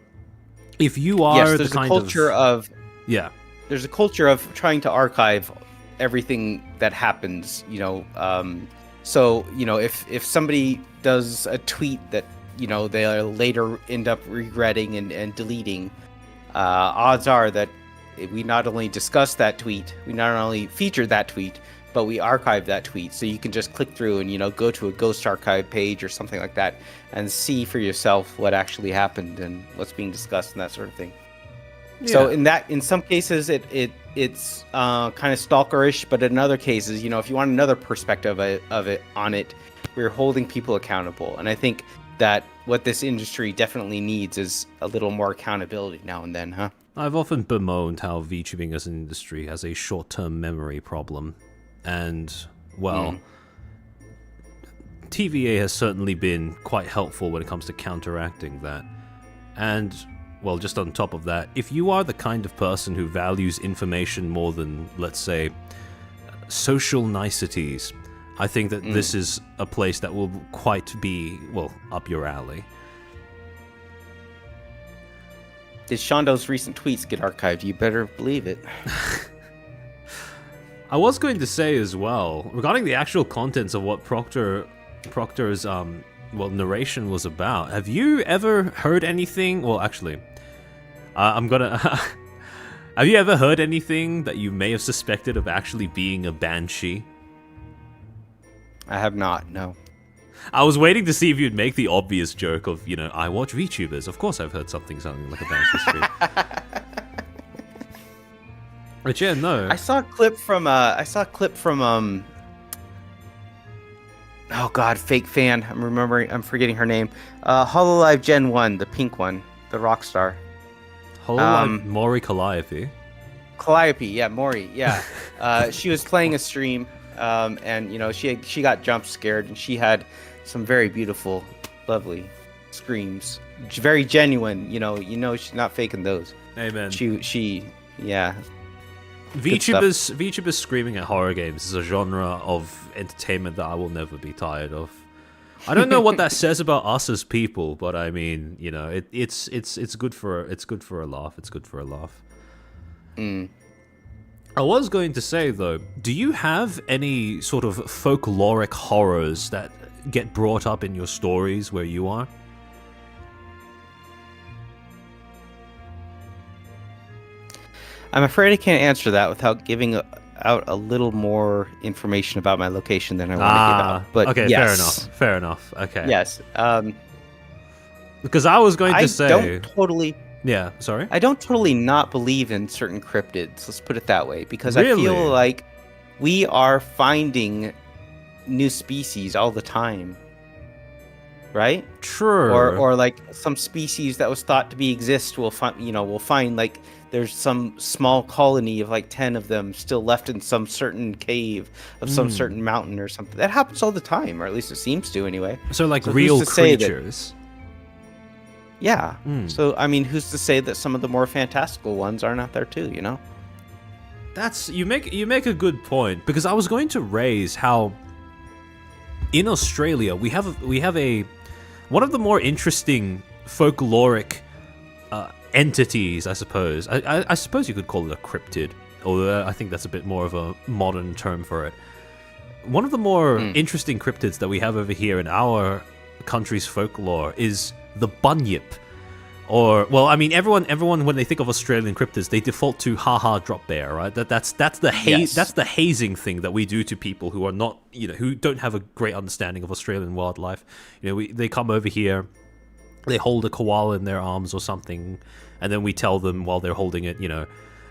if you are there's a culture of there's a culture of trying to archive everything that happens. So if somebody does a tweet that they later end up regretting and deleting, odds are that we not only discussed that tweet, we not only featured that tweet, but we archived that tweet. So you can just click through and go to a Ghost Archive page or something like that and see for yourself what actually happened and what's being discussed and that sort of thing. Yeah. So in some cases it's kind of stalkerish, but in other cases, if you want another perspective of it, we're holding people accountable. And I think that what this industry definitely needs is a little more accountability now and then, huh? I've often bemoaned how VTubing as an industry has a short-term memory problem. And, TVA has certainly been quite helpful when it comes to counteracting that. And, just on top of that, if you are the kind of person who values information more than, let's say, social niceties, I think that this is a place that will quite be, up your alley. Did Shondo's recent tweets get archived? You better believe it. I was going to say as well, regarding the actual contents of what Proctor's narration was about, have you ever heard anything? Well, actually, have you ever heard anything that you may have suspected of actually being a banshee? I have not, no. I was waiting to see if you'd make the obvious joke of, I watch VTubers. Of course I've heard something like a banshee scream. But yeah, no. I saw a clip from oh god, fake fan. I'm forgetting her name. Hololive Gen 1, the pink one, the rock star. Hololive Mori Calliope. Calliope, yeah, Mori, yeah. She was playing a stream, and she got jump scared, and she had some very beautiful, lovely screams. Very genuine, she's not faking those. Amen. She yeah. VTubers screaming at horror games is a genre of entertainment that I will never be tired of. I don't know what that says about us as people, but I mean, it's good for a laugh. It's good for a laugh. I was going to say though, do you have any sort of folkloric horrors that get brought up in your stories where you are? I'm afraid I can't answer that without giving out a little more information about my location than I want to give out. But okay, yes. Fair enough. Okay. Yes. Because I was going to say... Yeah, sorry? I don't totally not believe in certain cryptids, let's put it that way, because Really? I feel like we are finding new species all the time. Right? True. Or like some species that was thought to exist we'll find like there's some small colony of like 10 of them still left in some certain cave of some certain mountain or something. That happens all the time, or at least it seems to anyway. So like real creatures. Yeah. So I mean, who's to say that some of the more fantastical ones aren't out there too, That's you make a good point, because I was going to raise how in Australia we have one of the more interesting folkloric entities, I suppose. I suppose you could call it a cryptid, although I think that's a bit more of a modern term for it. One of the more interesting cryptids that we have over here in our country's folklore is the bunyip, Or, well, I mean, everyone when they think of Australian cryptids, they default to haha drop bear, right? That's the that's the hazing thing that we do to people who are not, who don't have a great understanding of Australian wildlife. They come over here, they hold a koala in their arms or something, and then we tell them while they're holding it,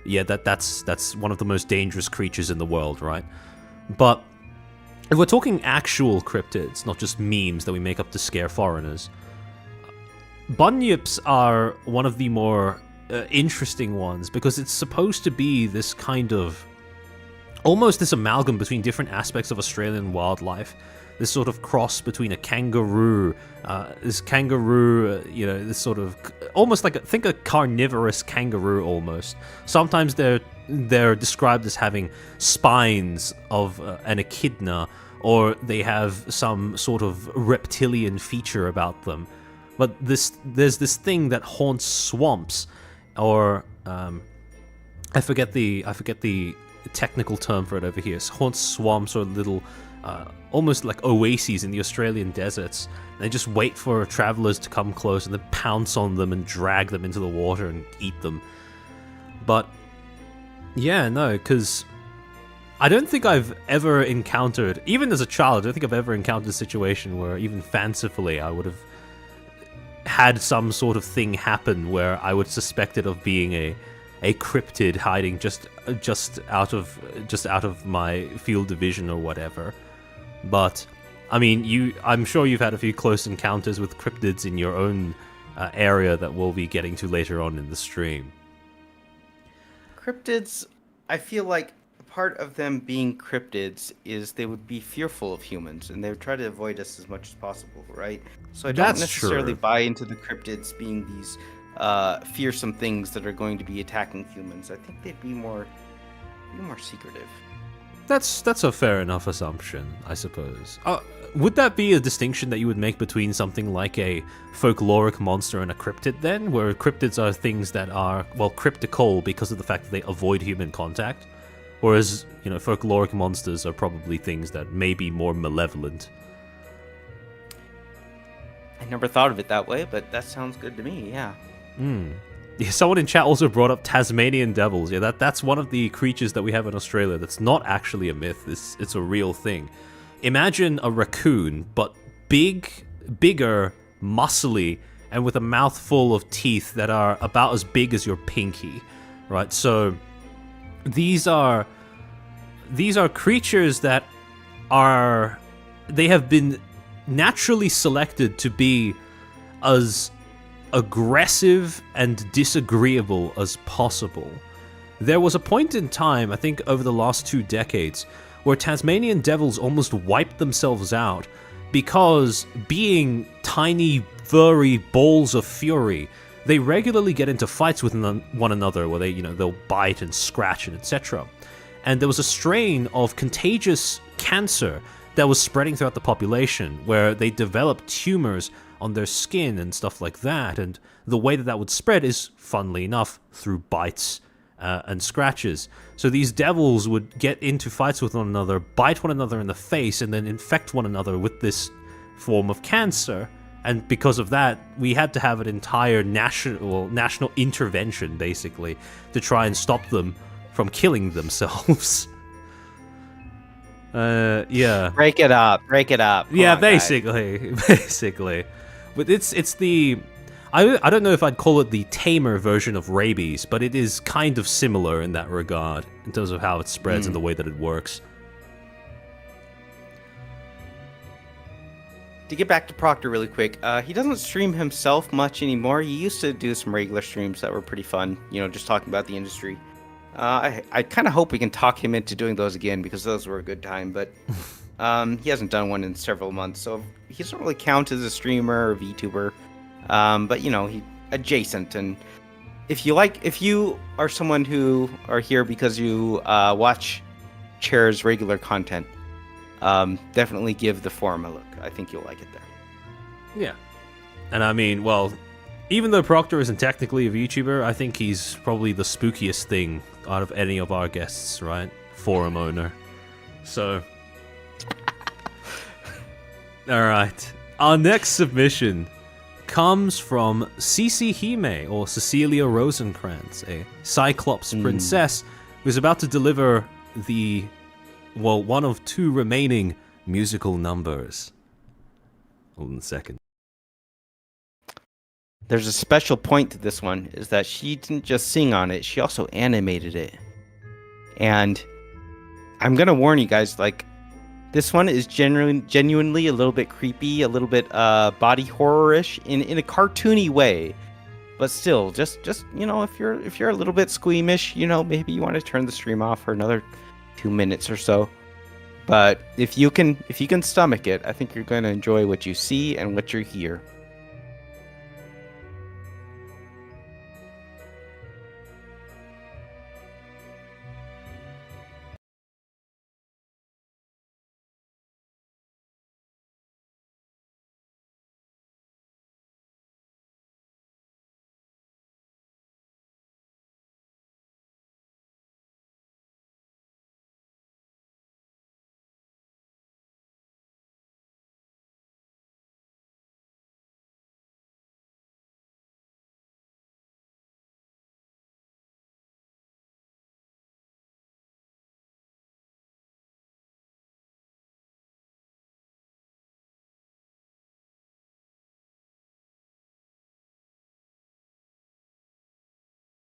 yeah, that's one of the most dangerous creatures in the world, right? But if we're talking actual cryptids, not just memes that we make up to scare foreigners, bunyips are one of the more interesting ones, because it's supposed to be this kind of almost this amalgam between different aspects of Australian wildlife. This sort of cross between a kangaroo, this sort of almost like think a carnivorous kangaroo almost. Sometimes they're described as having spines of an echidna, or they have some sort of reptilian feature about them. But there's this thing that haunts swamps, or I forget the technical term for it over here. It haunts swamps or little, almost like oases in the Australian deserts. And they just wait for travelers to come close and then pounce on them and drag them into the water and eat them. But yeah, no, because I don't think I've ever encountered, even as a child, I don't think I've ever encountered a situation where even fancifully I would have had some sort of thing happen where I would suspect it of being a cryptid hiding just out of my field of vision or whatever. But I mean, I'm sure you've had a few close encounters with cryptids in your own area that we'll be getting to later on in the stream. Cryptids, I feel like part of them being cryptids is they would be fearful of humans, and they would try to avoid us as much as possible, right? So I don't necessarily buy into the cryptids being these fearsome things that are going to be attacking humans. I think they'd be more secretive. That's a fair enough assumption, I suppose. Would that be a distinction that you would make between something like a folkloric monster and a cryptid then, where cryptids are things that are, well, cryptical because of the fact that they avoid human contact? Whereas, folkloric monsters are probably things that may be more malevolent. I never thought of it that way, but that sounds good to me, yeah. Yeah, someone in chat also brought up Tasmanian devils. Yeah, that's one of the creatures that we have in Australia that's not actually a myth. It's a real thing. Imagine a raccoon, but bigger, muscly, and with a mouth full of teeth that are about as big as your pinky, right? So these are creatures that they have been naturally selected to be as aggressive and disagreeable as possible. There was a point in time, I think over the last 2 decades, where Tasmanian devils almost wiped themselves out because, being tiny, furry balls of fury, they regularly get into fights with one another where they'll bite and scratch and etc. And there was a strain of contagious cancer that was spreading throughout the population, where they developed tumors on their skin and stuff like that. And the way that would spread is, funnily enough, through bites and scratches. So these devils would get into fights with one another, bite one another in the face, and then infect one another with this form of cancer. And because of that, we had to have an entire national intervention, basically, to try and stop them from killing themselves. Yeah. Break it up. Yeah, basically. But it's the... I don't know if I'd call it the tamer version of rabies, but it is kind of similar in that regard, in terms of how it spreads and the way that it works. To get back to Proctor really quick, he doesn't stream himself much anymore. He used to do some regular streams that were pretty fun, just talking about the industry. I kind of hope we can talk him into doing those again, because those were a good time, but he hasn't done one in several months, so he doesn't really count as a streamer or VTuber. But he adjacent, and if you are someone who are here because you watch Chair's regular content, definitely give the forum a look. I think you'll like it there. Yeah. And I mean, well, even though Proctor isn't technically a VTuber, I think he's probably the spookiest thing out of any of our guests, right? Forum owner. So, alright. Our next submission comes from CeciHime, or Cecilia Rosenkreutz, a Cyclops princess who's about to deliver one of 2 remaining musical numbers. Hold on a second. There's a special point to this one, is that she didn't just sing on it, she also animated it. And I'm going to warn you guys, like, this one is genuinely a little bit creepy, a little bit body horror-ish in a cartoony way. But still, just you know, if you're a little bit squeamish, you know, maybe you want to turn the stream off for another 2 minutes or so. But if you can stomach it, I think you're going to enjoy what you see and what you hear.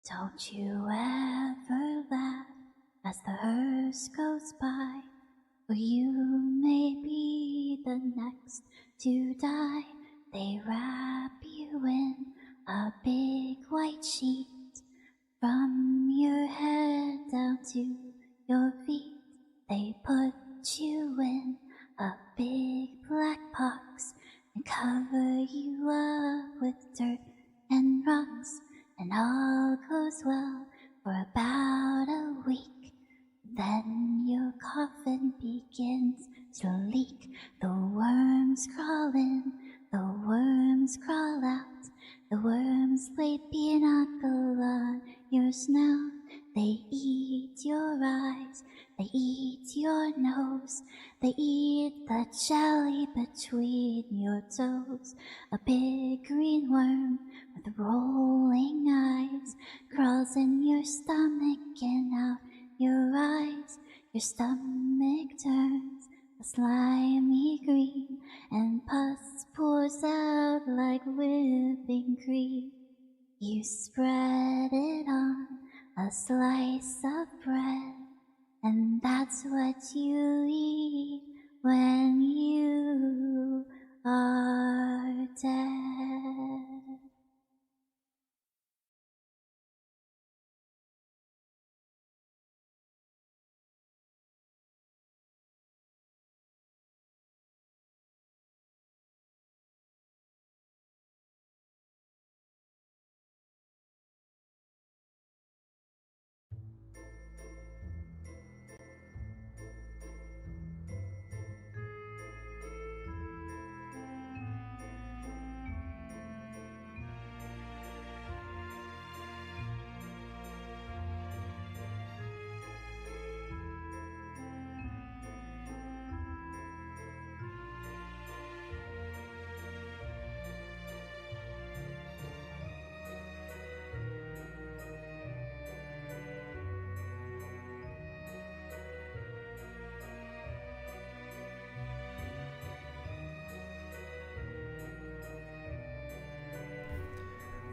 Don't you ever laugh as the hearse goes by, for you may be the next to die. They wrap you in a big white sheet, from your head down to your feet. They put you in a big black box and cover you up with dirt and rocks. And all goes well for about a week. Then your coffin begins to leak. The worms crawl in, the worms crawl out. The worms lay pinnacle on your snout. They eat your eyes, they eat your nose. They eat the jelly between your toes. A big green worm with rolling eyes crawls in your stomach and out your eyes. Your stomach turns a slimy green, and pus pours out like whipping cream. You spread it on a slice of bread, and that's what you eat when you are dead.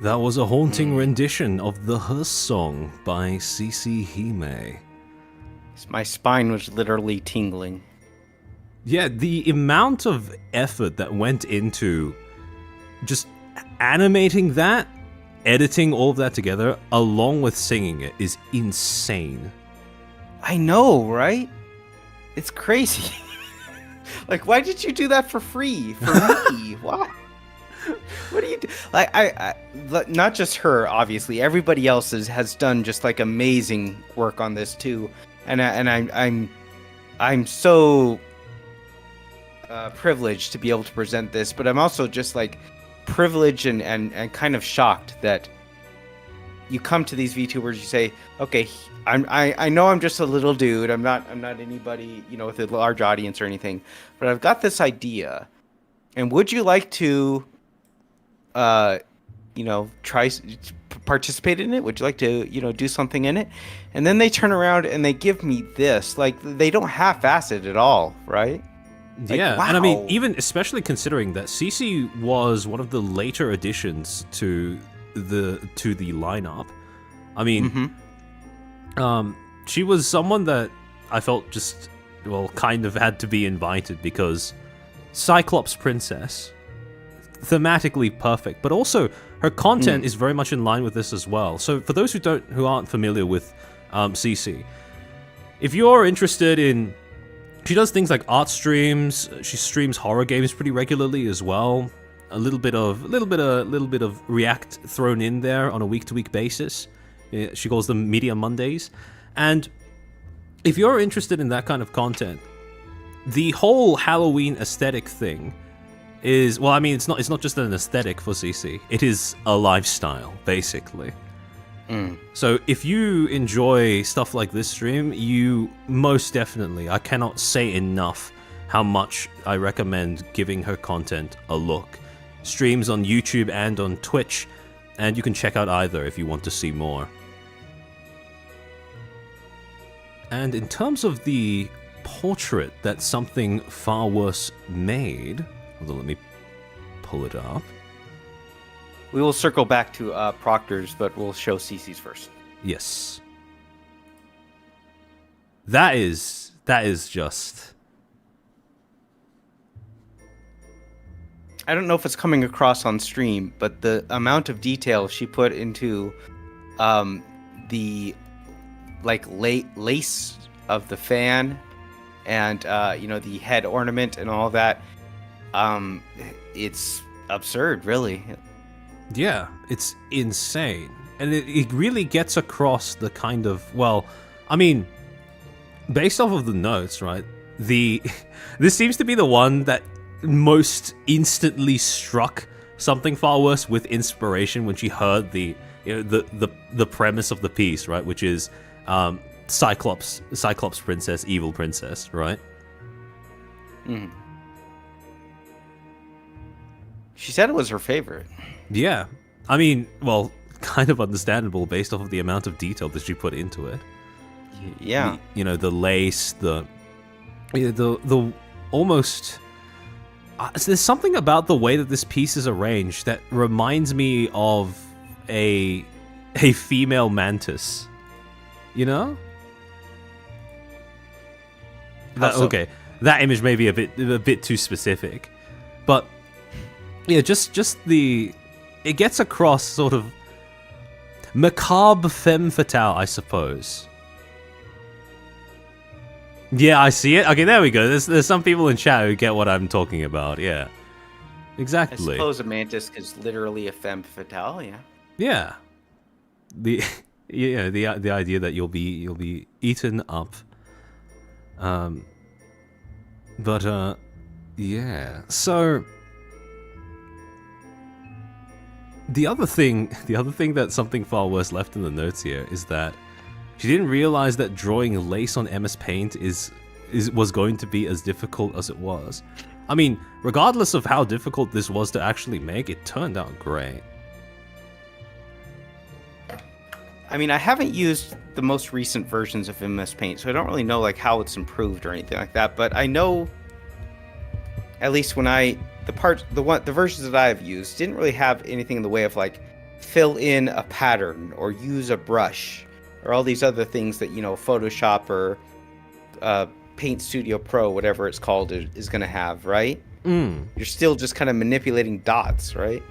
That was a haunting rendition of the Hearse song by CeciHime. My spine was literally tingling. Yeah, the amount of effort that went into just animating that, editing all of that together, along with singing it, is insane. I know, right? It's crazy. Like, why did you do that for free? For me? Why? What do you do? Like, I not just her, obviously. Everybody else has done just like amazing work on this too, and I'm so privileged to be able to present this. But I'm also just like privileged and kind of shocked that you come to these VTubers. You say, okay, I know I'm just a little dude. I'm not anybody, you know, with a large audience or anything. But I've got this idea, and would you like to participate in it? Would you like to, do something in it? And then they turn around and they give me this. Like, they don't half-ass it at all, right? Like, Yeah, wow. and I mean, even especially considering that Cece was one of the later additions to the lineup. I mean, she was someone that I felt just, kind of had to be invited because Cyclops Princess, thematically perfect, but also her content is very much in line with this as well. So for those who aren't familiar with Cece, if you're interested in, she does things like art streams. She streams horror games pretty regularly as well. A little bit of React thrown in there on a week-to-week basis. She calls them Media Mondays. And if you're interested in that kind of content, the whole Halloween aesthetic thing is, it's not just an aesthetic for CC. It is a lifestyle, basically. So if you enjoy stuff like this stream, you most definitely, I cannot say enough how much I recommend giving her content a look. Streams on YouTube and on Twitch, and you can check out either if you want to see more. And in terms of the portrait that Something Far Worse made, hold on, let me pull it up. We will circle back to Proctor's, but we'll show Cece's first. Yes. That is just... I don't know if it's coming across on stream, but the amount of detail she put into the lace of the fan and the head ornament and all that, it's absurd, really. Yeah, it's insane. And it really gets across the kind of, based off of the notes, right? This seems to be the one that most instantly struck Something Far Worse with inspiration when she heard the premise of the piece, right? Which is Cyclops princess, evil princess, right? Mm. She said it was her favorite. Yeah. I mean, kind of understandable based off of the amount of detail that she put into it. Yeah. The lace, the almost... there's something about the way that this piece is arranged that reminds me of a female mantis. You know? Okay, that image may be a bit too specific, but yeah, just it gets across sort of macabre femme fatale, I suppose. Yeah, I see it. Okay, there we go. There's some people in chat who get what I'm talking about. Yeah, exactly. I suppose a mantis is literally a femme fatale. Yeah. Yeah. The idea that you'll be eaten up. Yeah. So the other thing that Something Far Worse left in the notes here is that she didn't realize that drawing lace on MS Paint was going to be as difficult as it was. I mean, regardless of how difficult this was to actually make, it turned out great. I mean, I haven't used the most recent versions of MS Paint, so I don't really know how it's improved or anything like that. But I know, at least when the versions that I've used didn't really have anything in the way of fill in a pattern or use a brush or all these other things that Photoshop or Paint Studio Pro, whatever it's called, is going to have, right? You're still just kind of manipulating dots, right?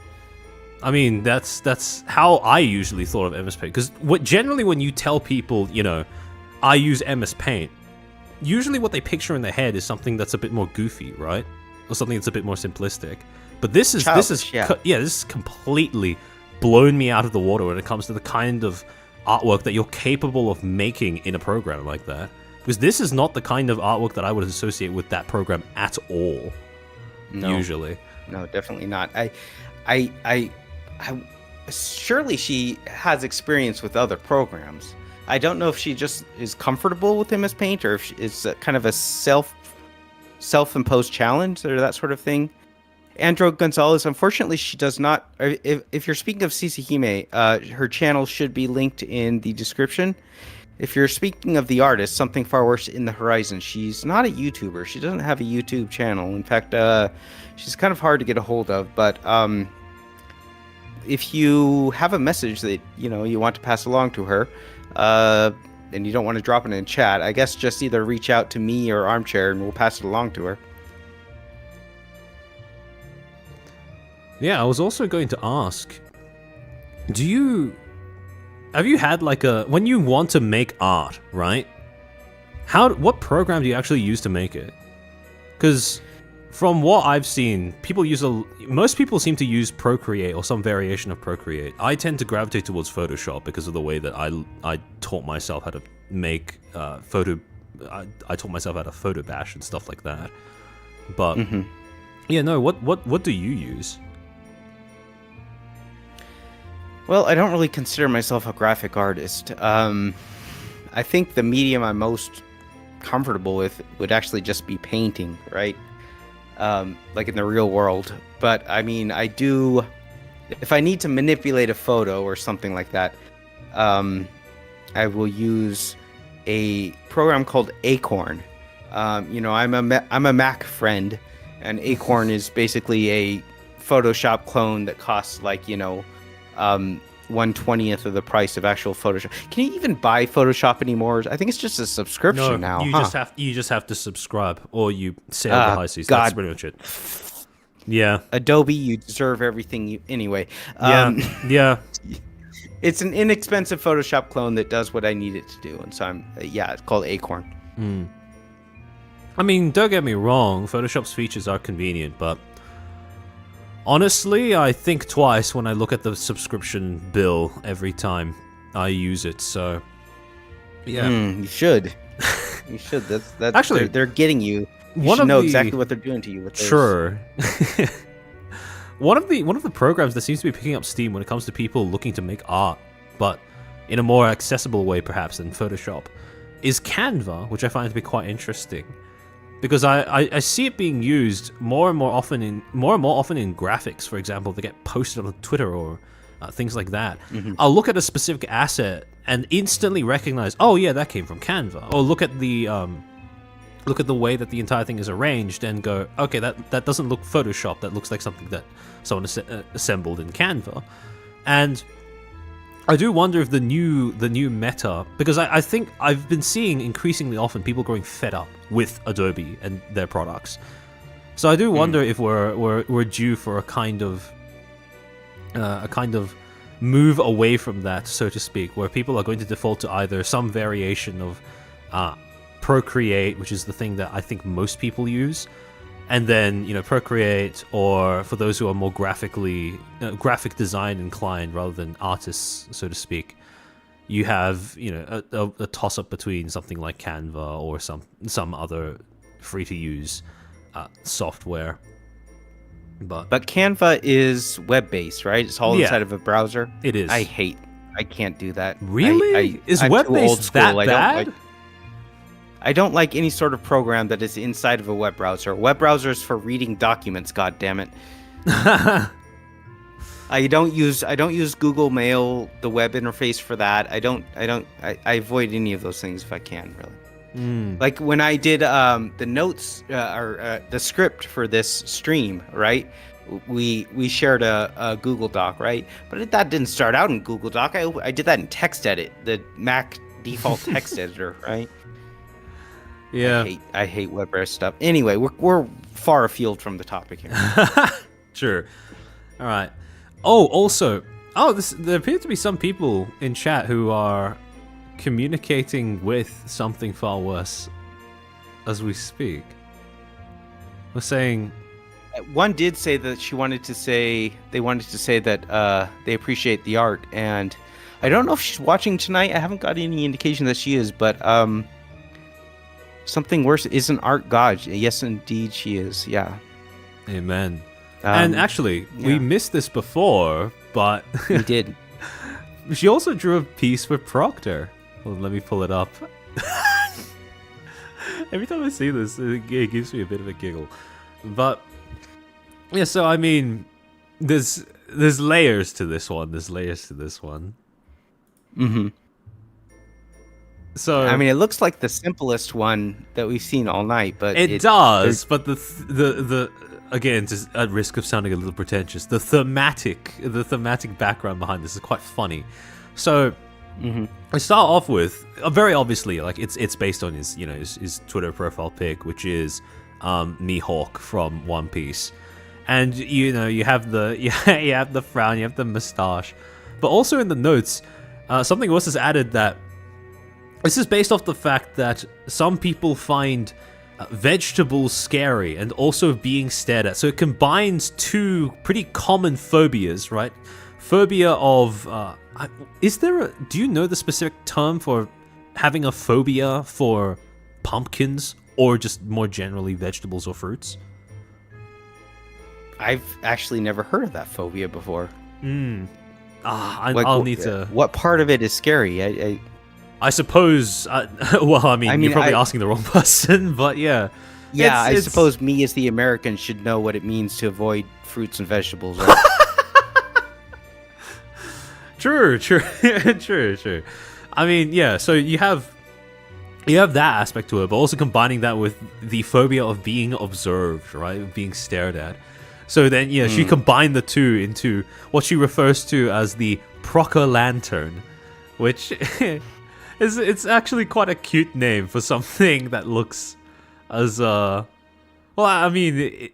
I mean, that's how I usually thought of MS Paint. Because generally when you tell people, I use MS Paint, usually what they picture in their head is something that's a bit more goofy, right? Or something that's a bit more simplistic. But this is completely blown me out of the water when it comes to the kind of artwork that you're capable of making in a program like that. Because this is not the kind of artwork that I would associate with that program at all. No. Usually. No, definitely not. I surely she has experience with other programs. I don't know if she just is comfortable with MS Paint or if it's kind of a self-imposed challenge or that sort of thing. Andro Gonzalez, unfortunately, she does not. If you're speaking of CeciHime, her channel should be linked in the description. If you're speaking of the artist, Something Far Worse in the Horizon, she's not a YouTuber. She doesn't have a YouTube channel. In fact, she's kind of hard to get a hold of. But if you have a message that you want to pass along to her, and you don't want to drop it in chat, I guess just either reach out to me or Armchair, and we'll pass it along to her. Yeah, I was also going to ask, have you had when you want to make art, right? What program do you actually use to make it? Because from what I've seen, most people seem to use Procreate or some variation of Procreate. I tend to gravitate towards Photoshop because of the way that I taught myself how to make I taught myself how to photo bash and stuff like that. But yeah, no, what do you use? Well, I don't really consider myself a graphic artist. I think the medium I'm most comfortable with would actually just be painting, right? Like in the real world. But I mean, if I need to manipulate a photo or something like that, I will use a program called Acorn. I'm a Mac friend, and Acorn is basically a Photoshop clone that costs 1/20th of the price of actual Photoshop. Can you even buy Photoshop anymore? I think it's just a subscription now. You just have to subscribe, or you sell the high seas. That's pretty much it. Yeah. Adobe, you deserve everything anyway. Yeah. It's an inexpensive Photoshop clone that does what I need it to do, and so it's called Acorn. I mean, don't get me wrong, Photoshop's features are convenient, but honestly, I think twice when I look at the subscription bill every time I use it, so yeah. You should. You should. That's actually, they're getting you. You should know exactly what they're doing to you with those. Sure. One of the programs that seems to be picking up steam when it comes to people looking to make art, but in a more accessible way perhaps than Photoshop, is Canva, which I find to be quite interesting. Because I see it being used more and more often in graphics, for example, that get posted on Twitter or things like that. I'll look at a specific asset and instantly recognize, oh yeah, that came from Canva. Or look at the way that the entire thing is arranged and go, okay, that doesn't look Photoshop. That looks like something that someone assembled in Canva. And I do wonder if the new meta, because I think I've been seeing increasingly often people growing fed up with Adobe and their products. So I do wonder if we're due for a kind of move away from that, so to speak, where people are going to default to either some variation of Procreate, which is the thing that I think most people use, and then Procreate, or for those who are more graphic design inclined rather than artists, so to speak, you have a toss up between something like Canva or some other free to use software. But Canva is web based, right? It's all inside of a browser. It is. I can't do that. Really? Is I'm web too based old school. that bad? I don't like any sort of program that is inside of a web browser. Web browser is for reading documents, god damn it. I don't use Google Mail, the web interface for that. I avoid any of those things if I can, really. Like when I did the notes or the script for this stream, right? We shared a Google Doc, right? But that didn't start out in Google Doc. I did that in TextEdit, the Mac default text editor, right? Yeah. I hate web browser stuff. Anyway, we're far afield from the topic here. Sure. All right. Oh, also, there appear to be some people in chat who are communicating with Something Far Worse as we speak. We're saying, one did say that they wanted to say that they appreciate the art, and I don't know if she's watching tonight. I haven't got any indication that she is, but Something Worse is an art god. Yes, indeed, she is. Yeah. Amen. And actually, we missed this before, but we did. She also drew a piece for Proctor. Well, let me pull it up. Every time I see this, it gives me a bit of a giggle. But Yeah, so I mean, there's layers to this one. There's layers to this one. Mm-hmm. So I mean, it looks like the simplest one that we've seen all night, but it does. But the again, just at risk of sounding a little pretentious, the thematic background behind this is quite funny. So I start off with very obviously, like it's based on his Twitter profile pic, which is Mihawk from One Piece. And you have the frown, you have the mustache, but also in the notes, something else is added that this is based off the fact that some people find vegetables scary and also being stared at. So it combines two pretty common phobias, right? Phobia of do you know the specific term for having a phobia for pumpkins or just more generally vegetables or fruits? I've actually never heard of that phobia before. I'll need to. What part of it is scary? I suppose. Well, I mean, you're probably asking the wrong person, but yeah. Yeah, I suppose me as the American should know what it means to avoid fruits and vegetables. Right? True. I mean, yeah. So you have that aspect to it, but also combining that with the phobia of being observed, right? Being stared at. So then, yeah, she combined the two into what she refers to as the Proctor Lantern, which it's actually quite a cute name for something that looks as well. I mean,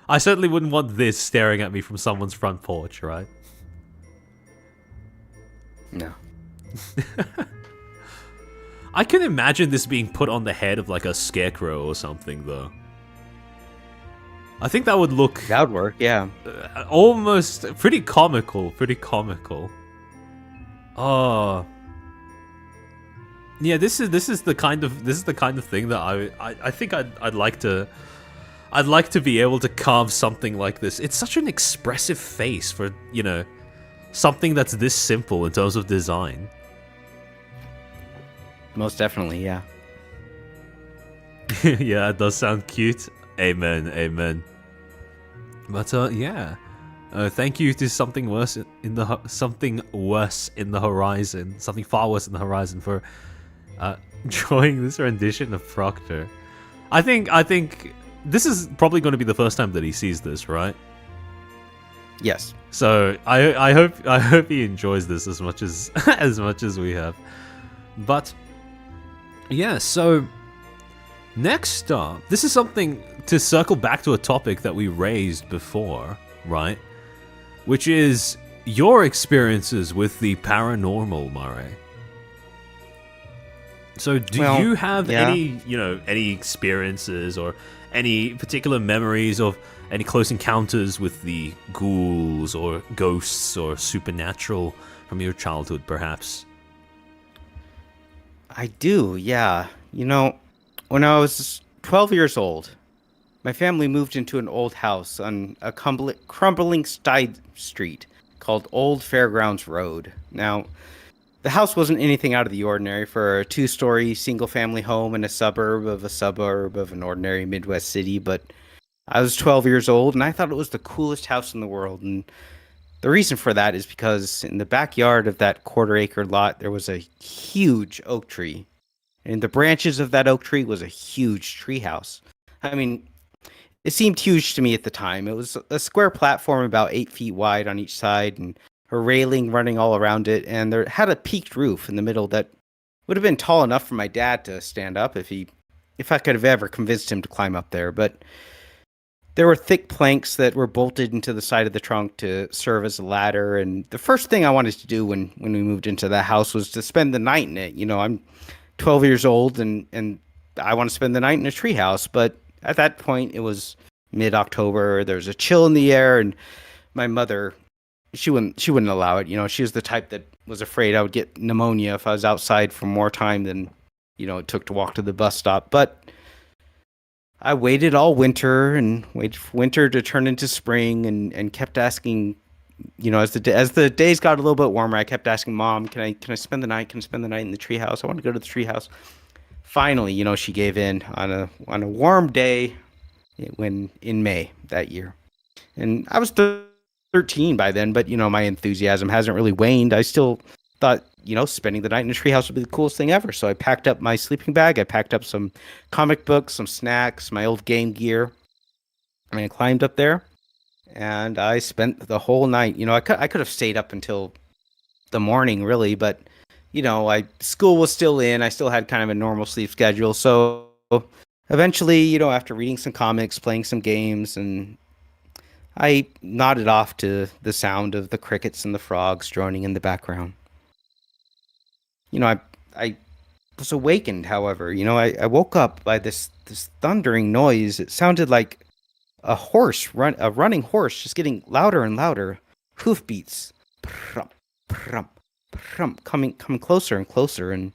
I certainly wouldn't want this staring at me from someone's front porch, right? No. I can imagine this being put on the head of like a scarecrow or something, though. I think that would look... That would work, yeah. Almost pretty comical. Oh. Yeah, this is the kind of thing that I think I'd like to be able to carve something like this. It's such an expressive face for, something that's this simple in terms of design. Most definitely, yeah. Yeah, it does sound cute. Amen. But yeah, thank you to something far worse in the horizon for drawing this rendition of Proctor. I think this is probably going to be the first time that he sees this, right? Yes. So I hope he enjoys this as much as we have. But yeah, so next up, this is something to circle back to a topic that we raised before, right? Which is your experiences with the paranormal, Mare. So do you have any experiences or any particular memories of any close encounters with the ghouls or ghosts or supernatural from your childhood, perhaps? I do, yeah. When I was 12 years old, my family moved into an old house on a crumbling side street called Old Fairgrounds Road. Now, the house wasn't anything out of the ordinary for a 2-story single-family home in a suburb of an ordinary Midwest city, but I was 12 years old, and I thought it was the coolest house in the world. And the reason for that is because in the backyard of that quarter-acre lot, there was a huge oak tree. And in the branches of that oak tree was a huge treehouse. I mean, it seemed huge to me at the time. It was a square platform about 8 feet wide on each side, and a railing running all around it, and there had a peaked roof in the middle that would have been tall enough for my dad to stand up if I could have ever convinced him to climb up there. But there were thick planks that were bolted into the side of the trunk to serve as a ladder, and the first thing I wanted to do when we moved into the house was to spend the night in it. I'm 12 years old, and I want to spend the night in a treehouse, but at that point, it was mid-October, there was a chill in the air, and my mother... She wouldn't allow it. She was the type that was afraid I would get pneumonia if I was outside for more time than, it took to walk to the bus stop. But I waited all winter and waited for winter to turn into spring and kept asking, as the days got a little bit warmer, I kept asking Mom, can I spend the night? Can I spend the night in the treehouse? I want to go to the treehouse. Finally, she gave in on a warm day in May that year. And I was 13 by then, but, my enthusiasm hasn't really waned. I still thought, spending the night in a treehouse would be the coolest thing ever. So I packed up my sleeping bag. I packed up some comic books, some snacks, my old game gear. And I climbed up there, and I spent the whole night. I could have stayed up until the morning, really, but school was still in. I still had kind of a normal sleep schedule. So eventually, after reading some comics, playing some games, and I nodded off to the sound of the crickets and the frogs droning in the background. I was awakened, however. I woke up by this thundering noise. It sounded like a running horse, just getting louder and louder. Hoofbeats, prum, prum, prum, coming closer and closer, and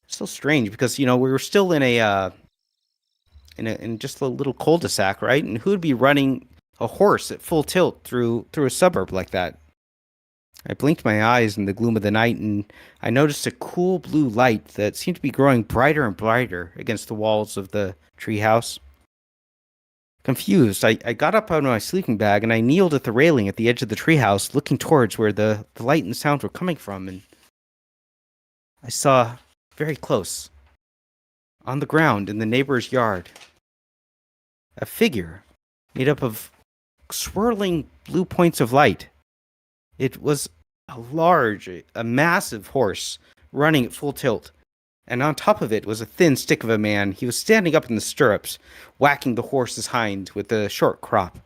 it's so strange because we were still in in just a little cul-de-sac, right? And who would be running a horse at full tilt through a suburb like that? I blinked my eyes in the gloom of the night, and I noticed a cool blue light that seemed to be growing brighter and brighter against the walls of the treehouse. Confused, I got up out of my sleeping bag, and I kneeled at the railing at the edge of the treehouse, looking towards where the light and sound were coming from, and I saw very close, on the ground in the neighbor's yard, a figure made up of swirling blue points of light. It was a massive horse running at full tilt, and on top of it was a thin stick of a man. He was standing up in the stirrups, whacking the horse's hind with a short crop.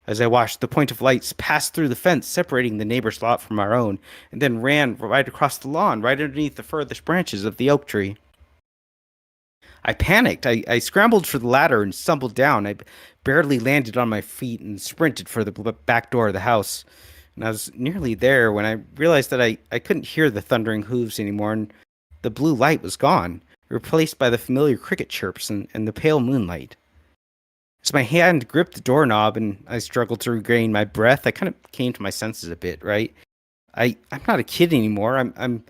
As I watched, the point of lights pass through the fence separating the neighbor's lot from our own, and then ran right across the lawn, right underneath the furthest branches of the oak tree. I panicked. I scrambled for the ladder and stumbled down. I barely landed on my feet and sprinted for the back door of the house. And I was nearly there when I realized that I couldn't hear the thundering hooves anymore, and the blue light was gone, replaced by the familiar cricket chirps and the pale moonlight. As my hand gripped the doorknob and I struggled to regain my breath, I kind of came to my senses a bit, right? I'm not a kid anymore. I'm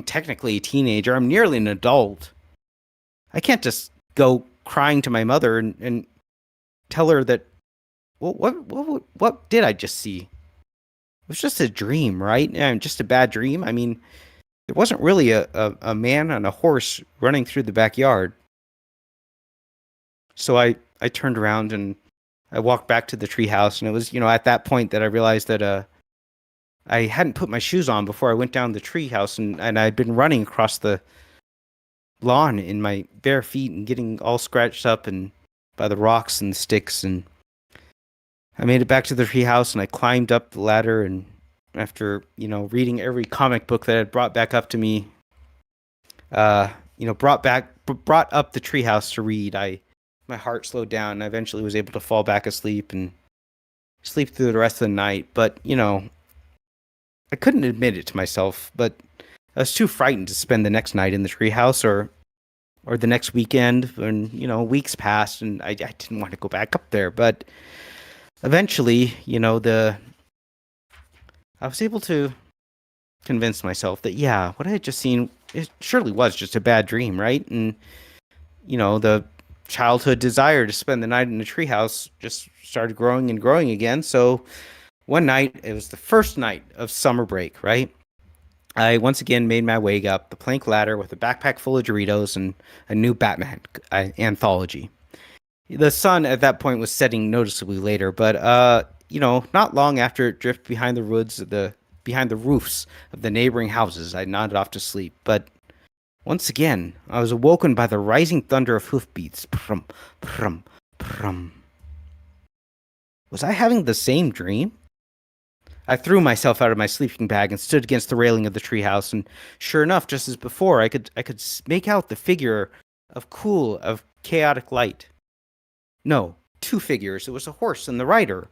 technically a teenager. I'm nearly an adult. I can't just go crying to my mother and tell her that, what did I just see? It was just a dream, right? And just a bad dream. I mean, there wasn't really a man on a horse running through the backyard. So I turned around and I walked back to the treehouse, and it was, at that point that I realized that I hadn't put my shoes on before I went down the treehouse, and I'd been running across the lawn in my bare feet and getting all scratched up and by the rocks and the sticks, and I made it back to the treehouse, and I climbed up the ladder, and after, reading every comic book that had brought back up to me, brought up the treehouse to read, my heart slowed down, and I eventually was able to fall back asleep and sleep through the rest of the night. But, I couldn't admit it to myself, but I was too frightened to spend the next night in the treehouse or the next weekend, and, weeks passed, and I didn't want to go back up there, but eventually, I was able to convince myself that, yeah, what I had just seen, it surely was just a bad dream, right? And, the childhood desire to spend the night in a treehouse just started growing and growing again. So one night, it was the first night of summer break, right? I once again made my way up the plank ladder with a backpack full of Doritos and a new Batman anthology. The sun at that point was setting noticeably later, but not long after it drifted behind the roofs of the neighboring houses, I nodded off to sleep. But once again, I was awoken by the rising thunder of hoofbeats. Prum, prum, prum. Was I having the same dream? I threw myself out of my sleeping bag and stood against the railing of the treehouse, and sure enough, just as before, I could make out the figure of chaotic light. No, two figures. It was a horse and the rider,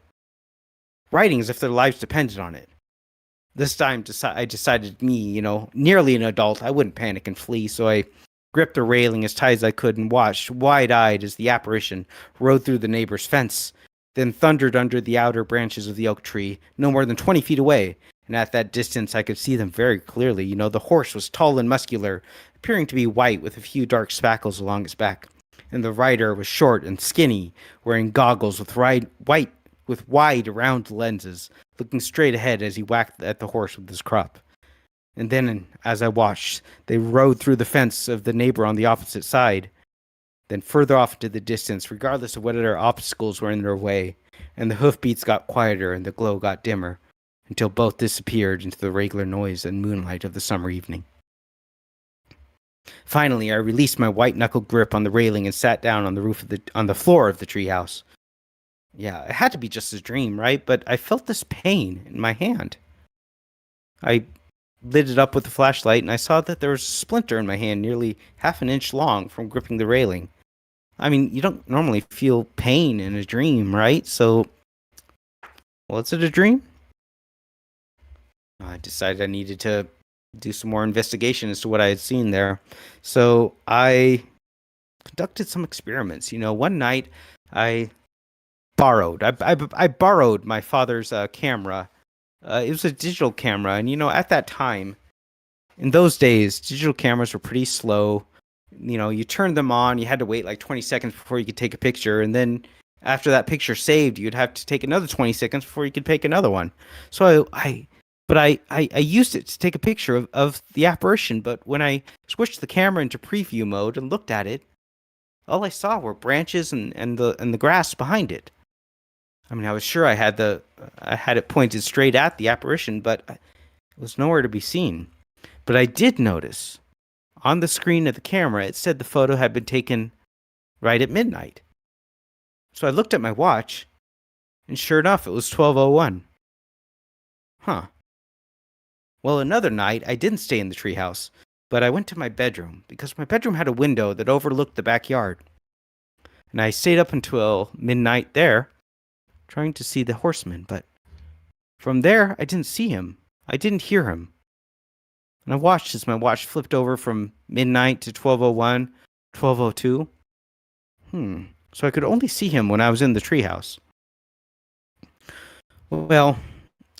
riding as if their lives depended on it. This time, I decided nearly an adult, I wouldn't panic and flee, so I gripped the railing as tight as I could and watched, wide-eyed, as the apparition rode through the neighbor's fence, then thundered under the outer branches of the oak tree, no more than 20 feet away, and at that distance I could see them very clearly. The horse was tall and muscular, appearing to be white with a few dark spackles along its back, and the rider was short and skinny, wearing goggles with white with wide, round lenses, looking straight ahead as he whacked at the horse with his crop. And then, as I watched, they rode through the fence of the neighbor on the opposite side, then further off into the distance, regardless of whatever obstacles were in their way, and the hoofbeats got quieter and the glow got dimmer, until both disappeared into the regular noise and moonlight of the summer evening. Finally, I released my white-knuckled grip on the railing and sat down on the floor of the treehouse. Yeah, it had to be just a dream, right? But I felt this pain in my hand. I lit it up with the flashlight, and I saw that there was a splinter in my hand nearly half an inch long from gripping the railing. I mean, you don't normally feel pain in a dream, right? So, was it a dream? I decided I needed to do some more investigation as to what I had seen there. So I conducted some experiments. One night I borrowed my father's camera. It was a digital camera, and at that time, in those days, digital cameras were pretty slow. You turned them on, you had to wait like 20 seconds before you could take a picture, and then after that picture saved, you'd have to take another 20 seconds before you could take another one. So I used it to take a picture of the apparition, but when I switched the camera into preview mode and looked at it, all I saw were branches and the grass behind it. I mean, I was sure I had it pointed straight at the apparition, but it was nowhere to be seen. But I did notice on the screen of the camera, it said the photo had been taken right at midnight. So I looked at my watch, and sure enough, it was 12:01. Huh. Well, another night, I didn't stay in the treehouse, but I went to my bedroom, because my bedroom had a window that overlooked the backyard. And I stayed up until midnight there, trying to see the horseman, but from there, I didn't see him. I didn't hear him. And I watched as my watch flipped over from midnight to 12:01, 12:02. So I could only see him when I was in the treehouse. Well,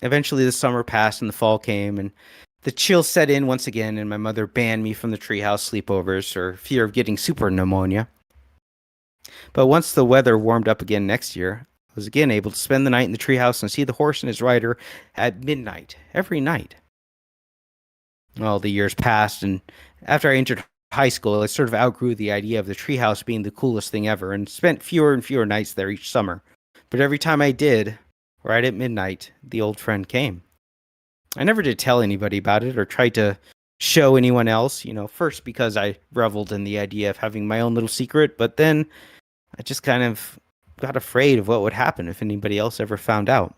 eventually the summer passed and the fall came, and the chill set in once again, and my mother banned me from the treehouse sleepovers for fear of getting super pneumonia. But once the weather warmed up again next year, I was again able to spend the night in the treehouse and see the horse and his rider at midnight, every night. Well, the years passed, and after I entered high school, I sort of outgrew the idea of the treehouse being the coolest thing ever, and spent fewer and fewer nights there each summer. But every time I did, right at midnight, the old friend came. I never did tell anybody about it or tried to show anyone else, first because I reveled in the idea of having my own little secret, but then I just kind of got afraid of what would happen if anybody else ever found out.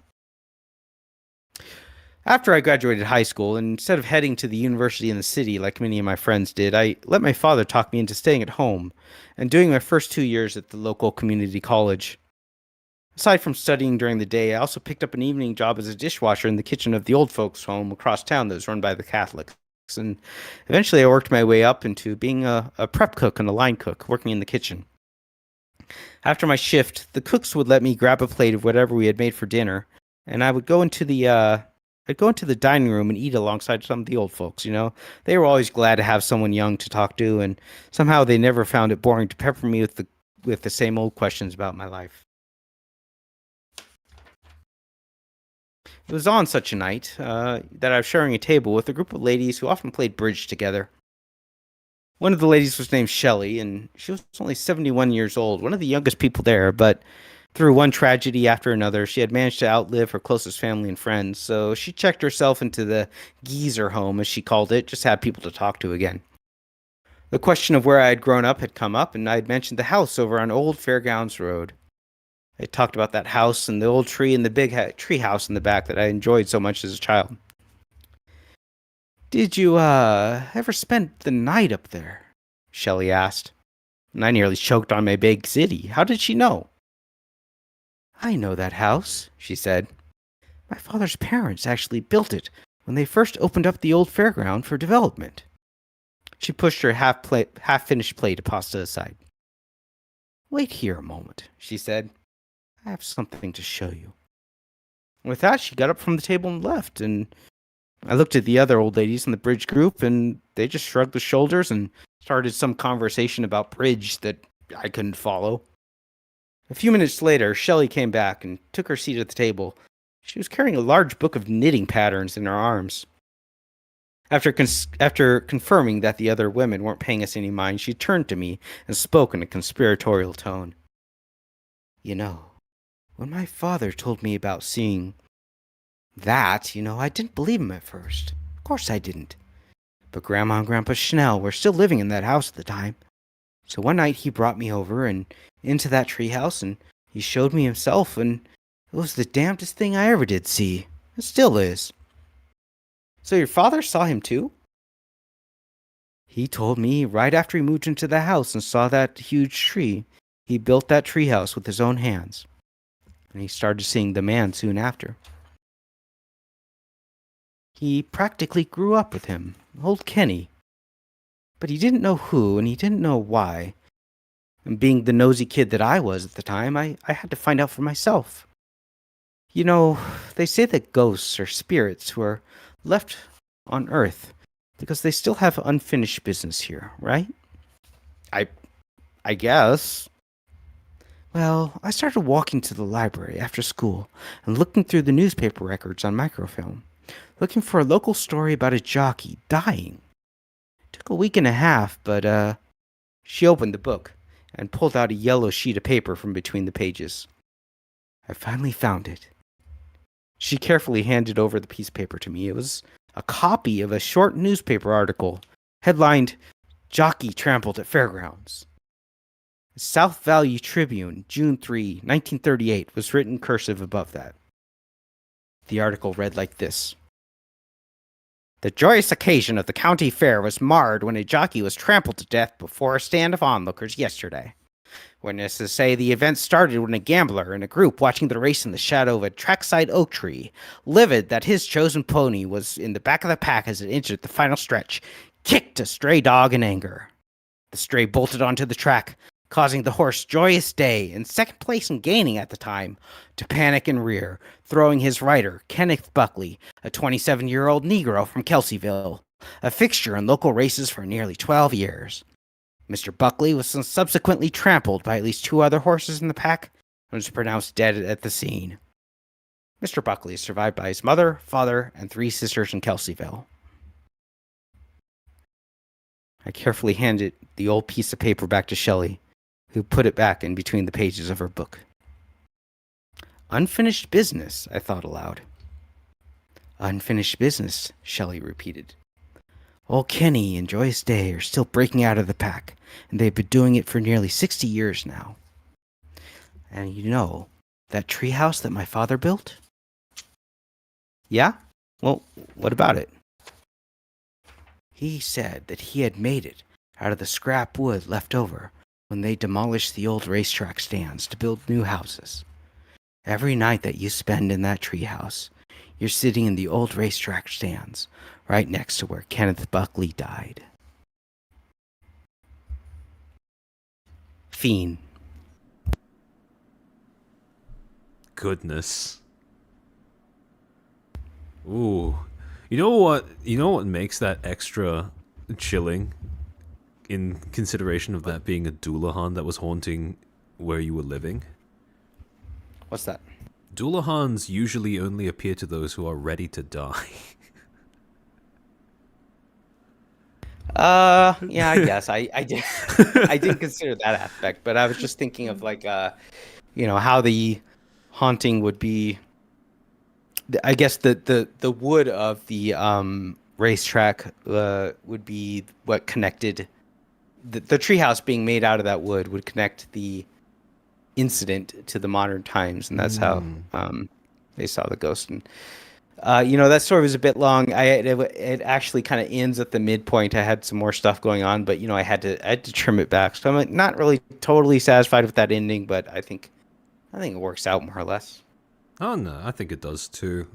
After I graduated high school, and instead of heading to the university in the city like many of my friends did, I let my father talk me into staying at home and doing my first 2 years at the local community college. Aside from studying during the day, I also picked up an evening job as a dishwasher in the kitchen of the old folks' home across town that was run by the Catholics. And eventually I worked my way up into being a prep cook and a line cook, working in the kitchen. After my shift, the cooks would let me grab a plate of whatever we had made for dinner, and I would go into the dining room and eat alongside some of the old folks, They were always glad to have someone young to talk to, and somehow they never found it boring to pepper me with the same old questions about my life. It was on such a night that I was sharing a table with a group of ladies who often played bridge together. One of the ladies was named Shelley, and she was only 71 years old, one of the youngest people there, but through one tragedy after another, she had managed to outlive her closest family and friends, so she checked herself into the geezer home, as she called it, just to have people to talk to again. The question of where I had grown up had come up, and I had mentioned the house over on Old Fairgrounds Road. I talked about that house and the old tree and the big tree house in the back that I enjoyed so much as a child. "Did you, ever spend the night up there?" Shelley asked. And I nearly choked on my big city. How did she know? "I know that house," she said. "My father's parents actually built it when they first opened up the old fairground for development." She pushed her half-finished plate of pasta aside. "Wait here a moment," she said. "I have something to show you." With that, she got up from the table and left, and I looked at the other old ladies in the bridge group, and they just shrugged their shoulders and started some conversation about bridge that I couldn't follow. A few minutes later, Shelley came back and took her seat at the table. She was carrying a large book of knitting patterns in her arms. After confirming that the other women weren't paying us any mind, she turned to me and spoke in a conspiratorial tone. You know, when my father told me about seeing that, I didn't believe him at first. Of course I didn't. But Grandma and Grandpa Schnell were still living in that house at the time. So one night he brought me over and into that treehouse, and he showed me himself, and it was the damnedest thing I ever did see. It still is. So your father saw him too? He told me right after he moved into the house and saw that huge tree, he built that treehouse with his own hands. And he started seeing the man soon after. He practically grew up with him, old Kenny. But he didn't know who, and he didn't know why. And being the nosy kid that I was at the time, I had to find out for myself. They say that ghosts are spirits who are left on Earth because they still have unfinished business here, right? I guess. Well, I started walking to the library after school and looking through the newspaper records on microfilm, looking for a local story about a jockey dying. It took a week and a half, but she opened the book and pulled out a yellow sheet of paper from between the pages. I finally found it. She carefully handed over the piece of paper to me. It was a copy of a short newspaper article, headlined, Jockey Trampled at Fairgrounds. The South Valley Tribune, June 3, 1938, was written cursive above that. The article read like this. The joyous occasion of the county fair was marred when a jockey was trampled to death before a stand of onlookers yesterday. Witnesses say the event started when a gambler and a group watching the race in the shadow of a trackside oak tree, livid that his chosen pony was in the back of the pack as it entered the final stretch, kicked a stray dog in anger. The stray bolted onto the track, causing the horse Joyous Day, in second place and gaining at the time, to panic and rear, throwing his rider, Kenneth Buckley, a 27-year-old Negro from Kelseyville, a fixture in local races for nearly 12 years. Mr. Buckley was subsequently trampled by at least 2 other horses in the pack and was pronounced dead at the scene. Mr. Buckley is survived by his mother, father, and 3 sisters in Kelseyville. I carefully handed the old piece of paper back to Shelley, who put it back in between the pages of her book. Unfinished business, I thought aloud. Unfinished business, Shelley repeated. Old Kenny and Joyous Day are still breaking out of the pack, and they've been doing it for nearly 60 years now. And that treehouse that my father built? Yeah? Well, what about it? He said that he had made it out of the scrap wood left over when they demolished the old racetrack stands to build new houses. Every night that you spend in that treehouse, you're sitting in the old racetrack stands, right next to where Kenneth Buckley died. Fiend. Goodness. Ooh. You know what makes that extra chilling? In consideration of that being a Doulahan that was haunting where you were living? What's that? Doulahans usually only appear to those who are ready to die. Yeah, I guess I did. I didn't consider that aspect, but I was just thinking of how the haunting would be. I guess the wood of the racetrack would be what connected the treehouse being made out of that wood would connect the incident to the modern times, and that's how they saw the ghost. And that story was a bit long. It actually kind of ends at the midpoint. I had some more stuff going on, but I had to trim it back. So I'm not really totally satisfied with that ending, but I think it works out more or less. Oh no, I think it does too.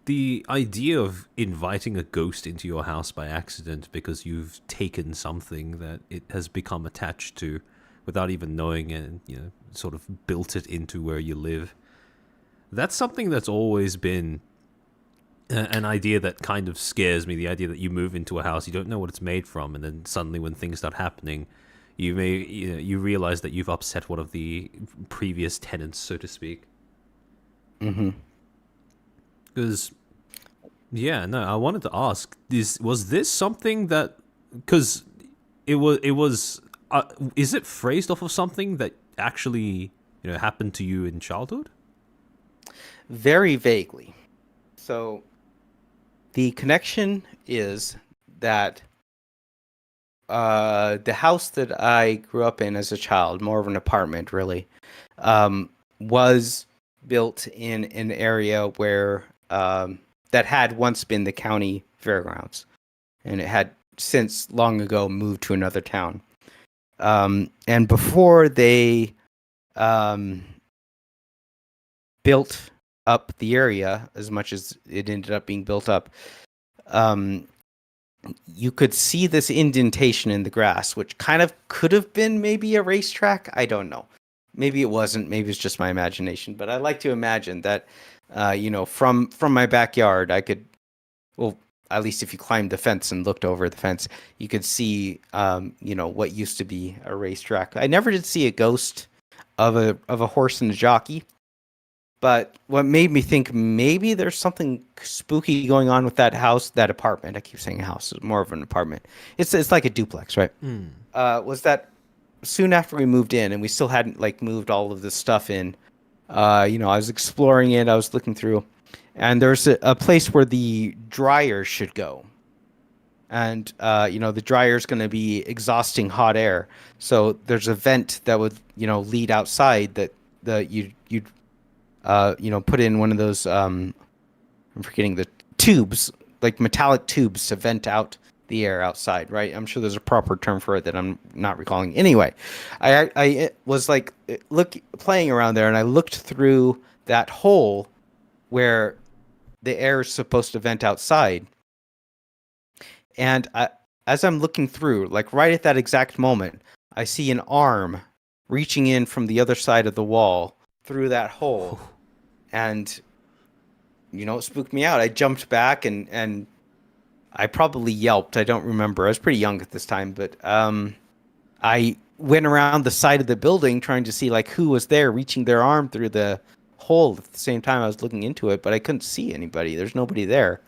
The idea of inviting a ghost into your house by accident because you've taken something that it has become attached to without even knowing and sort of built it into where you live. That's something that's always been an idea that kind of scares me. The idea that you move into a house, you don't know what it's made from, and then suddenly when things start happening, you realize that you've upset one of the previous tenants, so to speak. Mm-hmm. Because, yeah, no, I wanted to ask: was this something that? Because it was. Is it phrased off of something that actually happened to you in childhood? Very vaguely. So, the connection is that the house that I grew up in as a child, more of an apartment really, was built in an area where that had once been the county fairgrounds, and it had since long ago moved to another town. And before they built up the area as much as it ended up being built up, you could see this indentation in the grass, which kind of could have been maybe a racetrack. I don't know. Maybe it wasn't. Maybe it's just my imagination. But I like to imagine that, from my backyard, I could, well, at least if you climbed the fence and looked over the fence, you could see, what used to be a racetrack. I never did see a ghost of a horse and a jockey. But what made me think maybe there's something spooky going on with that house, that apartment. I keep saying house, it's more of an apartment. It's like a duplex, right? Was that soon after we moved in, and we still hadn't moved all of this stuff in. I was exploring it. I was looking through, and there's a place where the dryer should go, and the dryer is going to be exhausting hot air. So there's a vent that would lead outside that you'd put in one of those, I'm forgetting the tubes, like metallic tubes to vent out the air outside, right? I'm sure there's a proper term for it that I'm not recalling. Anyway, I was playing around there, and I looked through that hole where the air is supposed to vent outside. And as I'm looking through, right at that exact moment, I see an arm reaching in from the other side of the wall through that hole. And it spooked me out. I jumped back and I probably yelped. I don't remember. I was pretty young at this time, but I went around the side of the building trying to see who was there reaching their arm through the hole at the same time I was looking into it, but I couldn't see anybody. There's nobody there.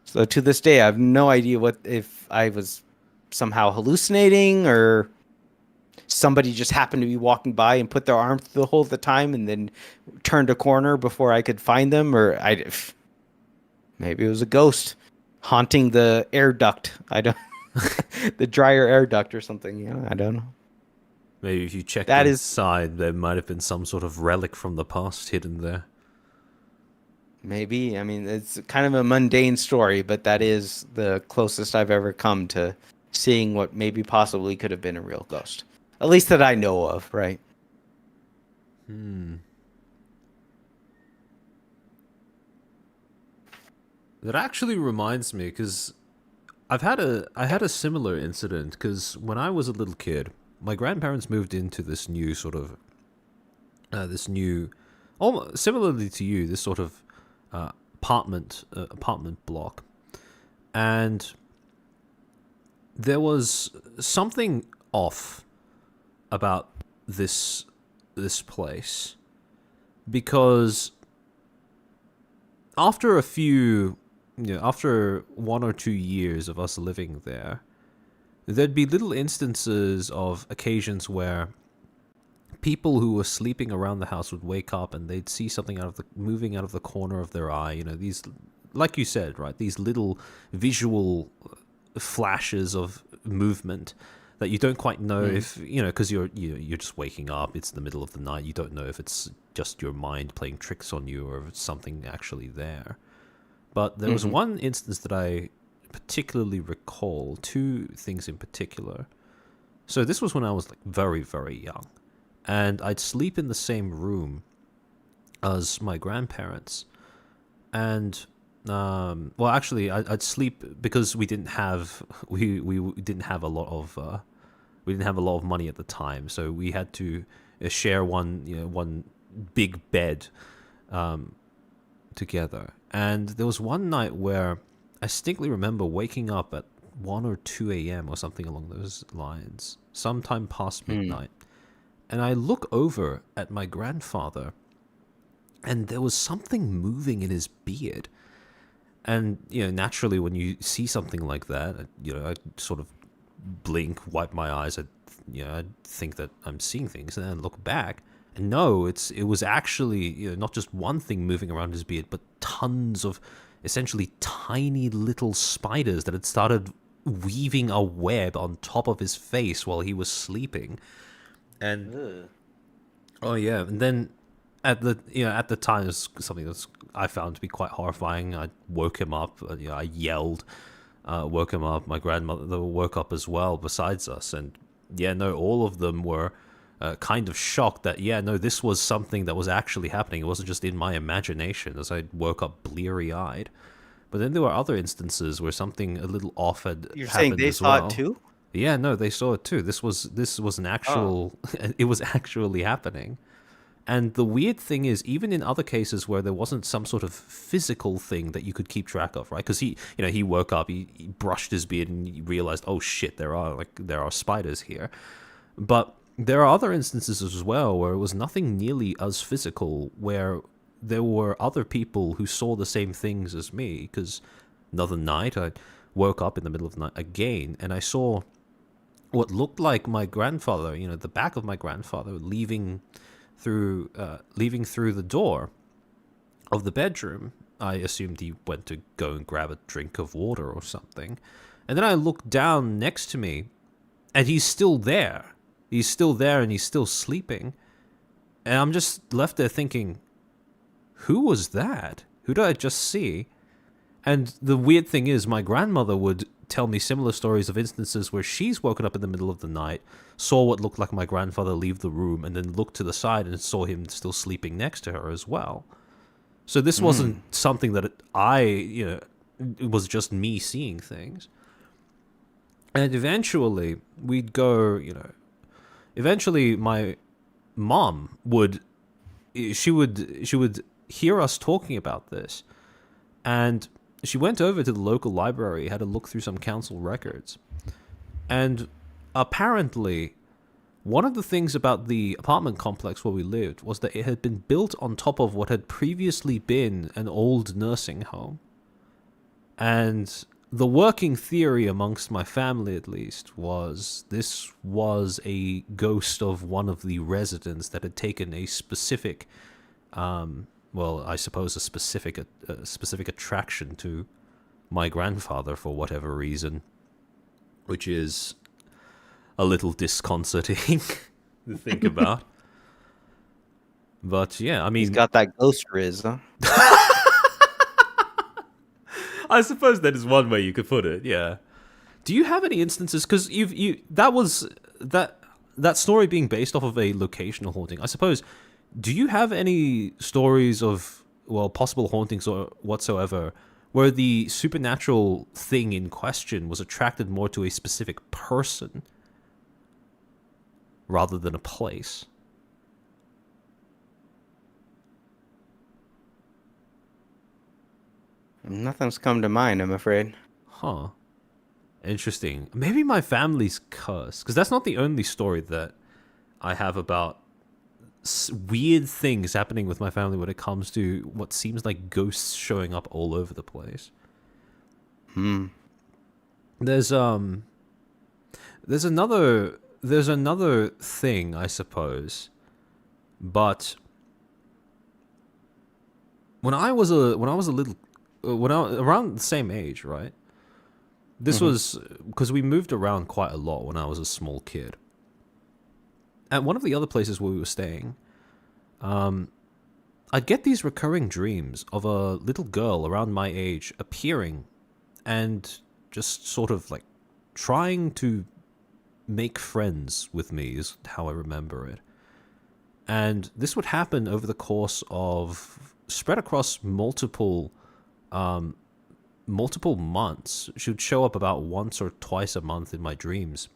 So to this day, I have no idea if I was somehow hallucinating or somebody just happened to be walking by and put their arm through the hole at the time and then turned a corner before I could find them, or maybe it was a ghost haunting the air duct. I don't the dryer air duct or something. I don't know. Maybe if you check inside, there might have been some sort of relic from the past hidden there. Maybe. I mean, it's kind of a mundane story, but that is the closest I've ever come to seeing what maybe possibly could have been a real ghost. At least that I know of, right? That actually reminds me, because I had a similar incident, because when I was a little kid, my grandparents moved into this new sort of, almost similarly to you, this sort of apartment block, and there was something off about this place, because after after 1 or 2 years of us living there, there'd be little instances of occasions where people who were sleeping around the house would wake up and they'd see something moving out of the corner of their eye. These, like you said, right? These little visual flashes of movement that you don't quite know if, because you're just waking up. It's the middle of the night. You don't know if it's just your mind playing tricks on you or if it's something actually there. But there was one instance that I particularly recall, 2 things in particular. So this was when I was very, very young. And I'd sleep in the same room as my grandparents. And I'd sleep because we didn't have a lot of money at the time, so we had to share one big bed together. And there was one night where I distinctly remember waking up at 1 or 2 a.m. or something along those lines, sometime past midnight. And I look over at my grandfather, and there was something moving in his beard. And, naturally, when you see something like that, I sort of blink, wipe my eyes, I think that I'm seeing things, and then look back, and no, it was actually, not just one thing moving around his beard, but tons of essentially tiny little spiders that had started weaving a web on top of his face while he was sleeping. And oh yeah, and then at the time, it was something that I found to be quite horrifying. I woke him up. I yelled, woke him up. My grandmother woke up as well, besides us. And all of them were kind of shocked that this was something that was actually happening. It wasn't just in my imagination, as I woke up bleary-eyed. But then there were other instances where something a little off had happened. You're saying they saw it too? Yeah, no, they saw it too. This was an actual. It was actually happening. And the weird thing is, even in other cases where there wasn't some sort of physical thing that you could keep track of, right? Because he woke up, he brushed his beard, and he realized, oh shit, there are spiders here. But there are other instances as well where it was nothing nearly as physical, where there were other people who saw the same things as me. Because another night, I woke up in the middle of the night again, and I saw what looked like my grandfather, the back of my grandfather, leaving through the door of the bedroom. I assumed he went to go and grab a drink of water or something. And then I looked down next to me, and he's still there. He's still there, and he's still sleeping. And I'm just left there thinking, who was that? Who did I just see? And the weird thing is, my grandmother would tell me similar stories of instances where she's woken up in the middle of the night, saw what looked like my grandfather leave the room, and then looked to the side and saw him still sleeping next to her as well. So this wasn't something that it was just me seeing things. And eventually, we'd go, eventually my mom would hear us talking about this, and she went over to the local library, had a look through some council records. And apparently, one of the things about the apartment complex where we lived was that it had been built on top of what had previously been an old nursing home. And the working theory amongst my family, at least, was this was a ghost of one of the residents that had taken a specific I suppose a specific attraction to my grandfather for whatever reason, which is a little disconcerting to think about. But yeah, I mean, he's got that ghost riz, huh? I suppose that is one way you could put it. Yeah. Do you have any instances? Because that story being based off of a locational haunting, I suppose. Do you have any stories of, possible hauntings or whatsoever, where the supernatural thing in question was attracted more to a specific person rather than a place? Nothing's come to mind, I'm afraid. Huh. Interesting. Maybe my family's cursed, because that's not the only story that I have about weird things happening with my family when it comes to what seems like ghosts showing up all over the place. There's another thing, I suppose, but when I was around the same age, right? This was because we moved around quite a lot when I was a small kid. At one of the other places where we were staying, I'd get these recurring dreams of a little girl around my age appearing and just sort of like trying to make friends with me, is how I remember it. And this would happen over the course of, spread across multiple months. She would show up about once or twice a month in my dreams.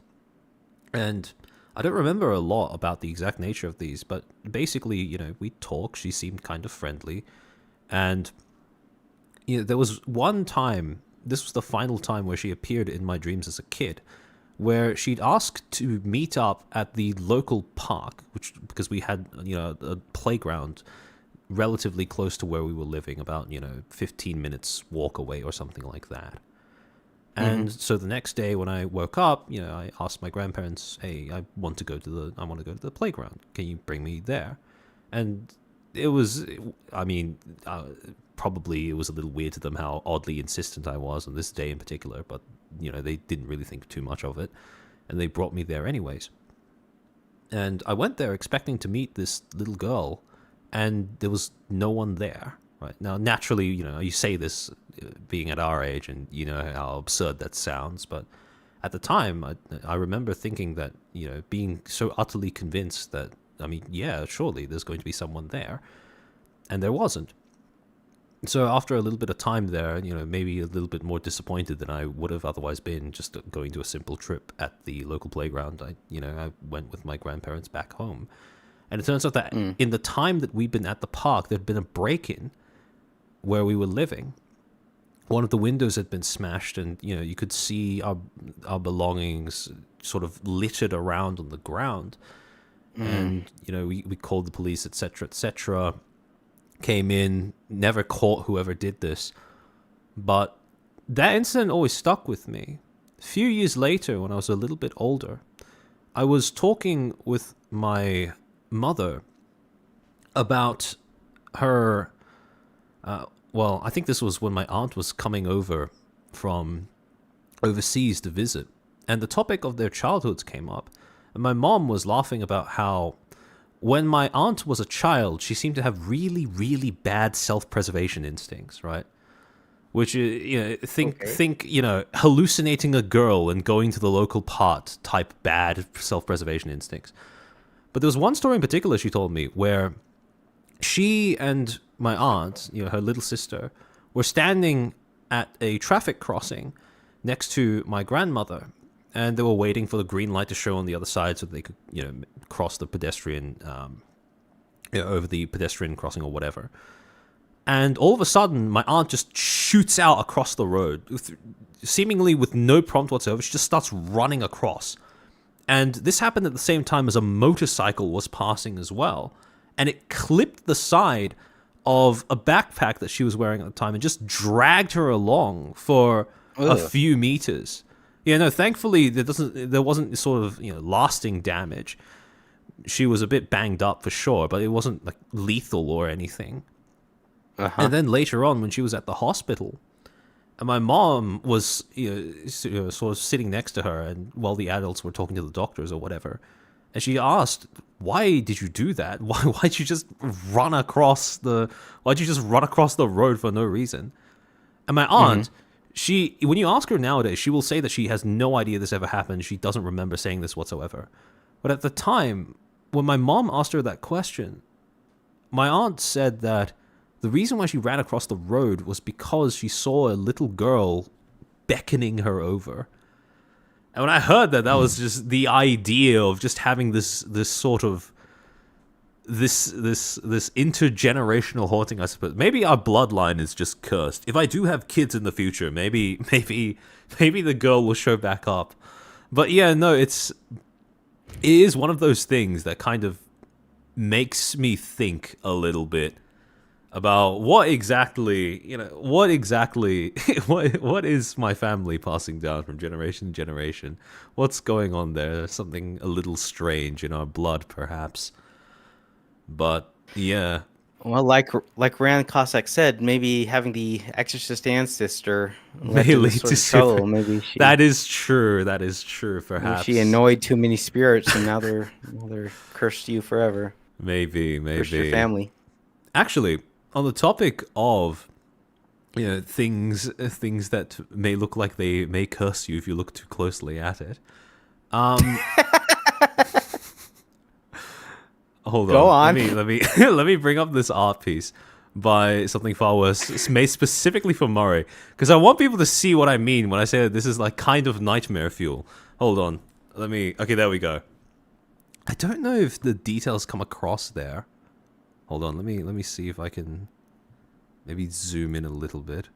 And I don't remember a lot about the exact nature of these, but basically, we'd talk. She seemed kind of friendly. And there was one time this was the final time where she appeared in my dreams as a kid, where she'd asked to meet up at the local park, because we had, a playground relatively close to where we were living, about 15 minutes walk away or something like that. And so the next day when I woke up, I asked my grandparents, "Hey, I want to go to the playground. Can you bring me there?" And it was, probably it was a little weird to them how oddly insistent I was on this day in particular, but they didn't really think too much of it, and they brought me there anyways. And I went there expecting to meet this little girl, and there was no one there. Right now, naturally, you say this being at our age, and you know how absurd that sounds, but at the time, I remember thinking that, being so utterly convinced that, yeah, surely there's going to be someone there, and there wasn't. So after a little bit of time there, maybe a little bit more disappointed than I would have otherwise been just going to a simple trip at the local playground, I went with my grandparents back home. And it turns out that in the time that we'd been at the park, there'd been a break-in where we were living. One of the windows had been smashed, and you could see our belongings sort of littered around on the ground. And we called the police, etc., etc. Came in, never caught whoever did this, but that incident always stuck with me. A few years later, when I was a little bit older, I was talking with my mother about her. I think this was when my aunt was coming over from overseas to visit, and the topic of their childhoods came up, and my mom was laughing about how when my aunt was a child, she seemed to have really, really bad self-preservation instincts, right? Which, think, hallucinating a girl and going to the local pot type bad self-preservation instincts. But there was one story in particular she told me where she and my aunt, her little sister, were standing at a traffic crossing next to my grandmother, and they were waiting for the green light to show on the other side so that they could, cross the pedestrian, over the pedestrian crossing or whatever. And all of a sudden, my aunt just shoots out across the road, seemingly with no prompt whatsoever. She just starts running across. And this happened at the same time as a motorcycle was passing as well. And it clipped the side of a backpack that she was wearing at the time and just dragged her along for a few meters. Thankfully there wasn't sort of lasting damage. She was a bit banged up for sure, but it wasn't like lethal or anything. And then later on, when she was at the hospital, and my mom was sort of sitting next to her, and while the adults were talking to the doctors or whatever, and she asked, "Why did you do that? Why'd you just run across the road for no reason?" And my aunt, when you ask her nowadays, she will say that she has no idea this ever happened. She doesn't remember saying this whatsoever. But at the time, when my mom asked her that question, my aunt said that the reason why she ran across the road was because she saw a little girl beckoning her over. And when I heard that, that was just the idea of just having this sort of this intergenerational haunting, I suppose. Maybe our bloodline is just cursed. If I do have kids in the future, maybe the girl will show back up. But yeah, no, it is one of those things that kind of makes me think a little bit about what exactly what is my family passing down from generation to generation? What's going on there? Something a little strange in our blood, perhaps. But yeah. Well, like Rand Cossack said, maybe having the exorcist ancestor may lead to trouble. Maybe that is true. Perhaps she annoyed too many spirits, and now they're cursed you forever. Maybe cursed your family. Actually, on the topic of things that may look like they may curse you if you look too closely at it. Hold on. Go on. Let me bring up this art piece by Something Far Worse. It's made specifically for Murray, because I want people to see what I mean when I say that this is like kind of nightmare fuel. Hold on. Okay, there we go. I don't know if the details come across there. Hold on, let me see if I can maybe zoom in a little bit.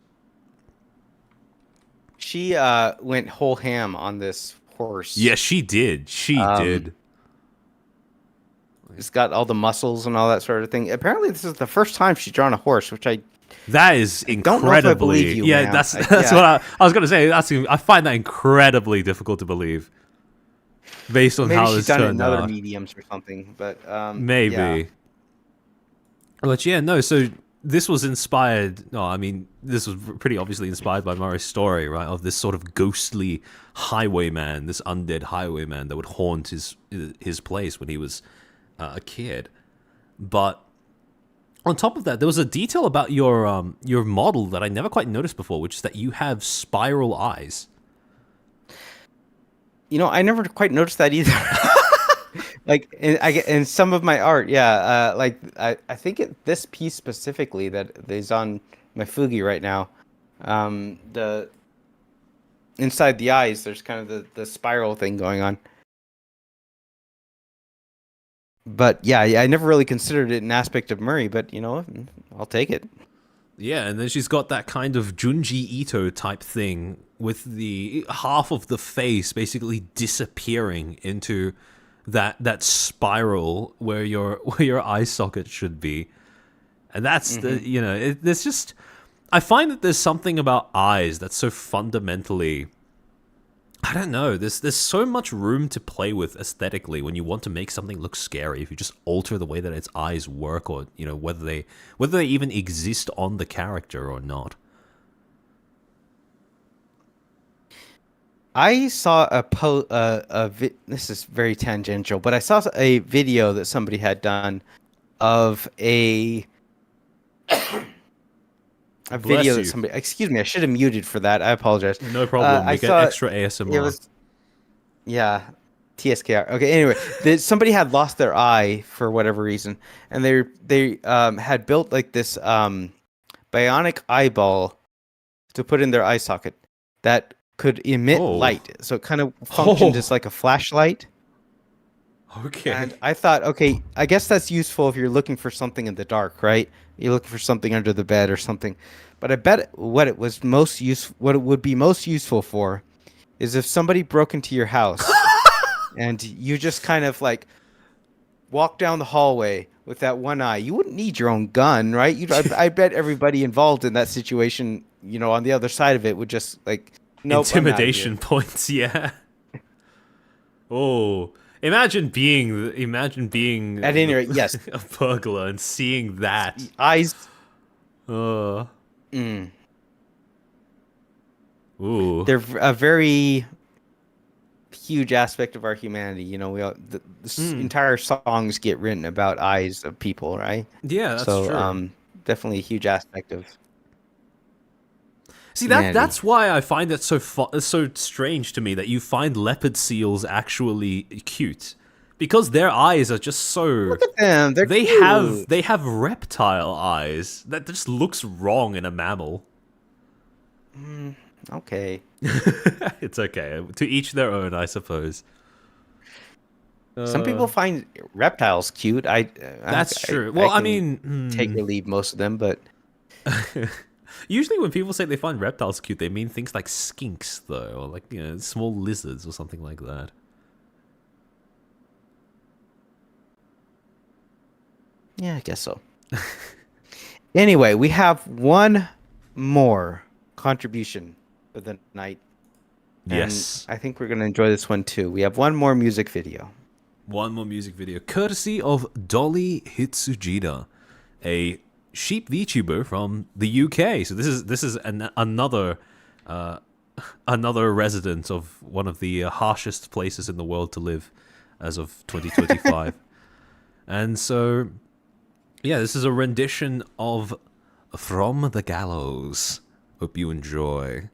she went whole ham on this horse. Yeah, she did. She did. It's got all the muscles and all that sort of thing. Apparently, this is the first time she's drawn a horse, which that is I incredibly. don't know if I believe you, yeah, ma'am. that's Yeah. what I was gonna say. I find that incredibly difficult to believe, based on Maybe how she's this done it turned in other out. mediums or something, but Maybe. yeah. But yeah, no. So this was inspired. No, I mean this was pretty obviously inspired by Murray's story, right? Of this sort of ghostly highwayman, this undead highwayman that would haunt his place when he was a kid. But on top of that, there was a detail about your model that I never quite noticed before, which is that you have spiral eyes. I never quite noticed that either. Like in some of my art, yeah. Like I think this piece specifically that is on my Fugi right now, the inside the eyes, there's kind of the spiral thing going on. But yeah, I never really considered it an aspect of Murray, but I'll take it. Yeah, and then she's got that kind of Junji Ito type thing with the half of the face basically disappearing into that spiral where your eye socket should be. And that's there's just, I find that there's something about eyes that's so fundamentally, I don't know, there's so much room to play with aesthetically when you want to make something look scary. If you just alter the way that its eyes work, or whether they even exist on the character or not. I saw this is very tangential, but I saw a video that somebody had done of a video that somebody. Excuse me, I should have muted for that. I apologize. No problem. We get extra ASMR. It was, yeah, TSKR. Okay. Anyway, somebody had lost their eye for whatever reason, and they had built like this bionic eyeball to put in their eye socket that could emit light, so it kind of functioned as like a flashlight. Okay. And I thought, okay, I guess that's useful if you're looking for something in the dark, right? You're looking for something under the bed or something. But I bet what it would be most useful for is if somebody broke into your house and you just kind of like walk down the hallway with that one eye. You wouldn't need your own gun, right? I bet everybody involved in that situation, on the other side of it would just like, nope, intimidation points, yeah. Oh, imagine being at any rate, yes, a burglar and seeing that eyes. Ooh, They're a very huge aspect of our humanity. Entire songs get written about eyes of people, right? Yeah, that's true. Definitely a huge aspect of. See, that's why I find it so strange to me that you find leopard seals actually cute, because their eyes are just so. Look at them. They have reptile eyes. That just looks wrong in a mammal. Okay. It's okay. To each their own, I suppose. Some people find reptiles cute. That's true. Well, I mean, take or leave most of them, but. Usually when people say they find reptiles cute, they mean things like skinks, though, or like, small lizards or something like that. Yeah, I guess so. Anyway, we have one more contribution for the night. Yes. And I think we're going to enjoy this one too. We have one more music video. One more music video, courtesy of Dollie Hitsujida, a sheep VTuber from the UK. So this is another resident of one of the harshest places in the world to live as of 2025. And so, yeah, this is a rendition of From the Gallows. Hope you enjoy.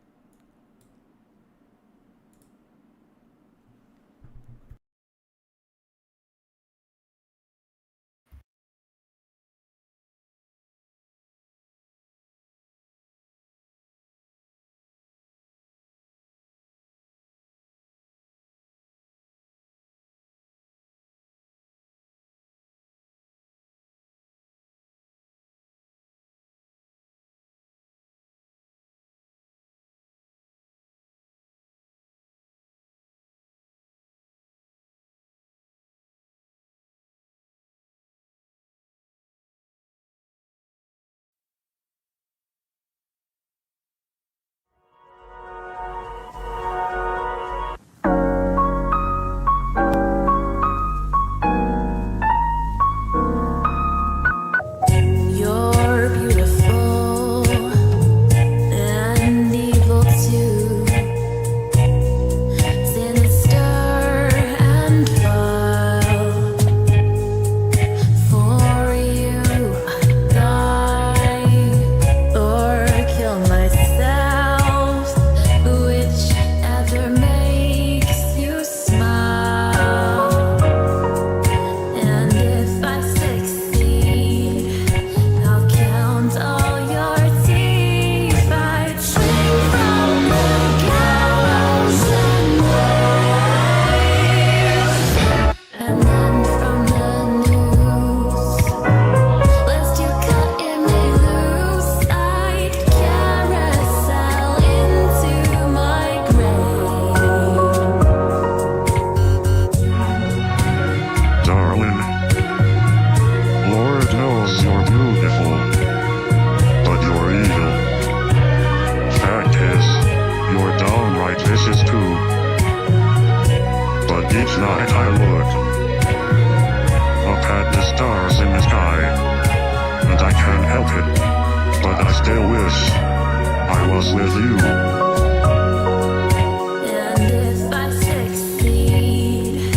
places too. But each night I looked up at the stars in the sky, and I can't help it, but I still wish I was with you. And if I succeed,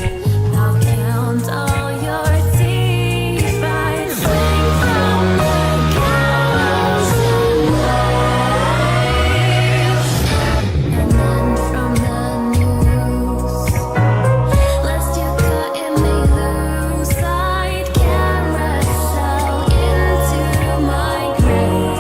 I'll count all your teeth. I sing from the gallows and wave, and then from the news, lest you cut me loose, I'd carousel into my grave.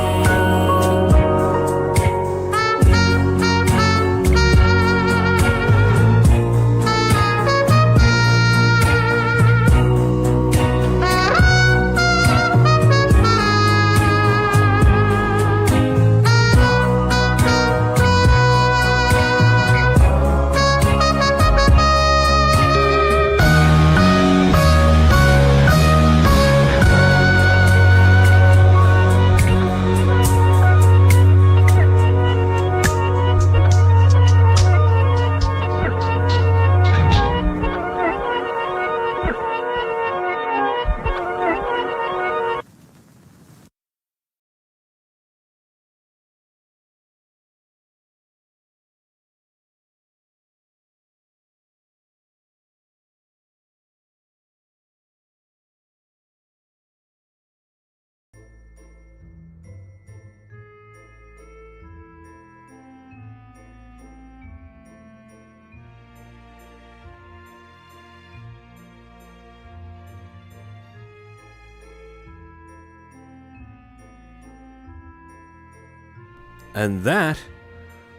And that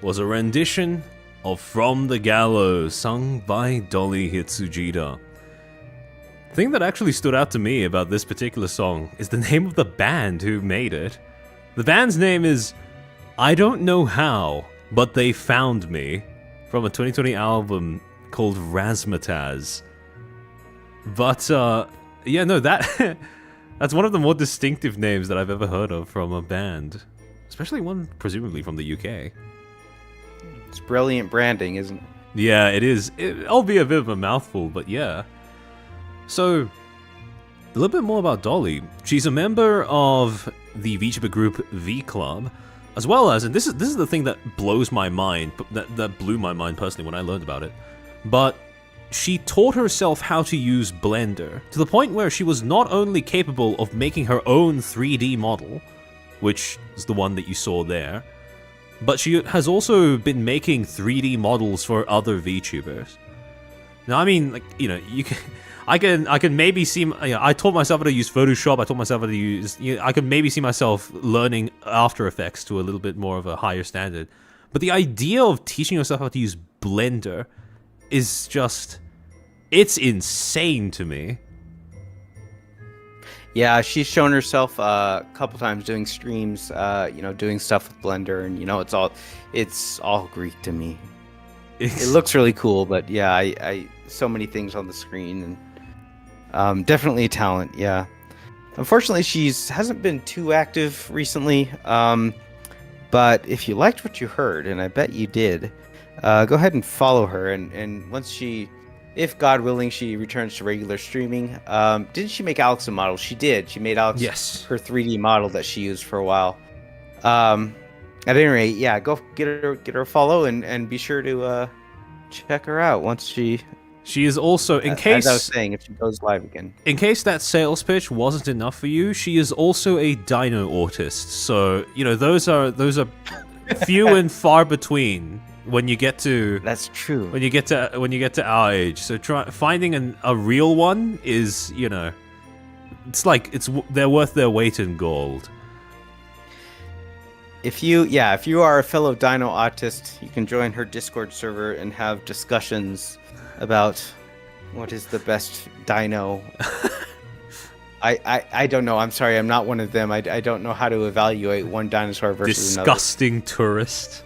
was a rendition of From the Gallows, sung by Dollie Hitsujida. The thing that actually stood out to me about this particular song is the name of the band who made it. The band's name is I Don't Know How, But They Found Me, from a 2020 album called Razzmatazz. But, yeah, no, that's one of the more distinctive names that I've ever heard of from a band. Especially one presumably from the UK. It's brilliant branding, isn't it? Yeah, it is. It'll be a bit of a mouthful, but yeah. So, a little bit more about Dollie. She's a member of the VTuber group V Club, as well as, and this is the thing that blows my mind, that blew my mind personally when I learned about it, but she taught herself how to use Blender, to the point where she was not only capable of making her own 3D model, which is the one that you saw there, but she has also been making 3D models for other VTubers. Now, I mean, like, you know, I can maybe see. I taught myself how to use Photoshop. I taught myself how to use. I could maybe see myself learning After Effects to a little bit more of a higher standard. But the idea of teaching yourself how to use Blender is just, it's insane to me. Yeah, she's shown herself a couple times doing streams, doing stuff with Blender, and it's all Greek to me. It looks really cool, but yeah, I so many things on the screen, and definitely a talent. Yeah, unfortunately, hasn't been too active recently. But if you liked what you heard, and I bet you did, go ahead and follow her, and once she, if God willing, she returns to regular streaming. Didn't she make Alex a model? She did. She made Alex her 3D model that she used for a while. At any rate, yeah, go get her a follow, and be sure to check her out once she. She is also, in case, as I was saying, if she goes live again. In case that sales pitch wasn't enough for you, she is also a dino autist. So those are few and far between. When you get to that's true. When you get to our age, so finding a real one is it's like they're worth their weight in gold. If you are a fellow dino autist, you can join her Discord server and have discussions about what is the best dino. I don't know. I'm sorry, I'm not one of them. I don't know how to evaluate one dinosaur versus another. Disgusting tourist.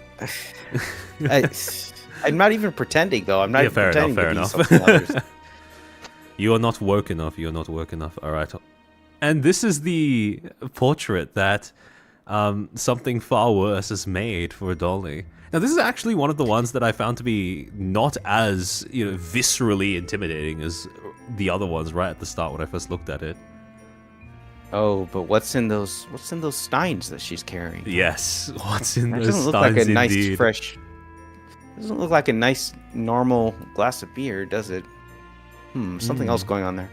I'm not even pretending, though. I'm not even pretending fair to be enough. something others. You are not woke enough. You are not woke enough. All right. And this is the portrait that Something Far Worse is made for Dolly. Now, this is actually one of the ones that I found to be not as, viscerally intimidating as the other ones right at the start when I first looked at it. Oh, but what's in those steins that she's carrying? Yes, what's in That those doesn't look like steins a nice indeed. fresh. Doesn't look like a nice normal glass of beer, does it? Something else going on there.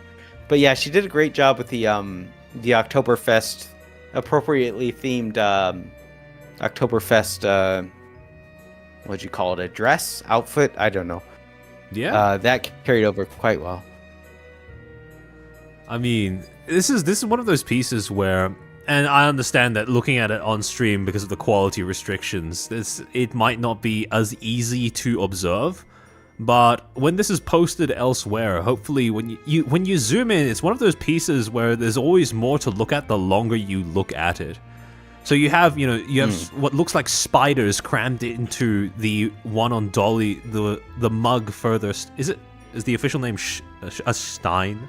But yeah, she did a great job with the Oktoberfest, appropriately themed Oktoberfest. What'd you call it? A dress outfit? I don't know. Yeah. That carried over quite well. I mean, this is one of those pieces where, and I understand that looking at it on stream because of the quality restrictions, it might not be as easy to observe. But when this is posted elsewhere, hopefully when you zoom in, it's one of those pieces where there's always more to look at the longer you look at it. So you have what looks like spiders crammed into the one on Dolly, the mug furthest. Is the official name a stein?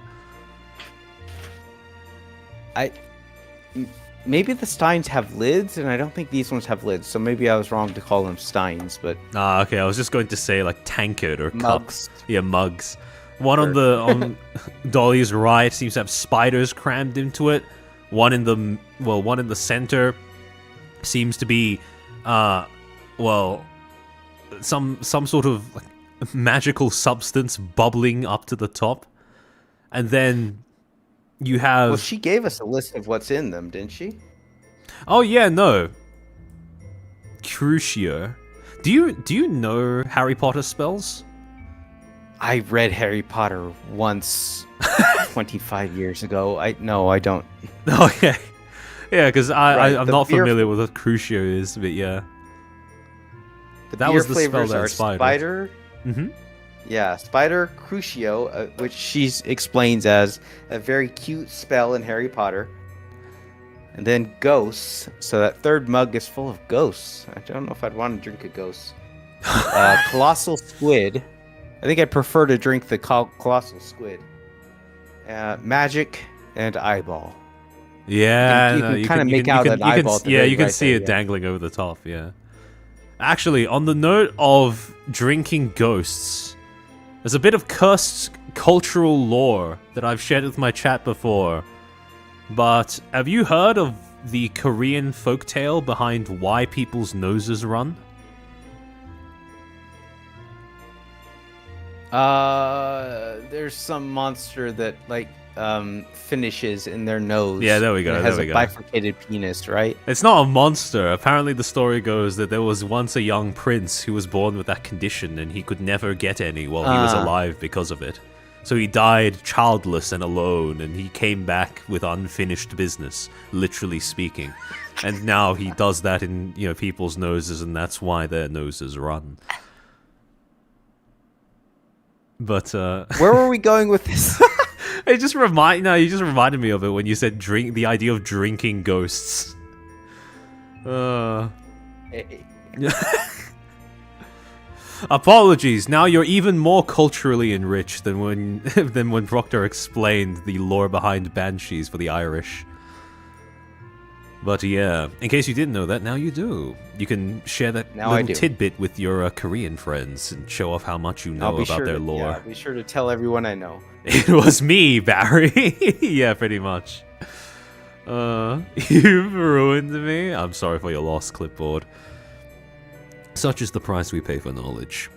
Maybe the steins have lids, and I don't think these ones have lids. So maybe I was wrong to call them steins, but Okay. I was just going to say like tankard or mugs. cups. Yeah, mugs. One on Dolly's right seems to have spiders crammed into it. One in the center seems to be some sort of like magical substance bubbling up to the top. And then you have... Well, she gave us a list of what's in them, didn't she? Oh yeah, no. Crucio. Do you know Harry Potter spells? I read Harry Potter once 25 years ago. I don't. Okay. Yeah, because I'm the not beer- familiar with what Crucio is, but yeah. The That beer was the spell flavors that are inspired it. spider. Mm-hmm. Yeah, Spider Crucio, which she explains as a very cute spell in Harry Potter. And then ghosts. So that third mug is full of ghosts. I don't know if I'd want to drink a ghost. Colossal squid. I think I'd prefer to drink the colossal squid. Magic and eyeball. Yeah, You can kind of make out an eyeball. at the Yeah, very you can right see there, it yeah. dangling over the top. Yeah. Actually, on the note of drinking ghosts, there's a bit of cursed cultural lore that I've shared with my chat before. But have you heard of the Korean folktale behind why people's noses run? There's some monster that finishes in their nose. Yeah, there we go, and it has there we a go. bifurcated penis, right? It's not a monster. Apparently the story goes that there was once a young prince who was born with that condition and he could never get any while he was alive because of it. So he died childless and alone, and he came back with unfinished business, literally speaking. And now he does that in people's noses, and that's why their noses run. But Where were we going with this? you just reminded me of it when you said the idea of drinking ghosts. Apologies. Now you're even more culturally enriched than when Proctor explained the lore behind banshees for the Irish. But yeah, in case you didn't know that, now you do. You can share that Now I little do. tidbit with your Korean friends and show off how much you know about their lore. Yeah, be sure to tell everyone I know. It was me, Barry. Yeah, pretty much. You've ruined me. I'm sorry for your loss, clipboard. Such is the price we pay for knowledge.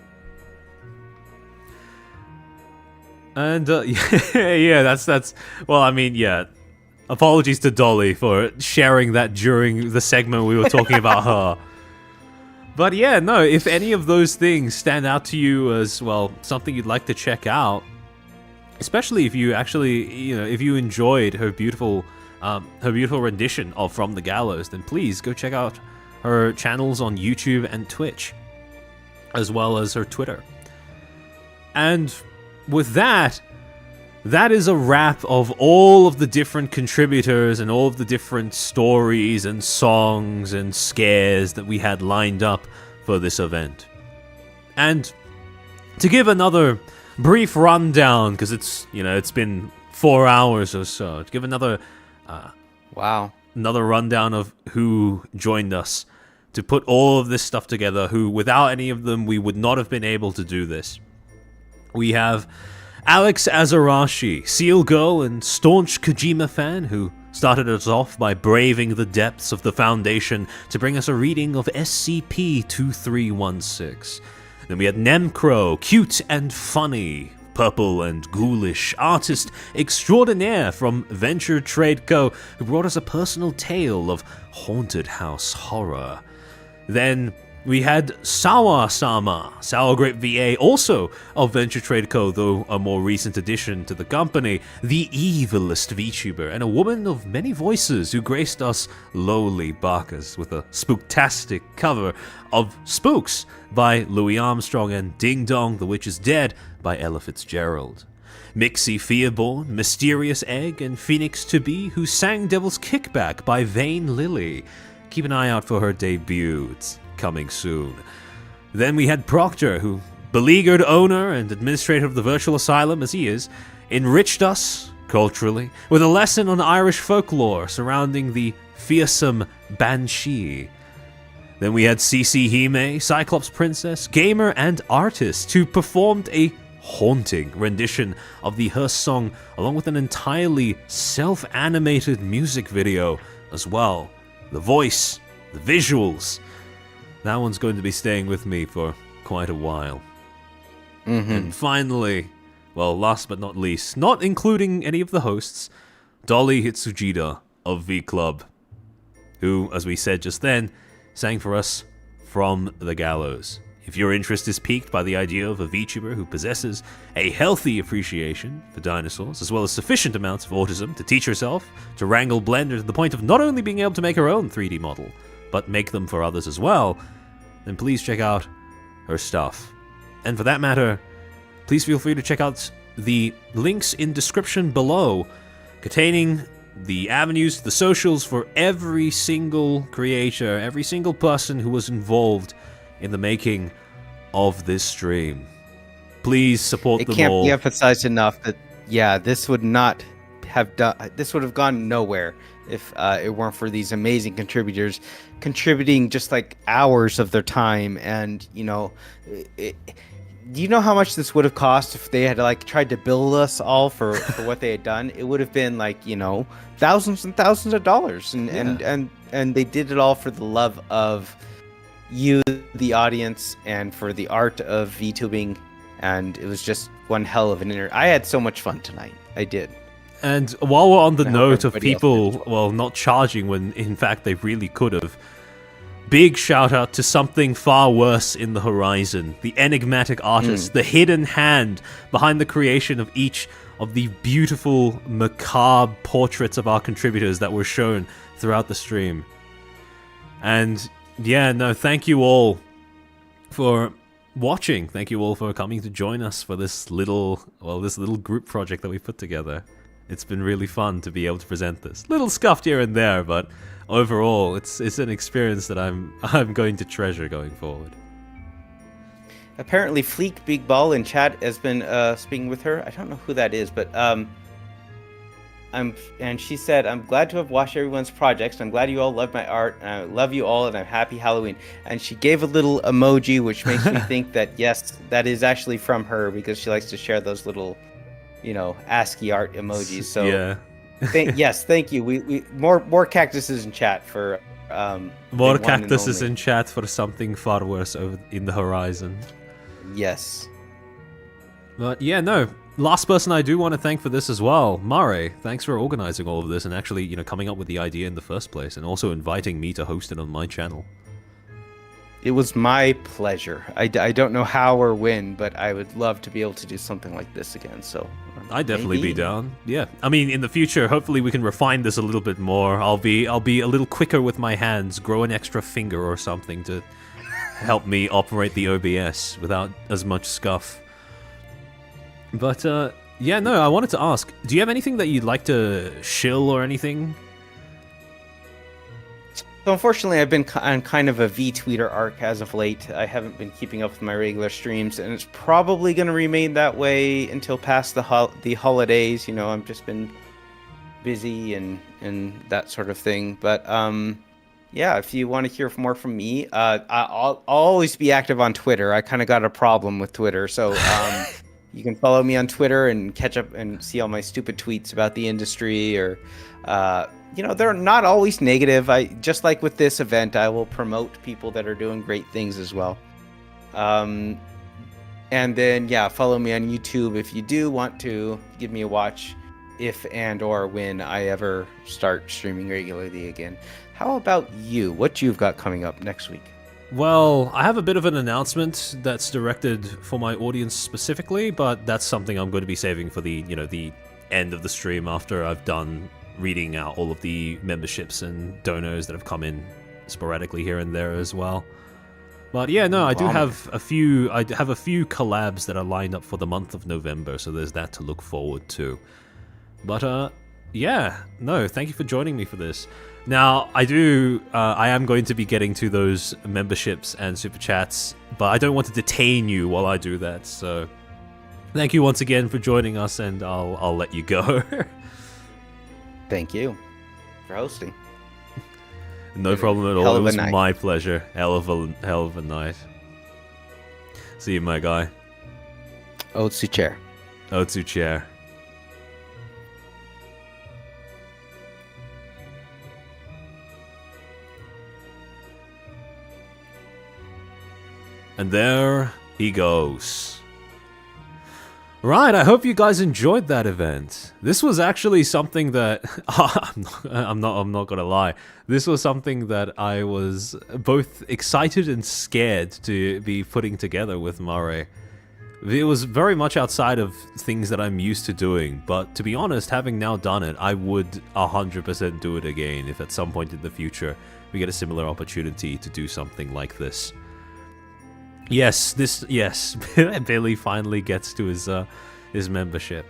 And yeah, that's. Well, I mean, yeah. Apologies to Dolly for sharing that during the segment we were talking about her. But yeah, no. If any of those things stand out to you as something you'd like to check out, especially if you actually, if you enjoyed her beautiful rendition of From the Gallows, then please go check out her channels on YouTube and Twitch, as well as her Twitter. And with that is a wrap of all of the different contributors and all of the different stories and songs and scares that we had lined up for this event. And to give another brief rundown, because it's been 4 hours or so, to give another Wow. another rundown of who joined us to put all of this stuff together, who without any of them we would not have been able to do this. We have Alex Azarashi, Seal Girl and staunch Kojima fan, who started us off by braving the depths of the Foundation to bring us a reading of SCP-2316. Then we had Nemcro, cute and funny, purple and ghoulish artist extraordinaire from Venture Trade Co., who brought us a personal tale of haunted house horror. Then we had Sawa-sama, SourGrapeVA, also of Venture Trade Co., though a more recent addition to the company, the evilest VTuber, and a woman of many voices who graced us lowly barkers with a spooktastic cover of Spooks by Louis Armstrong and Ding Dong, the Witch is Dead by Ella Fitzgerald. Mixie Pheoborn, Mysterious Egg, and Phoenix to Be, who sang Devil's Kickback by Vain Lily. Keep an eye out for her debut. It's coming soon. Then we had Proctor, who, beleaguered owner and administrator of the virtual asylum as he is, enriched us, culturally, with a lesson on Irish folklore surrounding the fearsome Banshee. Then we had CeciHime, Cyclops Princess, gamer and artist, who performed a haunting rendition of the Hearst song, along with an entirely self-animated music video as well. The voice, the visuals. That one's going to be staying with me for quite a while. And finally, well, last but not least, not including any of the hosts, Dollie Hitsujida of V Club, who, as we said just then, sang for us From the Gallows. If your interest is piqued by the idea of a VTuber who possesses a healthy appreciation for dinosaurs, as well as sufficient amounts of autism to teach herself to wrangle Blender to the point of not only being able to make her own 3D model, but make them for others as well, then please check out her stuff. And for that matter, please feel free to check out the links in description below, containing the avenues, the socials for every single creator, every single person who was involved in the making of this stream. Please support them all. It can't be emphasized enough that, yeah, this would not have done. This would have gone nowhere if it weren't for these amazing contributors contributing just like hours of their time. And you know, do you know how much this would have cost if they had like tried to bill us all for what they had done? It would have been like, you know, thousands and thousands of dollars, and they did it all for the love of you, the audience, and for the art of VTubing. And it was just one hell of an I had so much fun tonight. I did. And while we're on the note of people, well, not charging when in fact they really could have, big shout out to Something Far Worse in the Horizon, the enigmatic artist, the hidden hand behind the creation of each of the beautiful, macabre portraits of our contributors that were shown throughout the stream. And yeah, no, thank you all for watching. Thank you all for coming to join us for this little group project that we put together. It's been really fun to be able to present this. Little scuffed here and there, but overall, it's an experience that I'm going to treasure going forward. Apparently, Fleek Big Ball in chat has been speaking with her. I don't know who that is, but and she said, "I'm glad to have watched everyone's projects. I'm glad you all love my art. And I love you all, and I'm happy Halloween." And she gave a little emoji, which makes me think that yes, that is actually from her, because she likes to share those little, you know, ASCII art emojis. So yeah. Yes, thank you. We more cactuses in chat for more cactuses in chat for Something Far Worse in the Horizon. Yes. But yeah, no. Last person I do want to thank for this as well, Mare. Thanks for organizing all of this and actually, you know, coming up with the idea in the first place, and also inviting me to host it on my channel. It was my pleasure. I don't know how or when, but I would love to be able to do something like this again. So I'd definitely be down. Yeah, I mean, in the future, hopefully we can refine this a little bit more. I'll be a little quicker with my hands, grow an extra finger or something to help me operate the OBS without as much scuff. But yeah, no, I wanted to ask, do you have anything that you'd like to shill or anything? So unfortunately, I've been on kind of a V-tweeter arc as of late. I haven't been keeping up with my regular streams, and it's probably going to remain that way until past the holidays. You know, I've just been busy and that sort of thing. But yeah, if you want to hear more from me, I'll always be active on Twitter. I kind of got a problem with Twitter, so you can follow me on Twitter and catch up and see all my stupid tweets about the industry, or they're not always negative. I just like with this event, I will promote people that are doing great things as well. And then follow me on YouTube if you do want to give me a watch, if and or when I ever start streaming regularly again. How about you? What you've got coming up next week? Well, I have a bit of an announcement that's directed for my audience specifically, but that's something I'm going to be saving for the end of the stream after I've done reading out all of the memberships and donors that have come in sporadically here and there as well. But yeah, no, I do have a few collabs that are lined up for the month of November, so there's that to look forward to. But thank you for joining me for this. Now, I am going to be getting to those memberships and super chats, but I don't want to detain you while I do that, so thank you once again for joining us, and I'll let you go. Thank you for hosting. No problem at all. It was my pleasure. Hell of a night. See you, my guy. Otsu chair. Otsu chair. And there he goes. Right, I hope you guys enjoyed that event. This was actually something that I'm not gonna lie. This was something that I was both excited and scared to be putting together with Murray. It was very much outside of things that I'm used to doing, but to be honest, having now done it, I would 100% do it again if at some point in the future we get a similar opportunity to do something like this. Yes, Billy finally gets to his membership.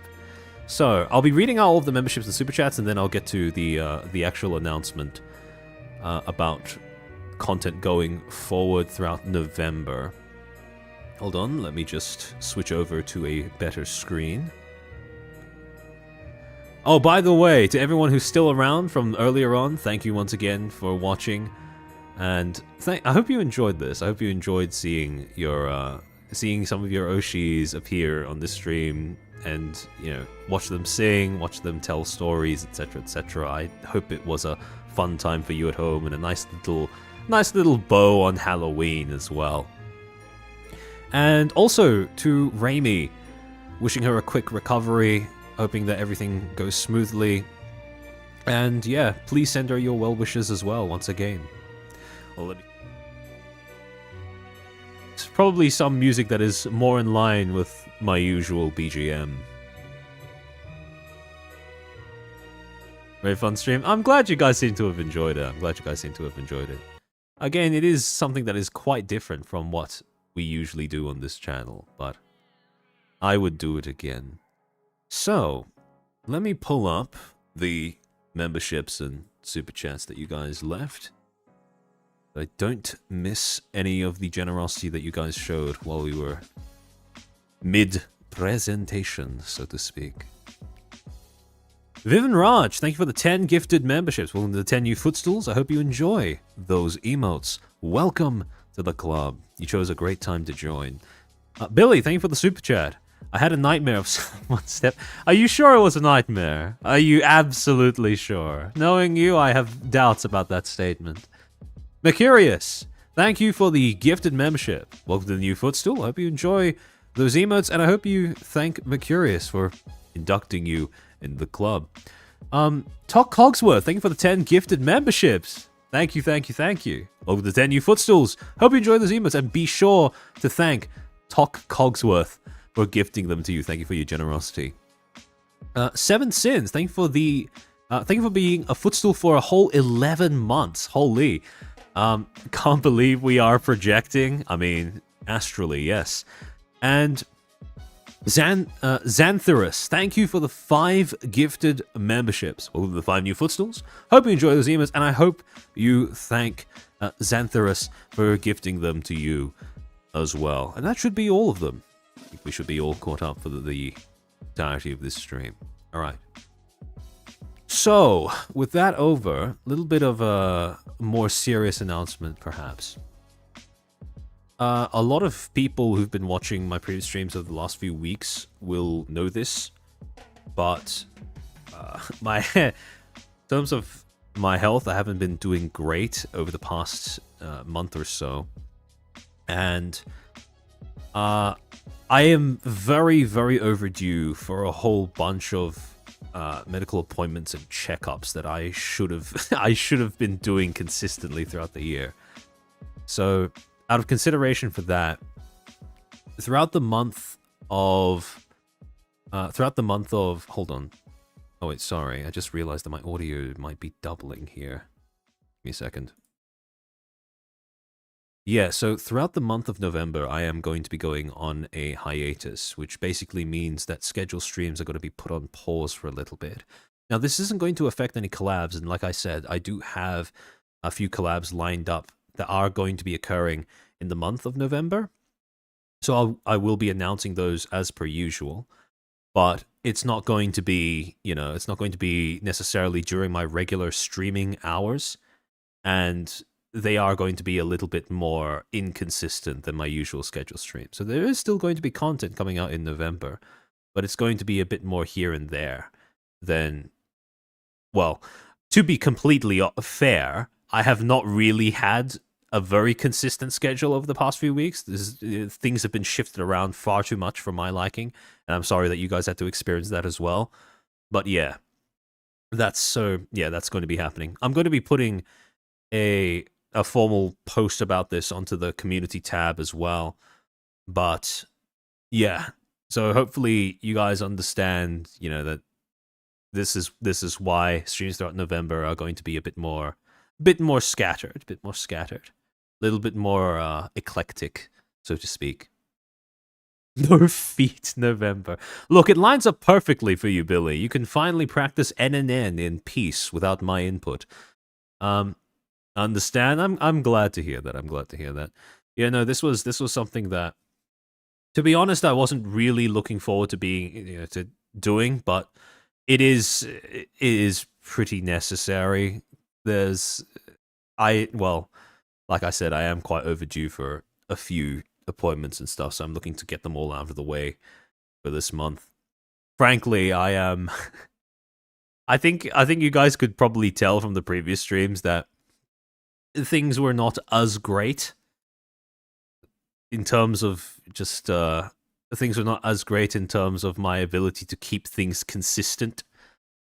So I'll be reading out all of the memberships and super chats, and then I'll get to the actual announcement about content going forward throughout November. Hold on, let me just switch over to a better screen. Oh, by the way, to everyone who's still around from earlier on, thank you once again for watching. And I hope you enjoyed this. I hope you enjoyed seeing some of your Oshis appear on this stream, and watch them sing, watch them tell stories, etc., etc. I hope it was a fun time for you at home, and a nice little bow on Halloween as well. And also to Raimi, wishing her a quick recovery, hoping that everything goes smoothly. And yeah, please send her your well wishes as well once again. It's probably some music that is more in line with my usual BGM. Very fun stream. I'm glad you guys seem to have enjoyed it. Again, it is something that is quite different from what we usually do on this channel, but I would do it again. So, let me pull up the memberships and super chats that you guys left. I don't miss any of the generosity that you guys showed while we were mid-presentation, so to speak. Vivian Raj, thank you for the 10 gifted memberships. Welcome to the 10 new Footstools. I hope you enjoy those emotes. Welcome to the club. You chose a great time to join. Billy, thank you for the super chat. I had a nightmare of someone step. Are you sure it was a nightmare? Are you absolutely sure? Knowing you, I have doubts about that statement. Mercurius, thank you for the gifted membership. Welcome to the new Footstool. I hope you enjoy those emotes, and I hope you thank Mercurius for inducting you in the club. Tock Cogsworth, thank you for the 10 gifted memberships. Thank you. Welcome to the 10 new Footstools. Hope you enjoy those emotes, and be sure to thank Tock Cogsworth for gifting them to you. Thank you for your generosity. Seven Sins, thank you for being a Footstool for a whole 11 months. Holy. Can't believe we are projecting. I mean, astrally, yes. And Xantherus, thank you for the 5 gifted memberships. Welcome to the 5 new Footstools. Hope you enjoy those emotes, and I hope you thank Xantherus for gifting them to you as well. And that should be all of them. I think we should be all caught up for the entirety of this stream. Alright. So, with that over, a little bit of a more serious announcement, perhaps. A lot of people who've been watching my previous streams over the last few weeks will know this, but in terms of my health, I haven't been doing great over the past month or so, and I am very, very overdue for a whole bunch of medical appointments and checkups that I should have been doing consistently throughout the year. So, out of consideration for that, throughout the month of hold on. Oh wait, sorry. I just realized that my audio might be doubling here. Give me a second. Yeah, so throughout the month of November, I am going to be going on a hiatus, which basically means that scheduled streams are going to be put on pause for a little bit. Now, this isn't going to affect any collabs, and like I said, I do have a few collabs lined up that are going to be occurring in the month of November. So I will be announcing those as per usual, but it's not going to be, it's not going to be necessarily during my regular streaming hours, and they are going to be a little bit more inconsistent than my usual schedule stream. So there is still going to be content coming out in November, but it's going to be a bit more here and there than, well, to be completely fair, I have not really had a very consistent schedule over the past few weeks. Things have been shifted around far too much for my liking, and I'm sorry that you guys had to experience that as well. But yeah, that's going to be happening. I'm going to be putting a formal post about this onto the community tab as well. But yeah, so hopefully you guys understand, that this is why streams throughout November are going to be a bit more scattered, a little bit more eclectic, so to speak. No feet November. Look, it lines up perfectly for you, Billy. You can finally practice NNN in peace without my input. Understand? I'm glad to hear that. Yeah, no, this was something that, to be honest, I wasn't really looking forward to being to doing, but it is pretty necessary. Like I said, I am quite overdue for a few appointments and stuff, so I'm looking to get them all out of the way for this month. Frankly, I am. I think you guys could probably tell from the previous streams that things were not as great in terms of just things were not as great in terms of my ability to keep things consistent.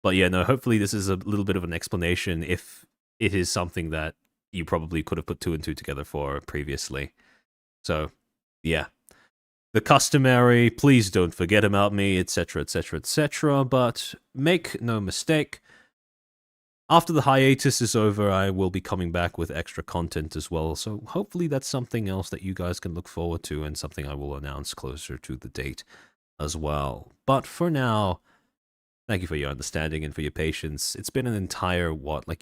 But yeah, no, hopefully this is a little bit of an explanation if it is something that you probably could have put two and two together for previously. So yeah, the customary please don't forget about me, etc., etc., etc., but make no mistake, after the hiatus is over, I will be coming back with extra content as well, so hopefully that's something else that you guys can look forward to and something I will announce closer to the date as well. But for now, thank you for your understanding and for your patience. It's been an entire,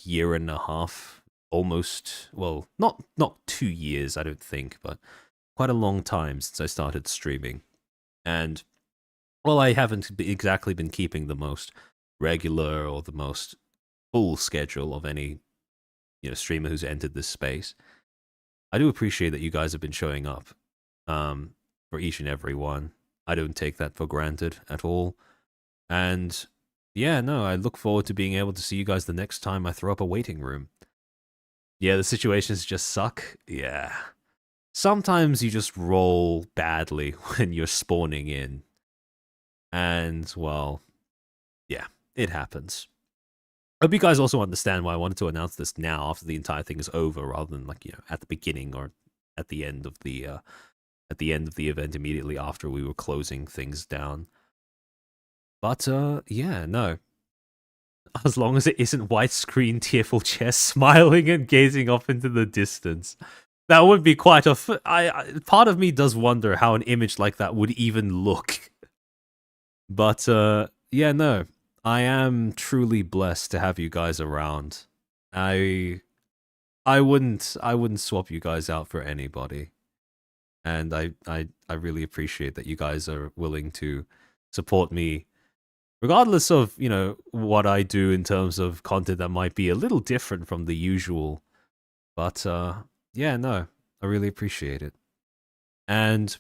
year and a half, almost, well, not 2 years, I don't think, but quite a long time since I started streaming. And, well, I haven't exactly been keeping the most regular or the most full schedule of any streamer who's entered this space. I do appreciate that you guys have been showing up for each and every one. I don't take that for granted at all. And yeah, no, I look forward to being able to see you guys the next time I throw up a waiting room. Yeah, the situations just suck. Yeah. Sometimes you just roll badly when you're spawning in. And, well, yeah, it happens. I hope you guys also understand why I wanted to announce this now after the entire thing is over, rather than at the beginning or at the end of the event immediately after we were closing things down. But yeah, no. As long as it isn't widescreen tearful chess smiling and gazing off into the distance, that would be quite a. Part of me does wonder how an image like that would even look. But yeah, no. I am truly blessed to have you guys around. I wouldn't swap you guys out for anybody. And I really appreciate that you guys are willing to support me regardless of, you know, what I do in terms of content that might be a little different from the usual. But, yeah, no, I really appreciate it. And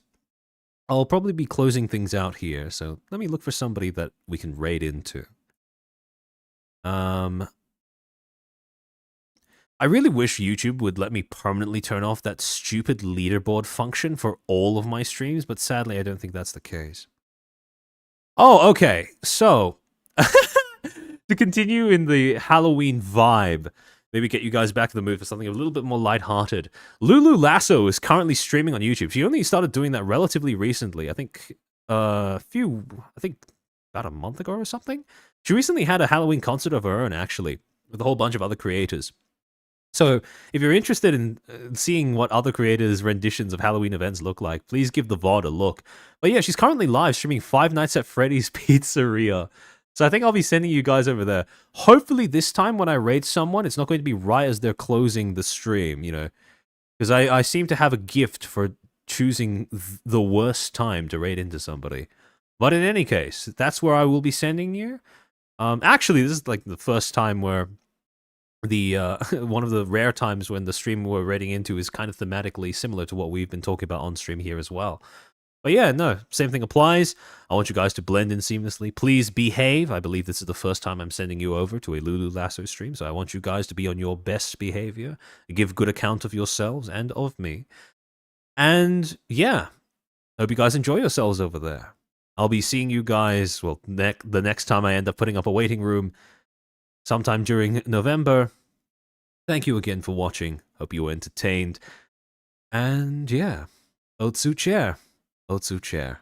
I'll probably be closing things out here, so let me look for somebody that we can raid into. I really wish YouTube would let me permanently turn off that stupid leaderboard function for all of my streams, but sadly I don't think that's the case. Oh, okay, so, to continue in the Halloween vibe, maybe get you guys back to the mood for something a little bit more lighthearted. Lulu Lasso is currently streaming on YouTube. She only started doing that relatively recently. I think about a month ago or something. She recently had a Halloween concert of her own, actually, with a whole bunch of other creators. So if you're interested in seeing what other creators' renditions of Halloween events look like, please give the VOD a look. But yeah, she's currently live streaming Five Nights at Freddy's Pizzeria. So I think I'll be sending you guys over there. Hopefully this time when I raid someone, it's not going to be right as they're closing the stream, you know. Because I seem to have a gift for choosing the worst time to raid into somebody. But in any case, that's where I will be sending you. Actually, this is like the first time where the one of the rare times when the stream we're raiding into is kind of thematically similar to what we've been talking about on stream here as well. But yeah, no, same thing applies. I want you guys to blend in seamlessly. Please behave. I believe this is the first time I'm sending you over to a Lulu Lasso stream, so I want you guys to be on your best behavior, give good account of yourselves and of me. And yeah, hope you guys enjoy yourselves over there. I'll be seeing you guys, well, the next time I end up putting up a waiting room, sometime during November. Thank you again for watching. Hope you were entertained. And yeah, Otsu Chair. Otsu Chair.